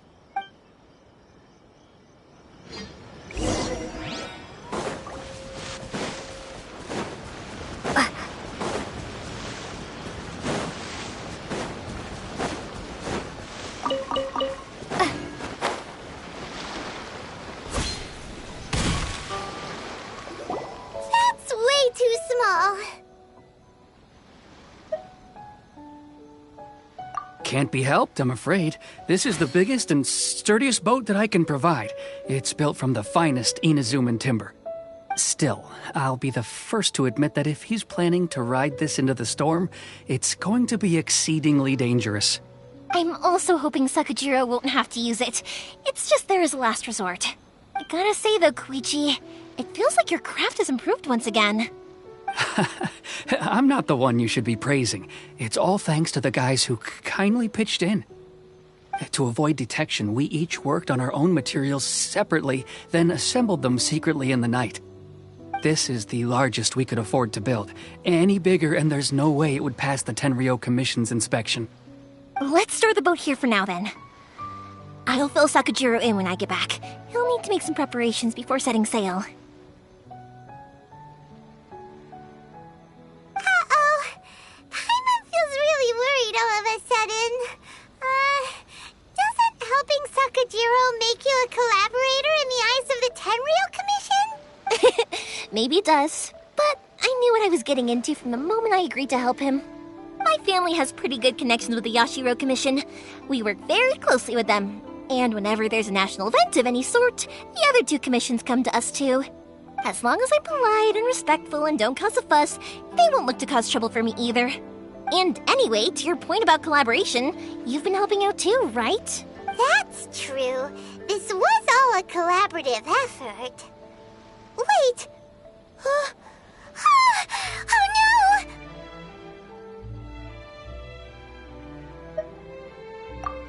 That's way too small. Can't be helped, I'm afraid. This is the biggest and sturdiest boat that I can provide. It's built from the finest Inazuman timber. Still, I'll be the first to admit that if he's planning to ride this into the storm, it's going to be exceedingly dangerous. I'm also hoping Sakajiro won't have to use it. It's just there as a last resort. I gotta say though, Koichi, it feels like your craft has improved once again. I'm not the one you should be praising. It's all thanks to the guys who kindly pitched in. To avoid detection, we each worked on our own materials separately, then assembled them secretly in the night. This is the largest we could afford to build. Any bigger and there's no way it would pass the Tenryou Commission's inspection. Let's store the boat here for now then. I'll fill Sakajiro in when I get back. He'll need to make some preparations before setting sail. All of a sudden. Doesn't helping Sakajiro make you a collaborator in the eyes of the Tenryou Commission? Maybe it does, but I knew what I was getting into from the moment I agreed to help him. My family has pretty good connections with the Yashiro Commission. We work very closely with them, and whenever there's a national event of any sort, the other two commissions come to us too. As long as I'm polite and respectful and don't cause a fuss, they won't look to cause trouble for me either. And anyway, to your point about collaboration, you've been helping out too, right? That's true. This was all a collaborative effort. Wait! Oh no!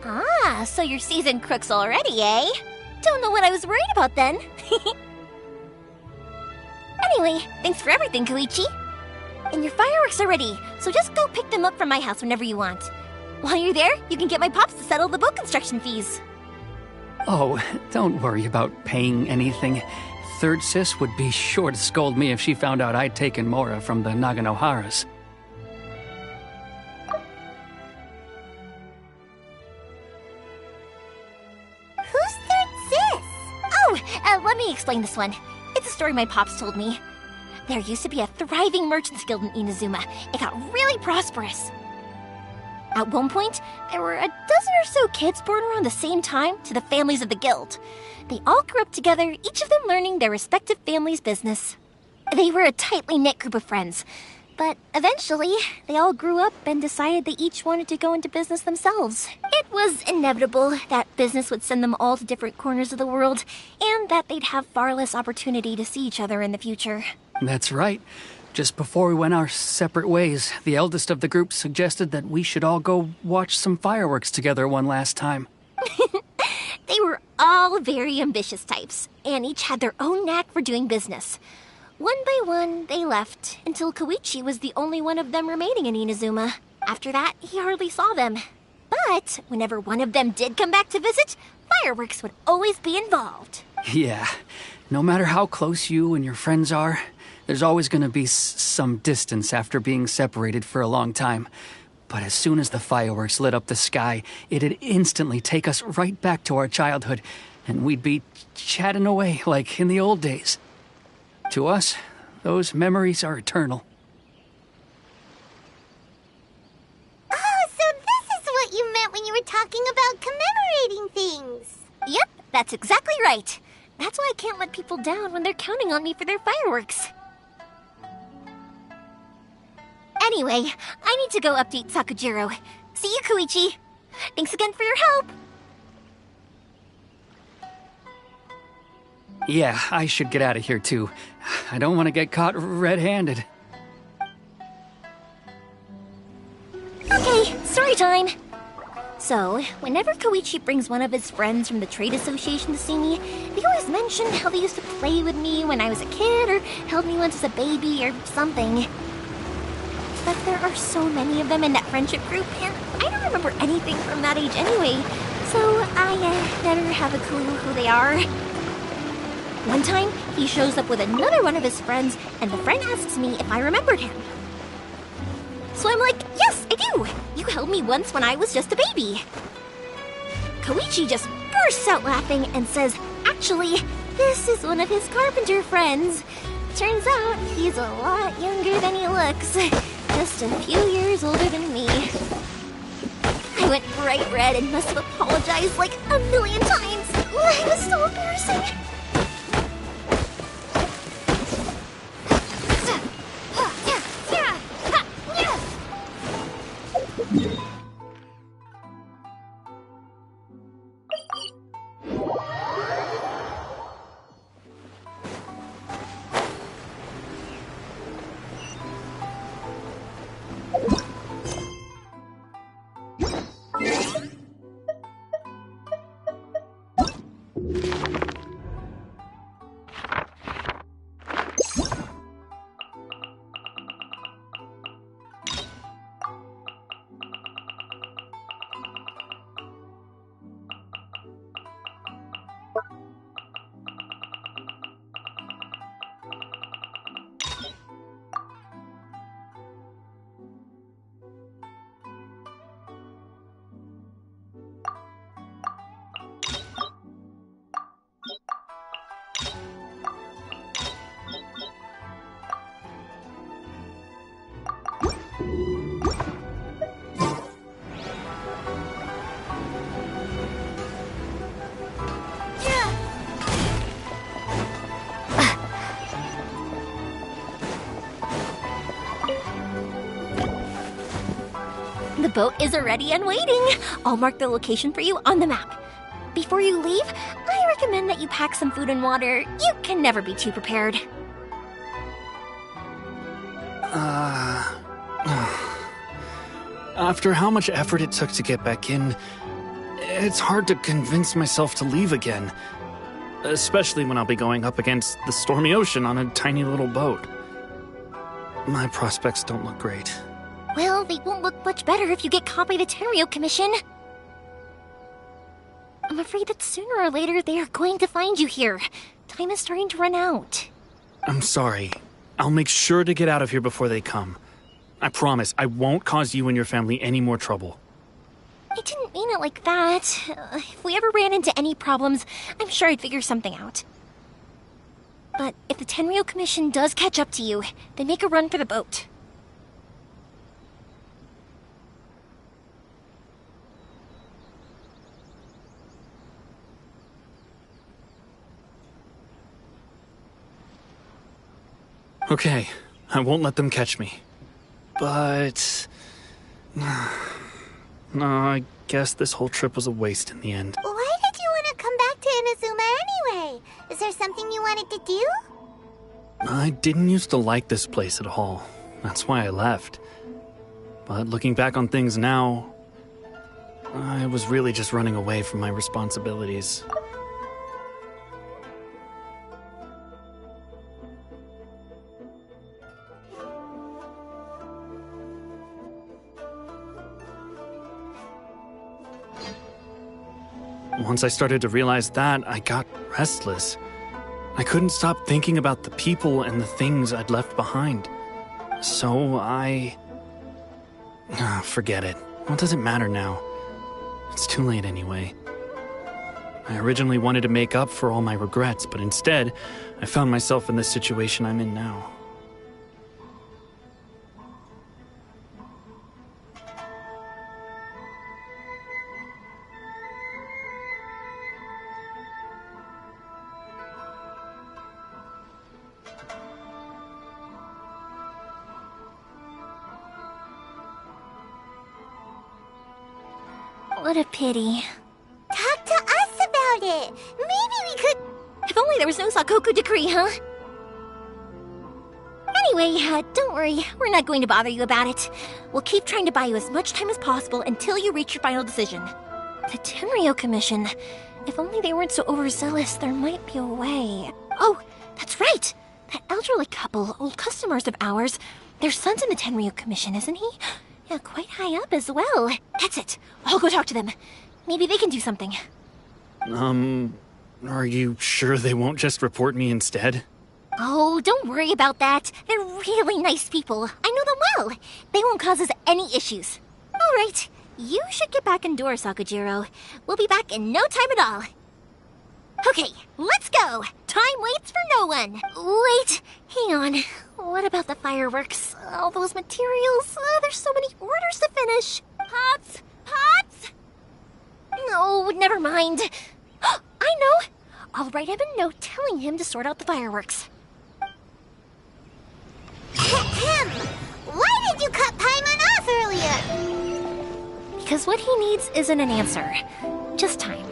Ah, so you're seasoned crooks already, eh? Don't know what I was worried about then. Anyway, thanks for everything, Koichi. And your fireworks are ready, so just go pick them up from my house whenever you want. While you're there, you can get my pops to settle the boat construction fees. Oh, don't worry about paying anything. Third Sis would be sure to scold me if she found out I'd taken Mora from the Naganoharas. Who's Third Sis? Oh, let me explain this one. It's a story my pops told me. There used to be a thriving merchants guild in Inazuma. It got really prosperous. At one point, there were a dozen or so kids born around the same time to the families of the guild. They all grew up together, each of them learning their respective family's business. They were a tightly knit group of friends, but eventually, they all grew up and decided they each wanted to go into business themselves. It was inevitable that business would send them all to different corners of the world, and that they'd have far less opportunity to see each other in the future. That's right. Just before we went our separate ways, the eldest of the group suggested that we should all go watch some fireworks together one last time. They were all very ambitious types, and each had their own knack for doing business. One by one, they left, until Koichi was the only one of them remaining in Inazuma. After that, he hardly saw them. But whenever one of them did come back to visit, fireworks would always be involved. Yeah, no matter how close you and your friends are, there's always gonna be some distance after being separated for a long time. But as soon as the fireworks lit up the sky, it'd instantly take us right back to our childhood, and we'd be chatting away like in the old days. To us, those memories are eternal. Oh, so this is what you meant when you were talking about commemorating things. Yep, that's exactly right. That's why I can't let people down when they're counting on me for their fireworks. Anyway, I need to go update Sakujiro. See you, Koichi. Thanks again for your help. Yeah, I should get out of here too. I don't want to get caught red-handed. Okay, story time. So, whenever Koichi brings one of his friends from the trade association to see me, they always mention how they used to play with me when I was a kid or held me once as a baby or something. But there are so many of them in that friendship group, and I don't remember anything from that age anyway, so I never have a clue who they are. One time, he shows up with another one of his friends, and the friend asks me if I remembered him. So I'm like, yes, I do! You held me once when I was just a baby. Koichi just bursts out laughing and says, actually, this is one of his carpenter friends. Turns out, he's a lot younger than he looks. Just a few years older than me. I went bright red and must have apologized like a million times. It was so embarrassing. The boat is ready and waiting. I'll mark the location for you on the map. Before you leave, I recommend that you pack some food and water. You can never be too prepared. After how much effort it took to get back in, it's hard to convince myself to leave again. Especially when I'll be going up against the stormy ocean on a tiny little boat. My prospects don't look great. Well, they won't look much better if you get caught by the Tenryou Commission. I'm afraid that sooner or later they are going to find you here. Time is starting to run out. I'm sorry. I'll make sure to get out of here before they come. I promise I won't cause you and your family any more trouble. I didn't mean it like that. If we ever ran into any problems, I'm sure I'd figure something out. But if the Tenryou Commission does catch up to you, then make a run for the boat. Okay, I won't let them catch me. But... no, I guess this whole trip was a waste in the end. Why did you want to come back to Inazuma anyway? Is there something you wanted to do? I didn't used to like this place at all. That's why I left. But looking back on things now, I was really just running away from my responsibilities. once I started to realize that, I got restless. I couldn't stop thinking about the people and the things I'd left behind. So forget it. What does it matter now? It's too late anyway. I originally wanted to make up for all my regrets, but instead, I found myself in the situation I'm in now. What a pity. Talk to us about it. Maybe we could... If only there was no Sakoku decree, huh? Anyway, don't worry. We're not going to bother you about it. We'll keep trying to buy you as much time as possible until you reach your final decision. The Tenryou Commission. If only they weren't so overzealous, there might be a way. Oh, that's right! That elderly couple, old customers of ours. Their son's in the Tenryou Commission, isn't he? Yeah, quite high up as well. That's it. I'll go talk to them. Maybe they can do something. Are you sure they won't just report me instead? Oh, don't worry about that. They're really nice people. I know them well. They won't cause us any issues. All right. You should get back indoors, Sakujiro. We'll be back in no time at all. Okay, let's go. Time waits for no one. Wait, hang on. What about the fireworks? All those materials? There's so many orders to finish. Pops! Pops! No, never mind. I know. I'll write him a note telling him to sort out the fireworks. Ahem! Why did you cut Paimon off earlier? Because what he needs isn't an answer, just time.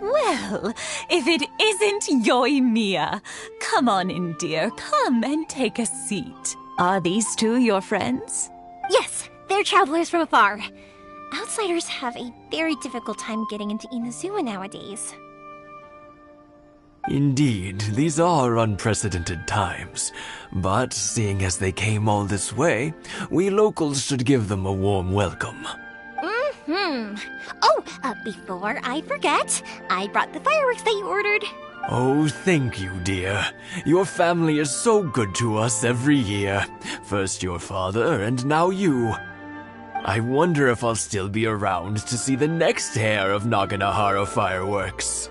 Well, if it isn't Yoimiya. Come on in, dear. Come and take a seat. Are these two your friends? Yes, they're travelers from afar. Outsiders have a very difficult time getting into Inazuma nowadays. Indeed, these are unprecedented times. But seeing as they came all this way, we locals should give them a warm welcome. Oh, before I forget, I brought the fireworks that you ordered. Oh, thank you, dear. Your family is so good to us every year. First your father, and now you. I wonder if I'll still be around to see the next hair of Naganahara fireworks.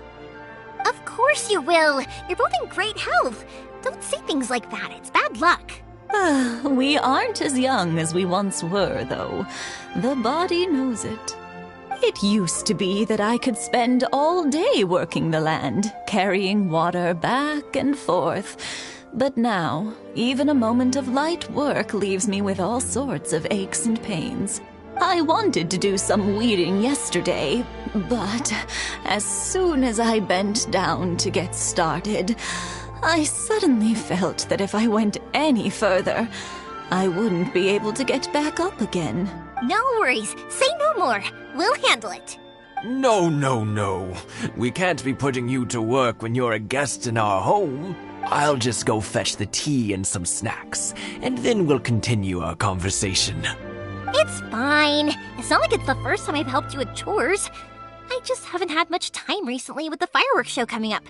Of course you will. You're both in great health. Don't say things like that. It's bad luck. We aren't as young as we once were, though. The body knows it. It used to be that I could spend all day working the land, carrying water back and forth. But now, even a moment of light work leaves me with all sorts of aches and pains. I wanted to do some weeding yesterday, but as soon as I bent down to get started, I suddenly felt that if I went any further, I wouldn't be able to get back up again. No worries. Say no more. We'll handle it. No. We can't be putting you to work when you're a guest in our home. I'll just go fetch the tea and some snacks, and then we'll continue our conversation. It's fine. It's not like it's the first time I've helped you with chores. I just haven't had much time recently with the fireworks show coming up.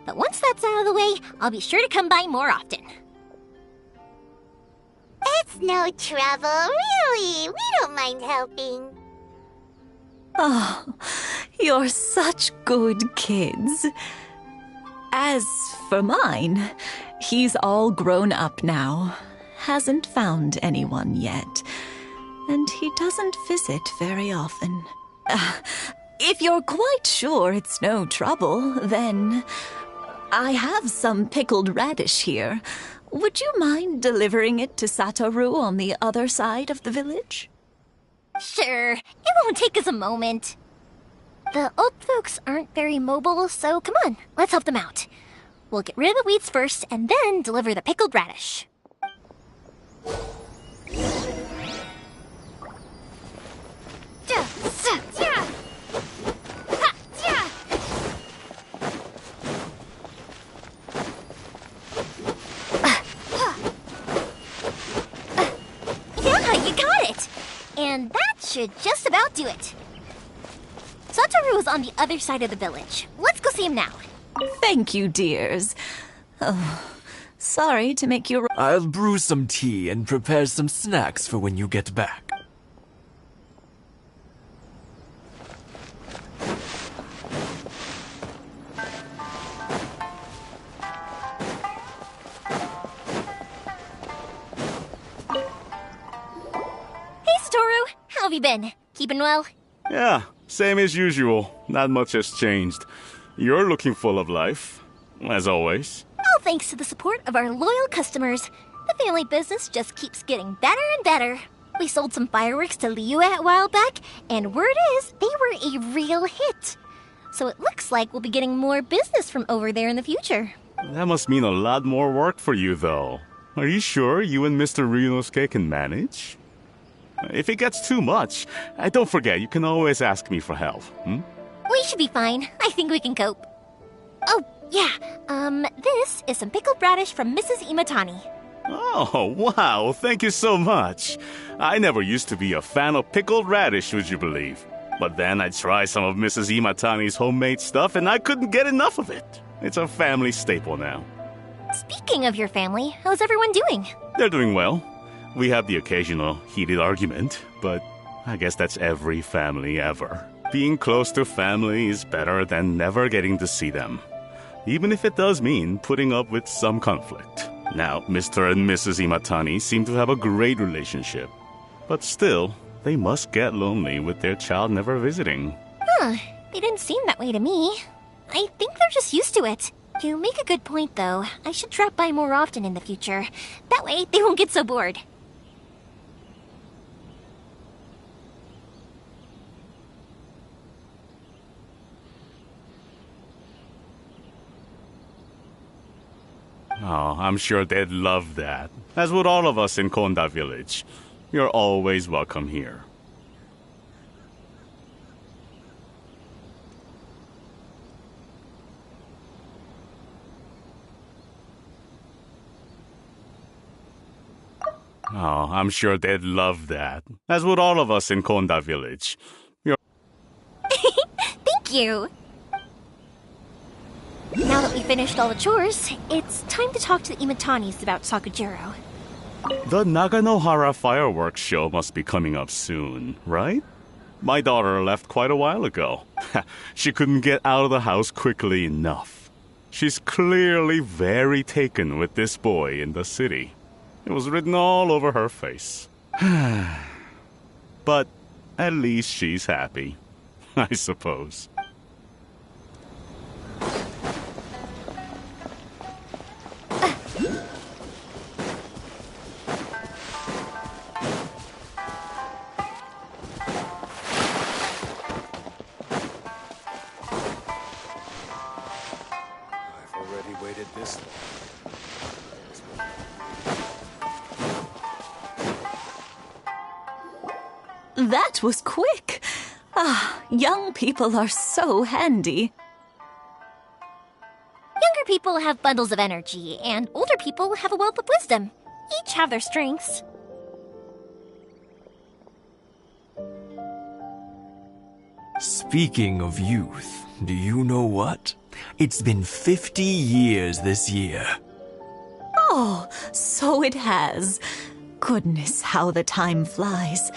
But once that's out of the way, I'll be sure to come by more often. It's no trouble, really. We don't mind helping. Oh, you're such good kids. As for mine, he's all grown up now. Hasn't found anyone yet. And he doesn't visit very often. If you're quite sure it's no trouble, then I have some pickled radish here. Would you mind delivering it to Satoru on the other side of the village? Sure, it won't take us a moment. The old folks aren't very mobile, so come on, let's help them out. We'll get rid of the weeds first, and then deliver the pickled radish. Yeah, you got it! And that should just about do it. Satoru is on the other side of the village. Let's go see him now. Thank you, dears. Oh, sorry to make you... I'll brew some tea and prepare some snacks for when you get back. Hey, Satoru! How have you been? Keeping well? Yeah, same as usual. Not much has changed. You're looking full of life, as always. All thanks to the support of our loyal customers. The family business just keeps getting better and better. We sold some fireworks to Liyue a while back, and word is they were a real hit. So it looks like we'll be getting more business from over there in the future. That must mean a lot more work for you, though. Are you sure you and Mr. Ryunosuke can manage? If it gets too much, don't forget, you can always ask me for help. We should be fine. I think we can cope. Oh, yeah. This is some pickled radish from Mrs. Imatani. Oh, wow, thank you so much. I never used to be a fan of pickled radish, would you believe? But then I tried some of Mrs. Imatani's homemade stuff and I couldn't get enough of it. It's a family staple now. Speaking of your family, how's everyone doing? They're doing well. We have the occasional heated argument, but I guess that's every family ever. Being close to family is better than never getting to see them, even if it does mean putting up with some conflict. Now, Mr. and Mrs. Imatani seem to have a great relationship, but still, they must get lonely with their child never visiting. Huh, they didn't seem that way to me. I think they're just used to it. You make a good point, though. I should drop by more often in the future. That way, they won't get so bored. Oh, I'm sure they'd love that, as would all of us in Konda Village. You're always welcome here. Oh, I'm sure they'd love that, as would all of us in Konda Village. You're... Thank you! Now that we finished all the chores, it's time to talk to the Imatanis about Sakujiro. The Naganohara fireworks show must be coming up soon, right? My daughter left quite a while ago. She couldn't get out of the house quickly enough. She's clearly very taken with this boy in the city. It was written all over her face. But at least she's happy, I suppose. That was quick. Ah, young people are so handy. Younger people have bundles of energy, and older people have a wealth of wisdom. Each have their strengths. Speaking of youth, do you know what? It's been 50 years this year. Oh, so it has. Goodness, how the time flies.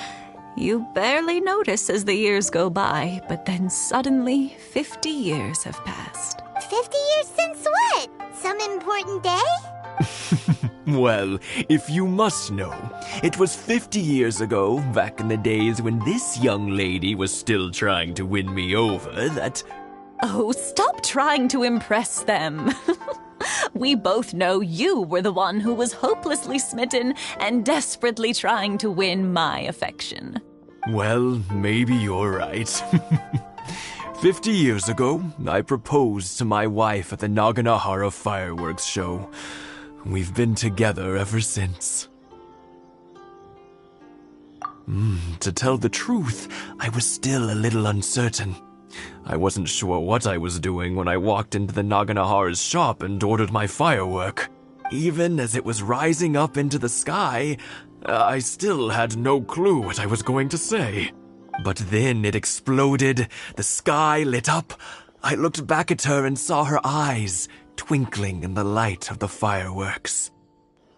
You barely notice as the years go by, but then suddenly 50 years have passed. 50 years since what? Some important day? Well, if you must know, it was 50 years ago, back in the days when this young lady was still trying to win me over, that... Oh, stop trying to impress them. We both know you were the one who was hopelessly smitten and desperately trying to win my affection. Well, maybe you're right. 50 years ago, I proposed to my wife at the Naganahara fireworks show. We've been together ever since. To tell the truth, I was still a little uncertain. I wasn't sure what I was doing when I walked into the Naganahara's shop and ordered my firework. Even as it was rising up into the sky, I still had no clue what I was going to say. But then it exploded, the sky lit up. I looked back at her and saw her eyes twinkling in the light of the fireworks.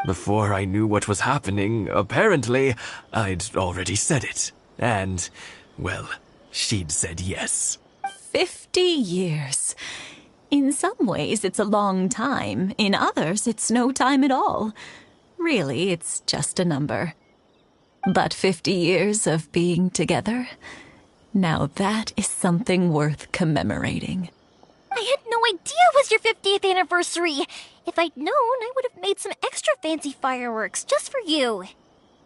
Before I knew what was happening, apparently, I'd already said it. And, well, she'd said yes. 50 years. In some ways, it's a long time. In others, it's no time at all. Really, it's just a number. But 50 years of being together, now that is something worth commemorating. I had no idea it was your 50th anniversary. If I'd known, I would have made some extra fancy fireworks just for you.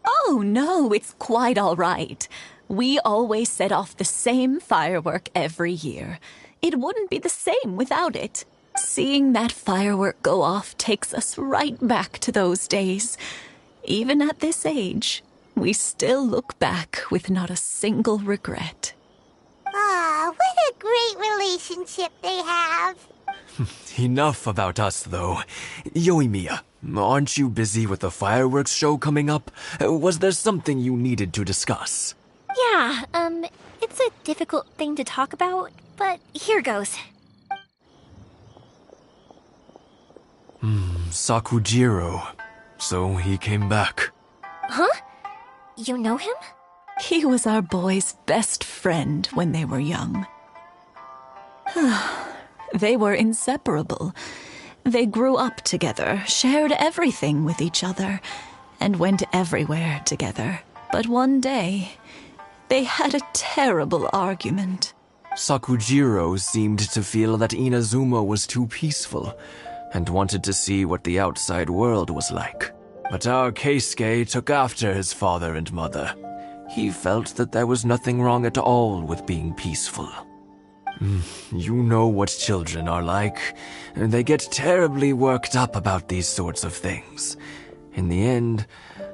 Oh, no, it's quite all right. We always set off the same firework every year. It wouldn't be the same without it. Seeing that firework go off takes us right back to those days. Even at this age, we still look back with not a single regret. Ah, what a great relationship they have. Enough about us, though. Yoimiya, aren't you busy with the fireworks show coming up? Was there something you needed to discuss? Yeah, it's a difficult thing to talk about, but here goes. Sakujiro. So he came back. Huh? You know him? He was our boys' best friend when they were young. They were inseparable. They grew up together, shared everything with each other, and went everywhere together. But one day, they had a terrible argument. Sakujiro seemed to feel that Inazuma was too peaceful and wanted to see what the outside world was like. But our Keisuke took after his father and mother. He felt that there was nothing wrong at all with being peaceful. You know what children are like. They get terribly worked up about these sorts of things. In the end,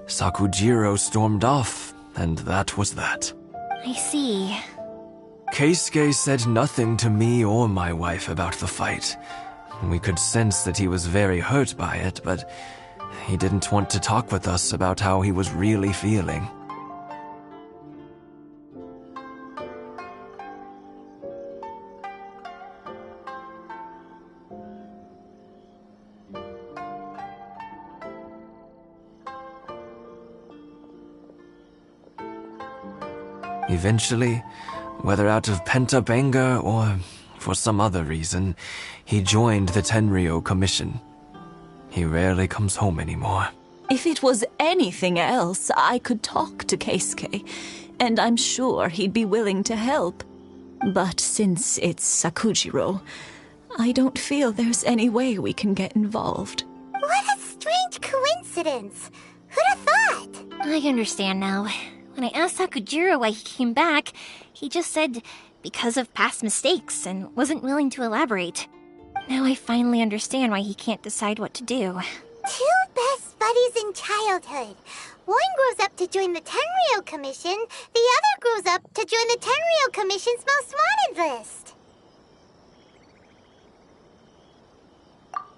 Sakujiro stormed off, and that was that. I see. Keisuke said nothing to me or my wife about the fight. We could sense that he was very hurt by it, but he didn't want to talk with us about how he was really feeling. Eventually, whether out of pent-up anger or for some other reason, he joined the Tenryou Commission. He rarely comes home anymore. If it was anything else, I could talk to Keisuke, and I'm sure he'd be willing to help. But since it's Sakujiro, I don't feel there's any way we can get involved. What a strange coincidence. Who'd have thought? I understand now. When I asked Sakujiro why he came back, he just said because of past mistakes and wasn't willing to elaborate. Now I finally understand why he can't decide what to do. Two best buddies in childhood. One grows up to join the Tenryou Commission, the other grows up to join the Tenryou Commission's most wanted list.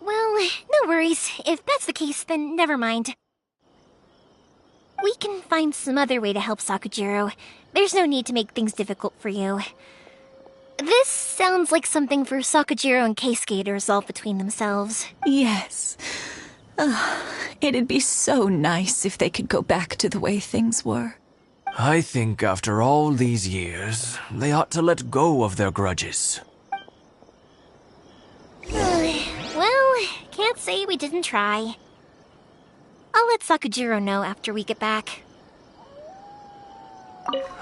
Well, no worries. If that's the case, then never mind. We can find some other way to help Sakujiro. There's no need to make things difficult for you. This sounds like something for Sakujiro and Keisuke to resolve between themselves. Yes. It'd be so nice if they could go back to the way things were. I think after all these years, they ought to let go of their grudges. Well, can't say we didn't try. I'll let Sakujiro know after we get back.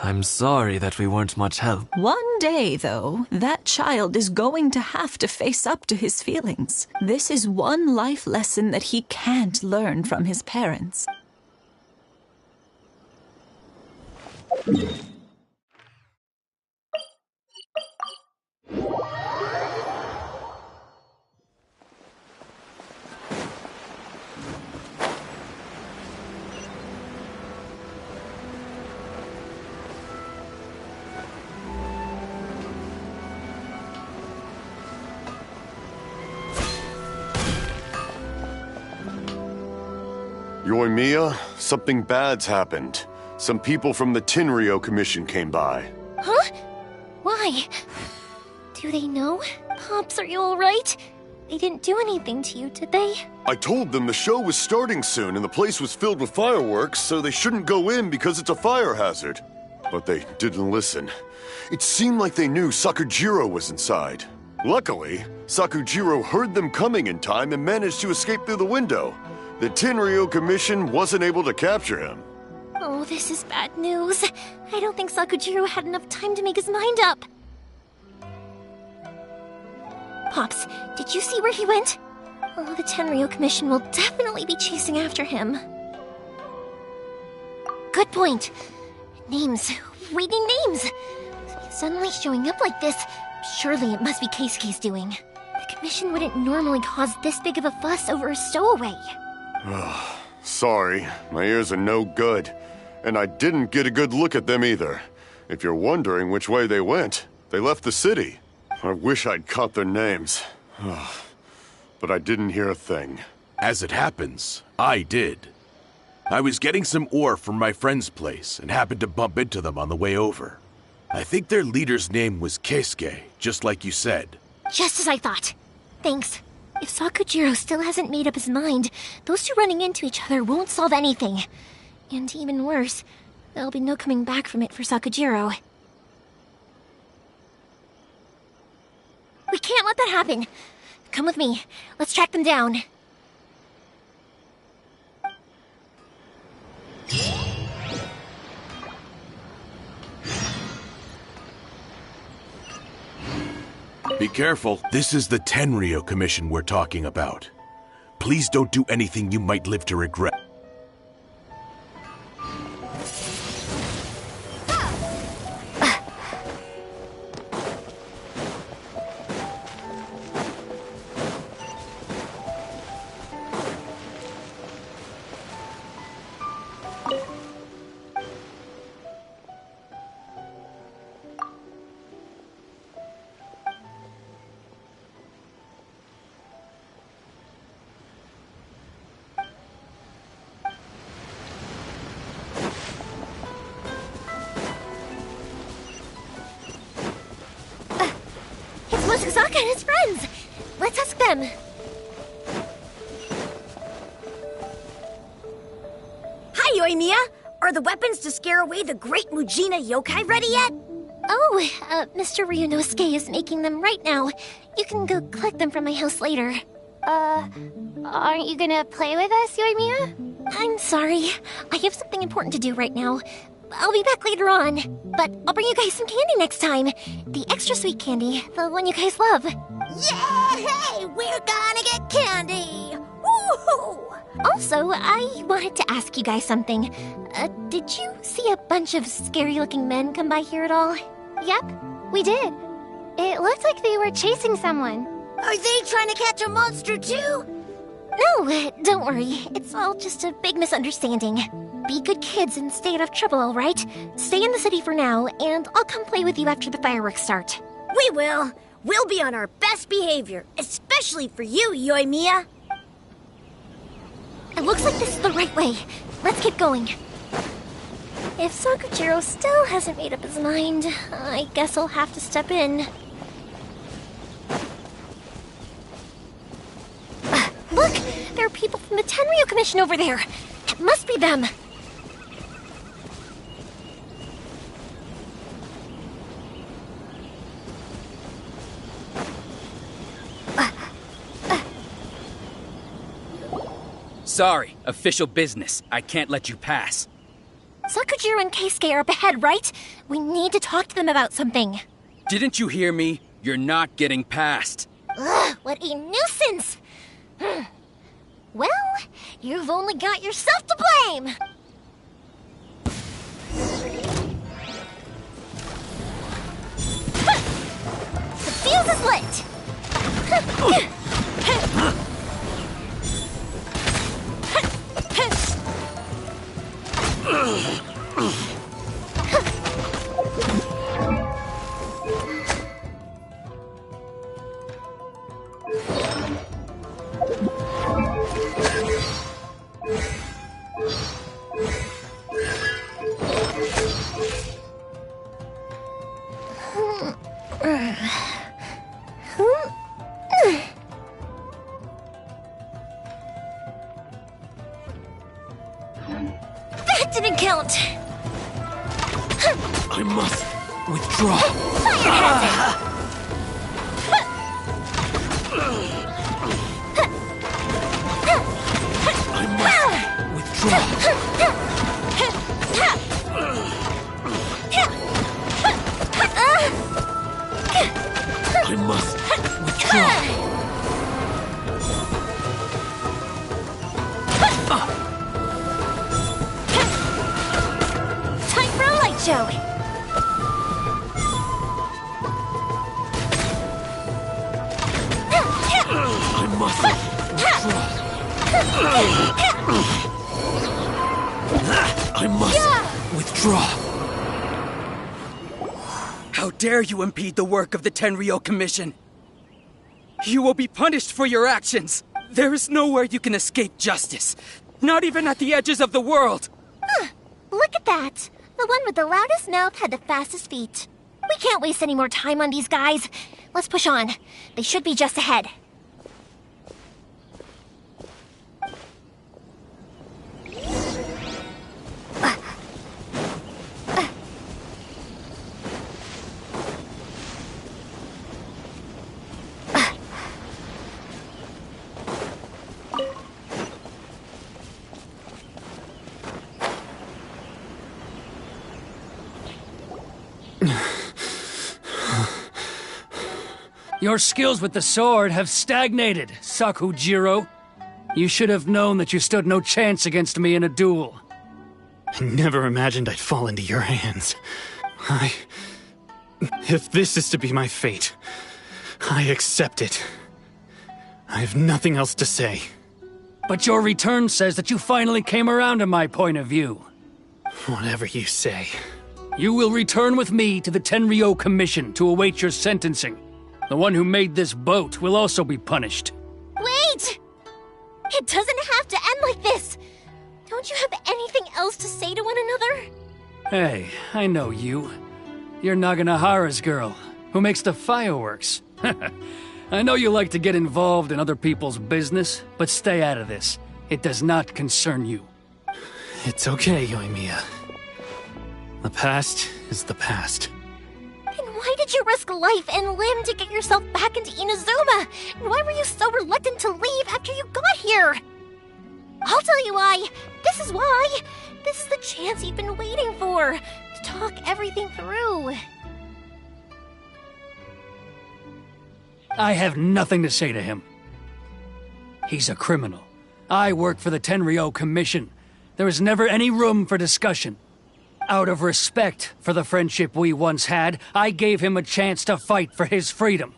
I'm sorry that we weren't much help. One day, though, that child is going to have to face up to his feelings. This is one life lesson that he can't learn from his parents. Yoimiya, something bad's happened. Some people from the Tenryou Commission came by. Huh? Why? Do they know? Pops, are you alright? They didn't do anything to you, did they? I told them the show was starting soon and the place was filled with fireworks, so they shouldn't go in because it's a fire hazard. But they didn't listen. It seemed like they knew Sakujiro was inside. Luckily, Sakujiro heard them coming in time and managed to escape through the window. The Tenryou Commission wasn't able to capture him. Oh, this is bad news. I don't think Sakujiro had enough time to make his mind up. Pops, did you see where he went? Oh, the Tenryou Commission will definitely be chasing after him. Good point. Names. We need names. Suddenly showing up like this, surely it must be Keisuke's doing. The Commission wouldn't normally cause this big of a fuss over a stowaway. Sorry, my ears are no good. And I didn't get a good look at them either. If you're wondering which way they went, they left the city. I wish I'd caught their names. But I didn't hear a thing. As it happens, I did. I was getting some ore from my friend's place and happened to bump into them on the way over. I think their leader's name was Keisuke, just like you said. Just as I thought. Thanks. If Sakujiro still hasn't made up his mind, those two running into each other won't solve anything. And even worse, there'll be no coming back from it for Sakujiro. We can't let that happen. Come with me. Let's track them down. Be careful. This is the Tenryou Commission we're talking about. Please don't do anything you might live to regret. Mochizaka and his friends! Let's ask them. Hi, Yoimiya! Are the weapons to scare away the great Mujina yokai ready yet? Oh, Mr. Ryunosuke is making them right now. You can go collect them from my house later. Aren't you gonna play with us, Yoimiya? I'm sorry. I have something important to do right now. I'll be back later on. But I'll bring you guys some candy next time. The extra sweet candy, the one you guys love. Yay! We're gonna get candy! Woohoo! Also, I wanted to ask you guys something. Did you see a bunch of scary-looking men come by here at all? Yep, we did. It looked like they were chasing someone. Are they trying to catch a monster too? No, don't worry. It's all just a big misunderstanding. Be good kids and stay out of trouble, all right? Stay in the city for now, and I'll come play with you after the fireworks start. We will. We'll be on our best behavior, especially for you, Yoimiya. It looks like this is the right way. Let's get going. If Sakujiro still hasn't made up his mind, I guess I'll have to step in. Look! There are people from the Tenryou Commission over there! It must be them! Sorry, official business. I can't let you pass. Sakujiro and Keisuke are up ahead, right? We need to talk to them about something. Didn't you hear me? You're not getting past. Ugh, what a nuisance! Well, you've only got yourself to blame! The fuse is lit! That didn't count! I must withdraw. Fire hazard! I must withdraw. I must withdraw. Time for a light show! I must withdraw. I must withdraw. How dare you impede the work of the Tenryou Commission? You will be punished for your actions. There is nowhere you can escape justice. Not even at the edges of the world. Look at that! The one with the loudest mouth had the fastest feet. We can't waste any more time on these guys. Let's push on. They should be just ahead. Your skills with the sword have stagnated, Sakujiro. You should have known that you stood no chance against me in a duel. I never imagined I'd fall into your hands. If this is to be my fate, I accept it. I have nothing else to say. But your return says that you finally came around to my point of view. Whatever you say. You will return with me to the Tenryou Commission to await your sentencing. The one who made this boat will also be punished. Wait! It doesn't have to end like this! Don't you have anything else to say to one another? Hey, I know you. You're Naganahara's girl, who makes the fireworks. I know you like to get involved in other people's business, but stay out of this. It does not concern you. It's okay, Yoimiya. The past is the past. And why did you risk life and limb to get yourself back into Inazuma? And why were you so reluctant to leave after you got here? I'll tell you why. This is why. This is the chance you've been waiting for, to talk everything through. I have nothing to say to him. He's a criminal. I work for the Tenryou Commission. There is never any room for discussion. Out of respect for the friendship we once had, I gave him a chance to fight for his freedom.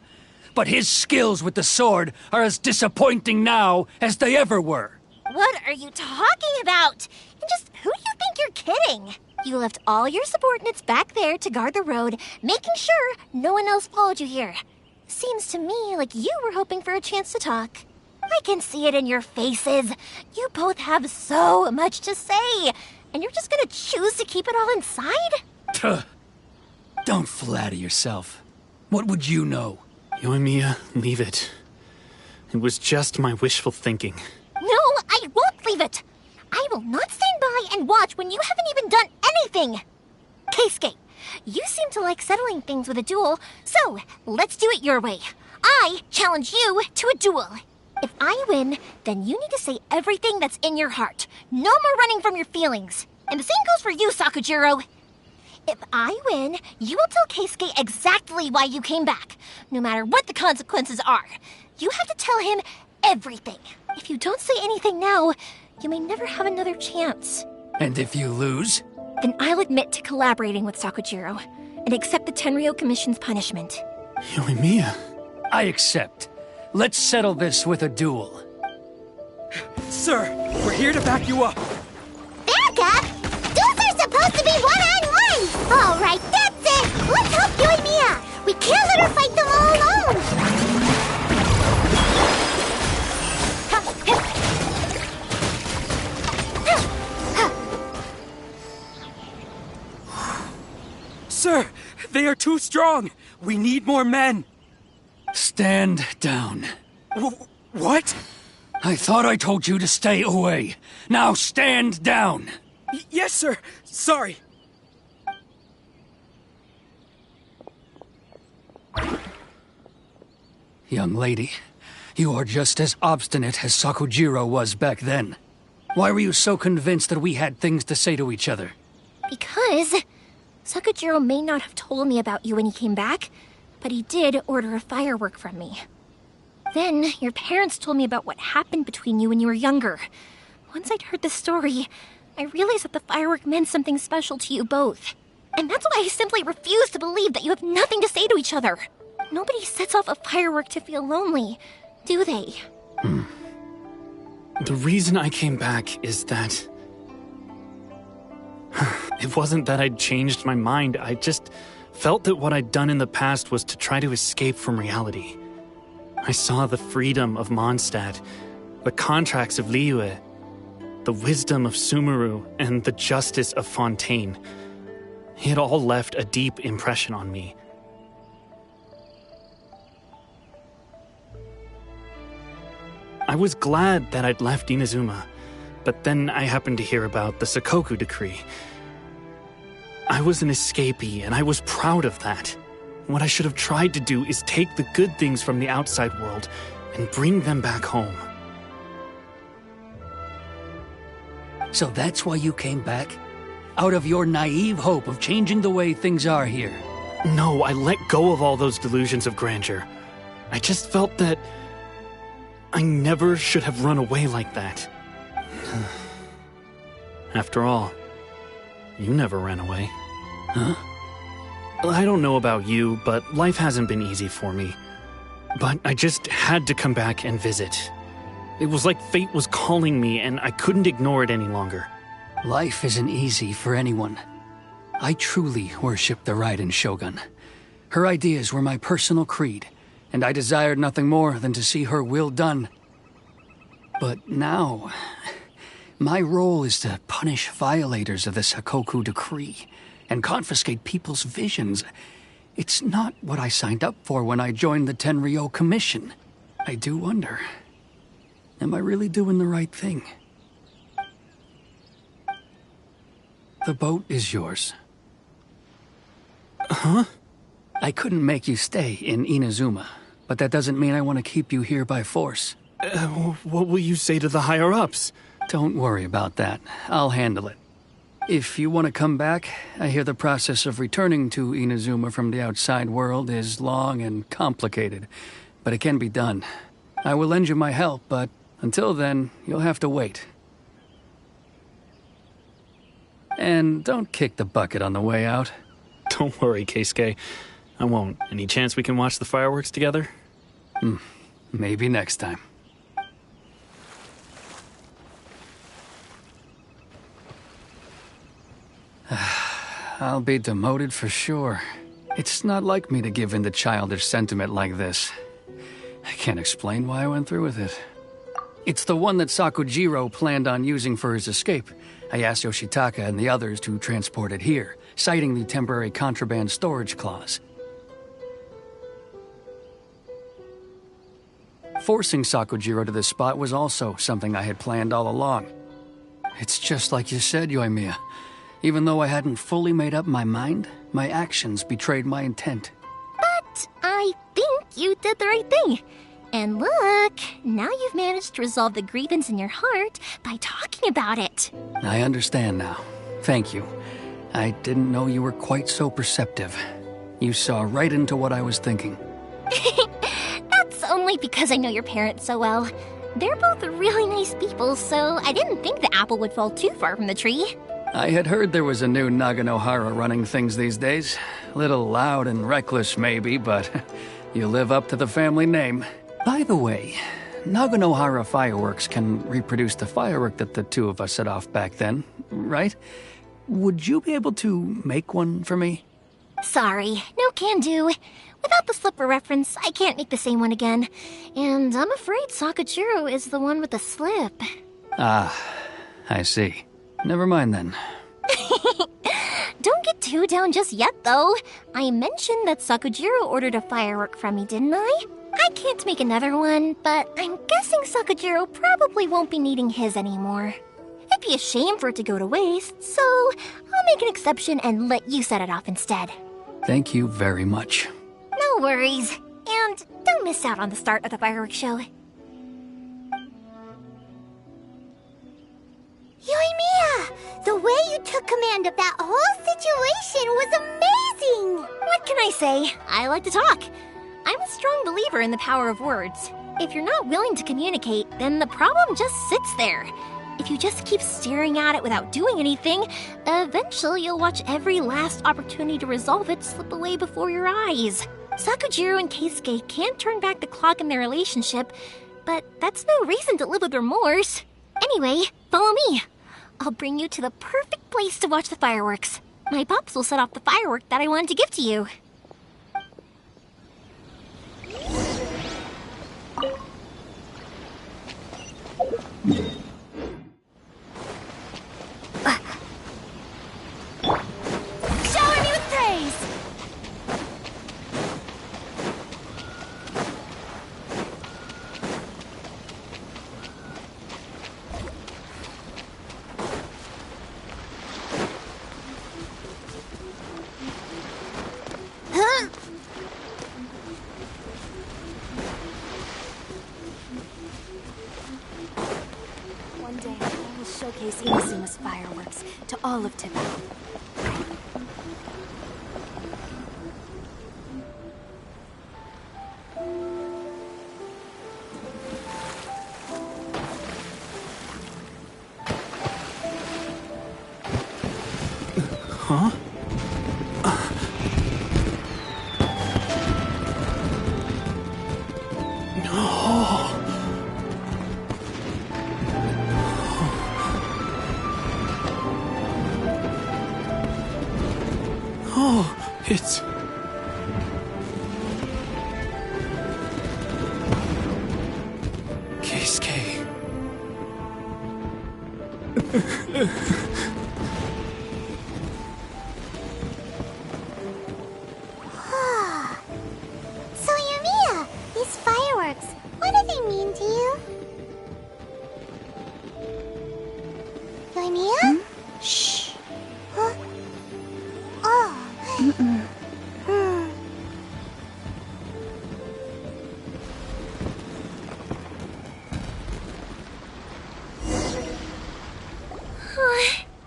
But his skills with the sword are as disappointing now as they ever were. What are you talking about? And just who do you think you're kidding? You left all your subordinates back there to guard the road, making sure no one else followed you here. Seems to me like you were hoping for a chance to talk. I can see it in your faces. You both have so much to say. And you're just gonna choose to keep it all inside? Don't flatter yourself. What would you know? Yoimiya, leave it. It was just my wishful thinking. No, I won't leave it. I will not stand by and watch when you haven't even done anything. Keisuke, you seem to like settling things with a duel, so let's do it your way. I challenge you to a duel. If I win, then you need to say everything that's in your heart. No more running from your feelings. And the same goes for you, Sakujiro. If I win, you will tell Keisuke exactly why you came back, no matter what the consequences are. You have to tell him everything. If you don't say anything now, you may never have another chance. And if you lose? Then I'll admit to collaborating with Sakujiro and accept the Tenryou Commission's punishment. Yoimiya. I accept. Let's settle this with a duel. Sir, we're here to back you up. Back up? Duels are supposed to be one-on-one! All right, that's it! Let's help Yoimiya! We can't let her fight them all alone! Sir, they are too strong. We need more men. Stand down. What? I thought I told you to stay away. Now stand down. Yes, sir. Sorry. Young lady, you are just as obstinate as Sakujiro was back then. Why were you so convinced that we had things to say to each other? Because Sakujiro may not have told me about you when he came back, but he did order a firework from me. Then, your parents told me about what happened between you when you were younger. Once I'd heard the story, I realized that the firework meant something special to you both. And that's why I simply refuse to believe that you have nothing to say to each other. Nobody sets off a firework to feel lonely, do they? The reason I came back is that... It wasn't that I'd changed my mind, I just felt that what I'd done in the past was to try to escape from reality. I saw the freedom of Mondstadt, the contracts of Liyue, the wisdom of Sumeru, and the justice of Fontaine. It all left a deep impression on me. I was glad that I'd left Inazuma, but then I happened to hear about the Sakoku decree. I was an escapee, and I was proud of that. What I should have tried to do is take the good things from the outside world and bring them back home. So that's why you came back? Out of your naive hope of changing the way things are here? No, I let go of all those delusions of grandeur. I just felt that I never should have run away like that. After all, you never ran away. Huh? I don't know about you, but life hasn't been easy for me. But I just had to come back and visit. It was like fate was calling me, and I couldn't ignore it any longer. Life isn't easy for anyone. I truly worship the Raiden Shogun. Her ideas were my personal creed, and I desired nothing more than to see her will done. But now, my role is to punish violators of the Sakoku decree and confiscate people's visions. It's not what I signed up for when I joined the Tenryou Commission. I do wonder, am I really doing the right thing? The boat is yours. Huh? I couldn't make you stay in Inazuma, but that doesn't mean I want to keep you here by force. What will you say to the higher-ups? Don't worry about that. I'll handle it. If you want to come back, I hear the process of returning to Inazuma from the outside world is long and complicated, but it can be done. I will lend you my help, but until then, you'll have to wait. And don't kick the bucket on the way out. Don't worry, Keisuke. I won't. Any chance we can watch the fireworks together? Maybe next time. I'll be demoted for sure. It's not like me to give in to childish sentiment like this. I can't explain why I went through with it. It's the one that Sakujiro planned on using for his escape. I asked Yoshitaka and the others to transport it here, citing the temporary contraband storage clause. Forcing Sakujiro to this spot was also something I had planned all along. It's just like you said, Yoimiya. Even though I hadn't fully made up my mind, my actions betrayed my intent. But I think you did the right thing. And look, now you've managed to resolve the grievance in your heart by talking about it. I understand now. Thank you. I didn't know you were quite so perceptive. You saw right into what I was thinking. That's only because I know your parents so well. They're both really nice people, so I didn't think the apple would fall too far from the tree. I had heard there was a new Naganohara running things these days. Little loud and reckless, maybe, but you live up to the family name. By the way, Naganohara fireworks can reproduce the firework that the two of us set off back then, right? Would you be able to make one for me? Sorry, no can do. Without the slipper reference, I can't make the same one again. And I'm afraid Sakujiro is the one with the slip. Ah, I see. Never mind then. Don't get too down just yet, though. I mentioned that Sakujiro ordered a firework from me, didn't I? I can't make another one, but I'm guessing Sakujiro probably won't be needing his anymore. It'd be a shame for it to go to waste, so I'll make an exception and let you set it off instead. Thank you very much. No worries. And don't miss out on the start of the fireworks show. Yoimiya! The way you took command of that whole situation was amazing! What can I say? I like to talk. I'm a strong believer in the power of words. If you're not willing to communicate, then the problem just sits there. If you just keep staring at it without doing anything, eventually you'll watch every last opportunity to resolve it slip away before your eyes. Sakujiro and Keisuke can't turn back the clock in their relationship, but that's no reason to live with remorse. Anyway, follow me. I'll bring you to the perfect place to watch the fireworks. My pops will set off the firework that I wanted to give to you. Shower me with praise! Huh? One day, I will showcase Inazuma's fireworks to all of Tibet. Huh? Oh, it's... Keisuke. So, Yoimiya, these fireworks, what do they mean to you? Yoimiya? Shh. Huh? Oh.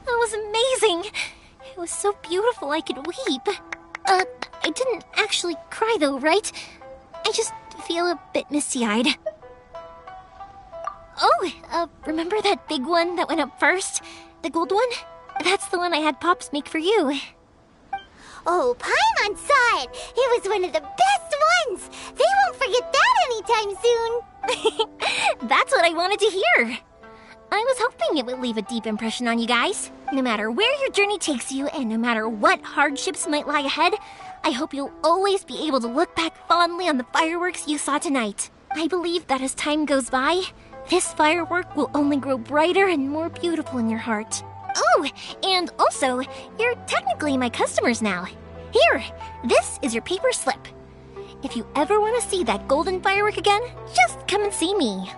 That was amazing. It was so beautiful I could weep. I didn't actually cry though, right? I just feel a bit misty-eyed. Oh, remember that big one that went up first? The gold one? That's the one I had Pops make for you. Oh, Paimon saw it! It was one of the best ones! They won't forget that anytime soon! That's what I wanted to hear. I was hoping it would leave a deep impression on you guys. No matter where your journey takes you, and no matter what hardships might lie ahead, I hope you'll always be able to look back fondly on the fireworks you saw tonight. I believe that as time goes by, this firework will only grow brighter and more beautiful in your heart. Oh, and also, you're technically my customers now. Here, this is your paper slip. If you ever want to see that golden firework again, just come and see me.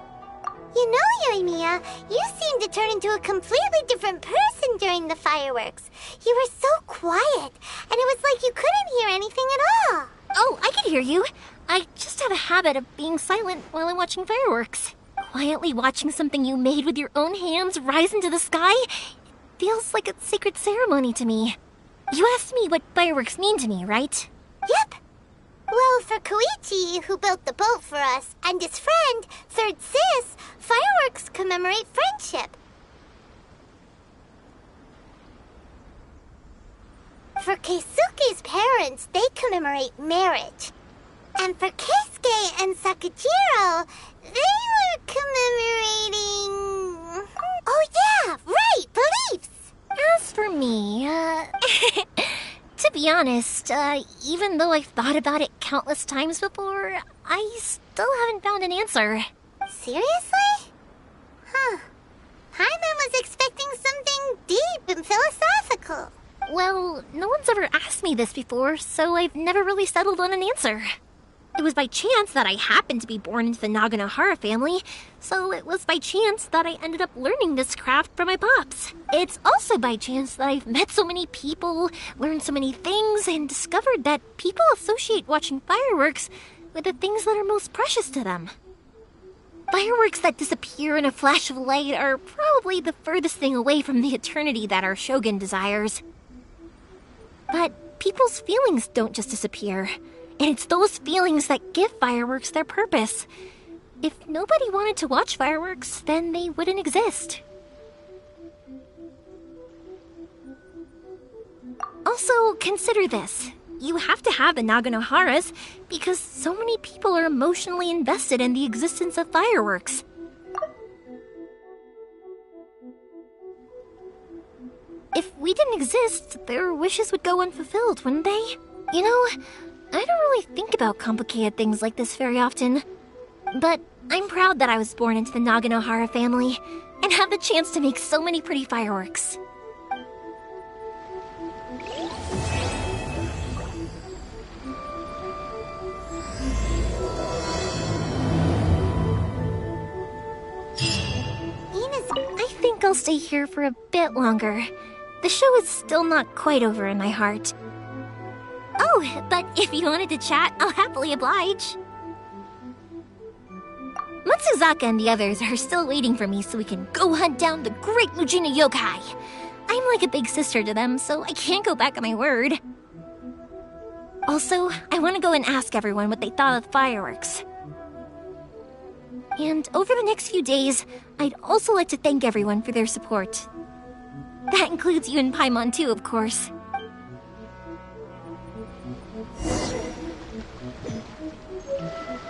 You know, Yoimiya, you seemed to turn into a completely different person during the fireworks. You were so quiet, and it was like you couldn't hear anything at all. Oh, I could hear you. I just have a habit of being silent while I'm watching fireworks. Quietly watching something you made with your own hands rise into the sky, feels like a sacred ceremony to me. You asked me what fireworks mean to me, right? Yep. Well, for Koichi, who built the boat for us, and his friend, Third Sis, fireworks commemorate friendship. For Keisuke's parents, they commemorate marriage. And for Keisuke and Sakajiro, they were commemorating... Oh yeah, right, beliefs! As for me, to be honest, even though I've thought about it countless times before, I still haven't found an answer. Seriously? Huh. Paimon was expecting something deep and philosophical. Well, no one's ever asked me this before, so I've never really settled on an answer. It was by chance that I happened to be born into the Naganohara family, so it was by chance that I ended up learning this craft from my pops. It's also by chance that I've met so many people, learned so many things, and discovered that people associate watching fireworks with the things that are most precious to them. Fireworks that disappear in a flash of light are probably the furthest thing away from the eternity that our shogun desires. But people's feelings don't just disappear. And it's those feelings that give fireworks their purpose. If nobody wanted to watch fireworks, then they wouldn't exist. Also, consider this. You have to have the Naganoharas because so many people are emotionally invested in the existence of fireworks. If we didn't exist, their wishes would go unfulfilled, wouldn't they? You know, I don't really think about complicated things like this very often. But I'm proud that I was born into the Naganohara family and have the chance to make so many pretty fireworks. I think I'll stay here for a bit longer. The show is still not quite over in my heart. Oh, but if you wanted to chat, I'll happily oblige. Matsuzaka and the others are still waiting for me so we can go hunt down the great Mujina yokai. I'm like a big sister to them, so I can't go back on my word. Also, I want to go and ask everyone what they thought of the fireworks. And over the next few days, I'd also like to thank everyone for their support. That includes you and Paimon too, of course.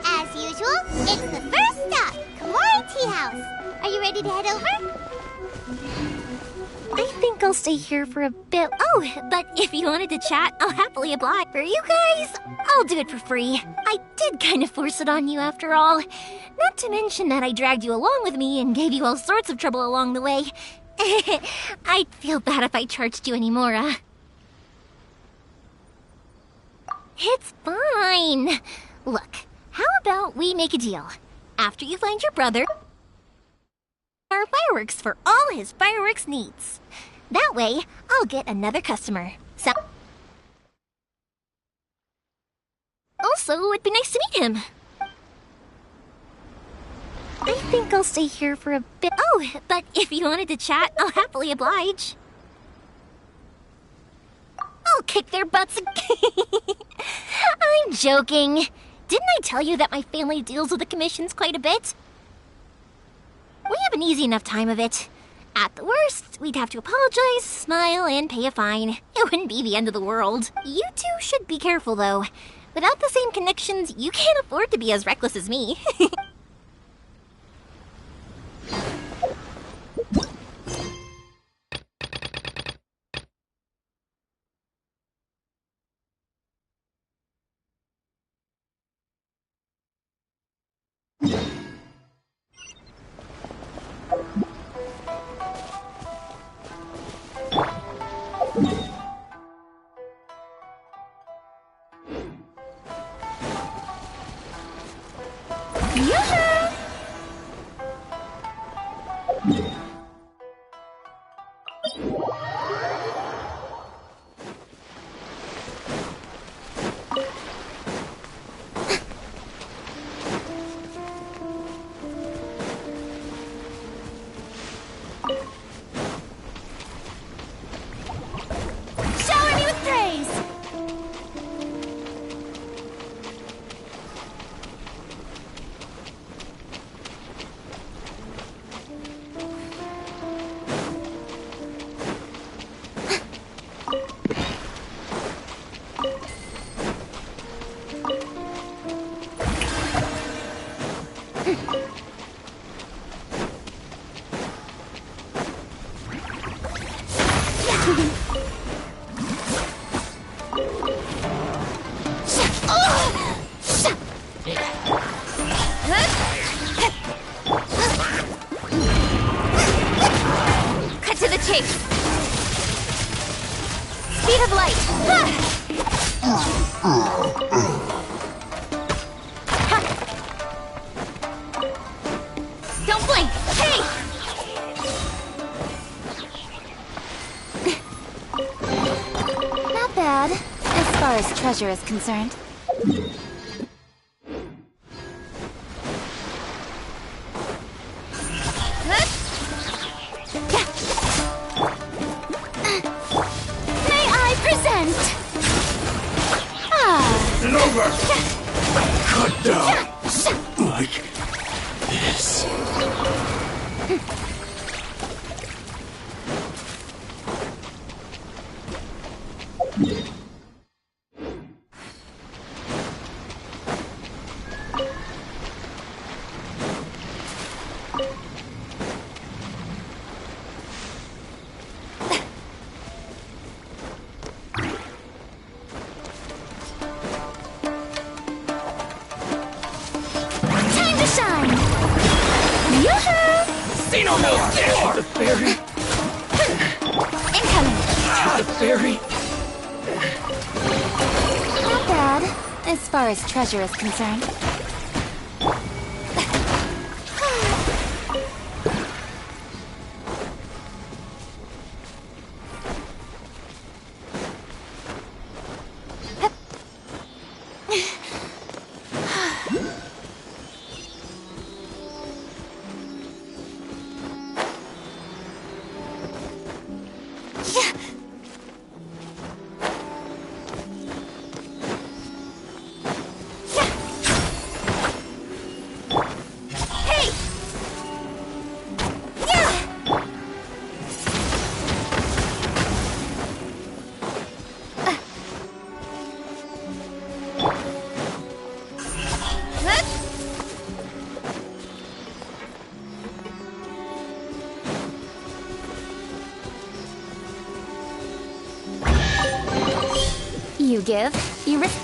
As usual, it's the first stop, Komori Tea House. Are you ready to head over? I think I'll stay here for a bit. Oh, but if you wanted to chat, I'll happily oblige. For you guys, I'll do it for free. I did kind of force it on you after all. Not to mention that I dragged you along with me and gave you all sorts of trouble along the way. I'd feel bad if I charged you anymore, It's fine. Look, how about we make a deal? After you find your brother, our fireworks for all his fireworks needs. That way, I'll get another customer. So, also, it'd be nice to meet him. I think I'll stay here for a bit. Oh, but if you wanted to chat, I'll happily oblige. I'll kick their butts. I'm joking. Didn't I tell you that my family deals with the commissions quite a bit? We have an easy enough time of it. At the worst, we'd have to apologize, smile, and pay a fine. It wouldn't be the end of the world. You two should be careful, though. Without the same connections, you can't afford to be as reckless as me. case! Speed of light! Don't blink! Hey! Not bad, as far as treasure is concerned. May I present? Over! Cut down! Like this. Time to shine! Yoo-hoo! Say no more! The fairy! Incoming! The fairy! Not bad, as far as treasure is concerned. Hey! Yeah! You give, you receive.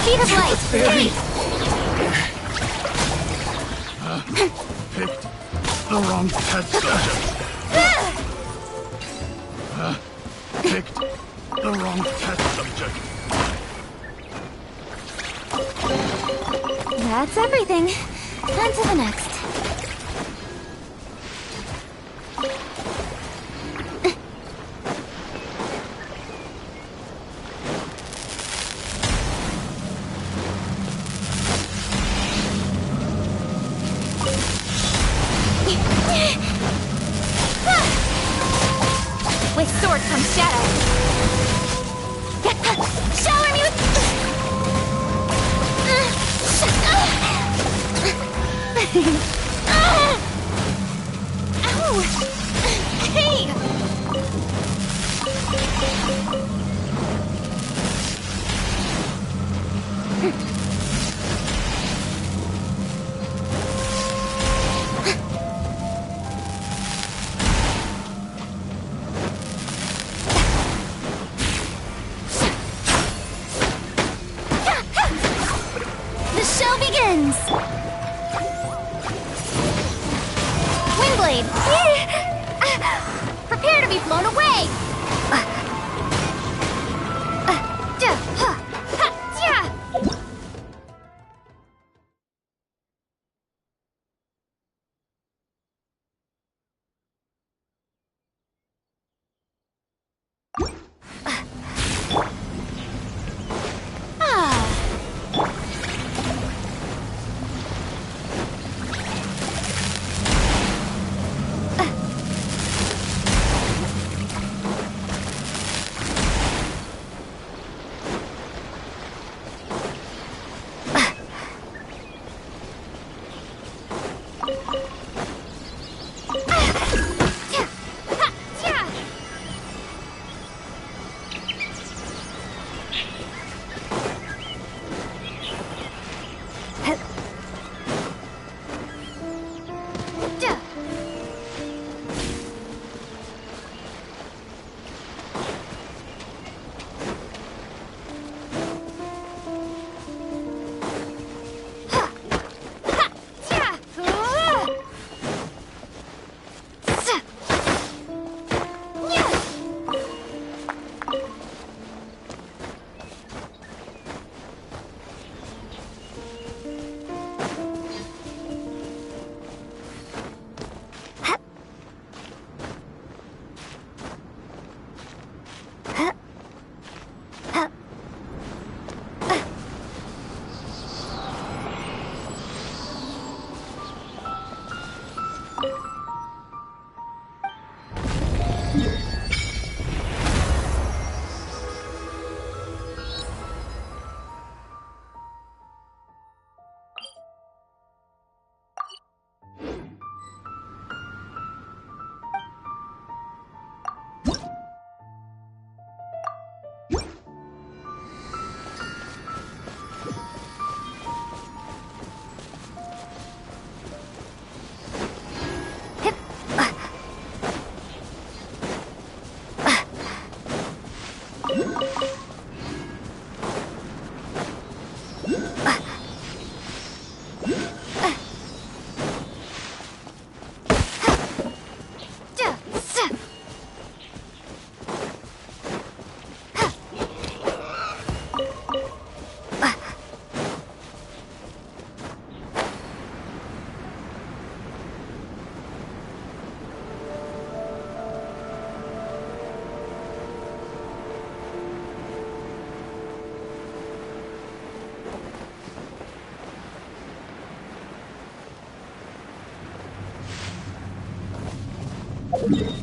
Speed of light! Hey! Picked the wrong test subject. Picked the wrong test subject. That's everything. On to the next. With sword comes shadow. Shower me with... Ow! Hey! The show begins! Windblade! Prepare to be blown away! You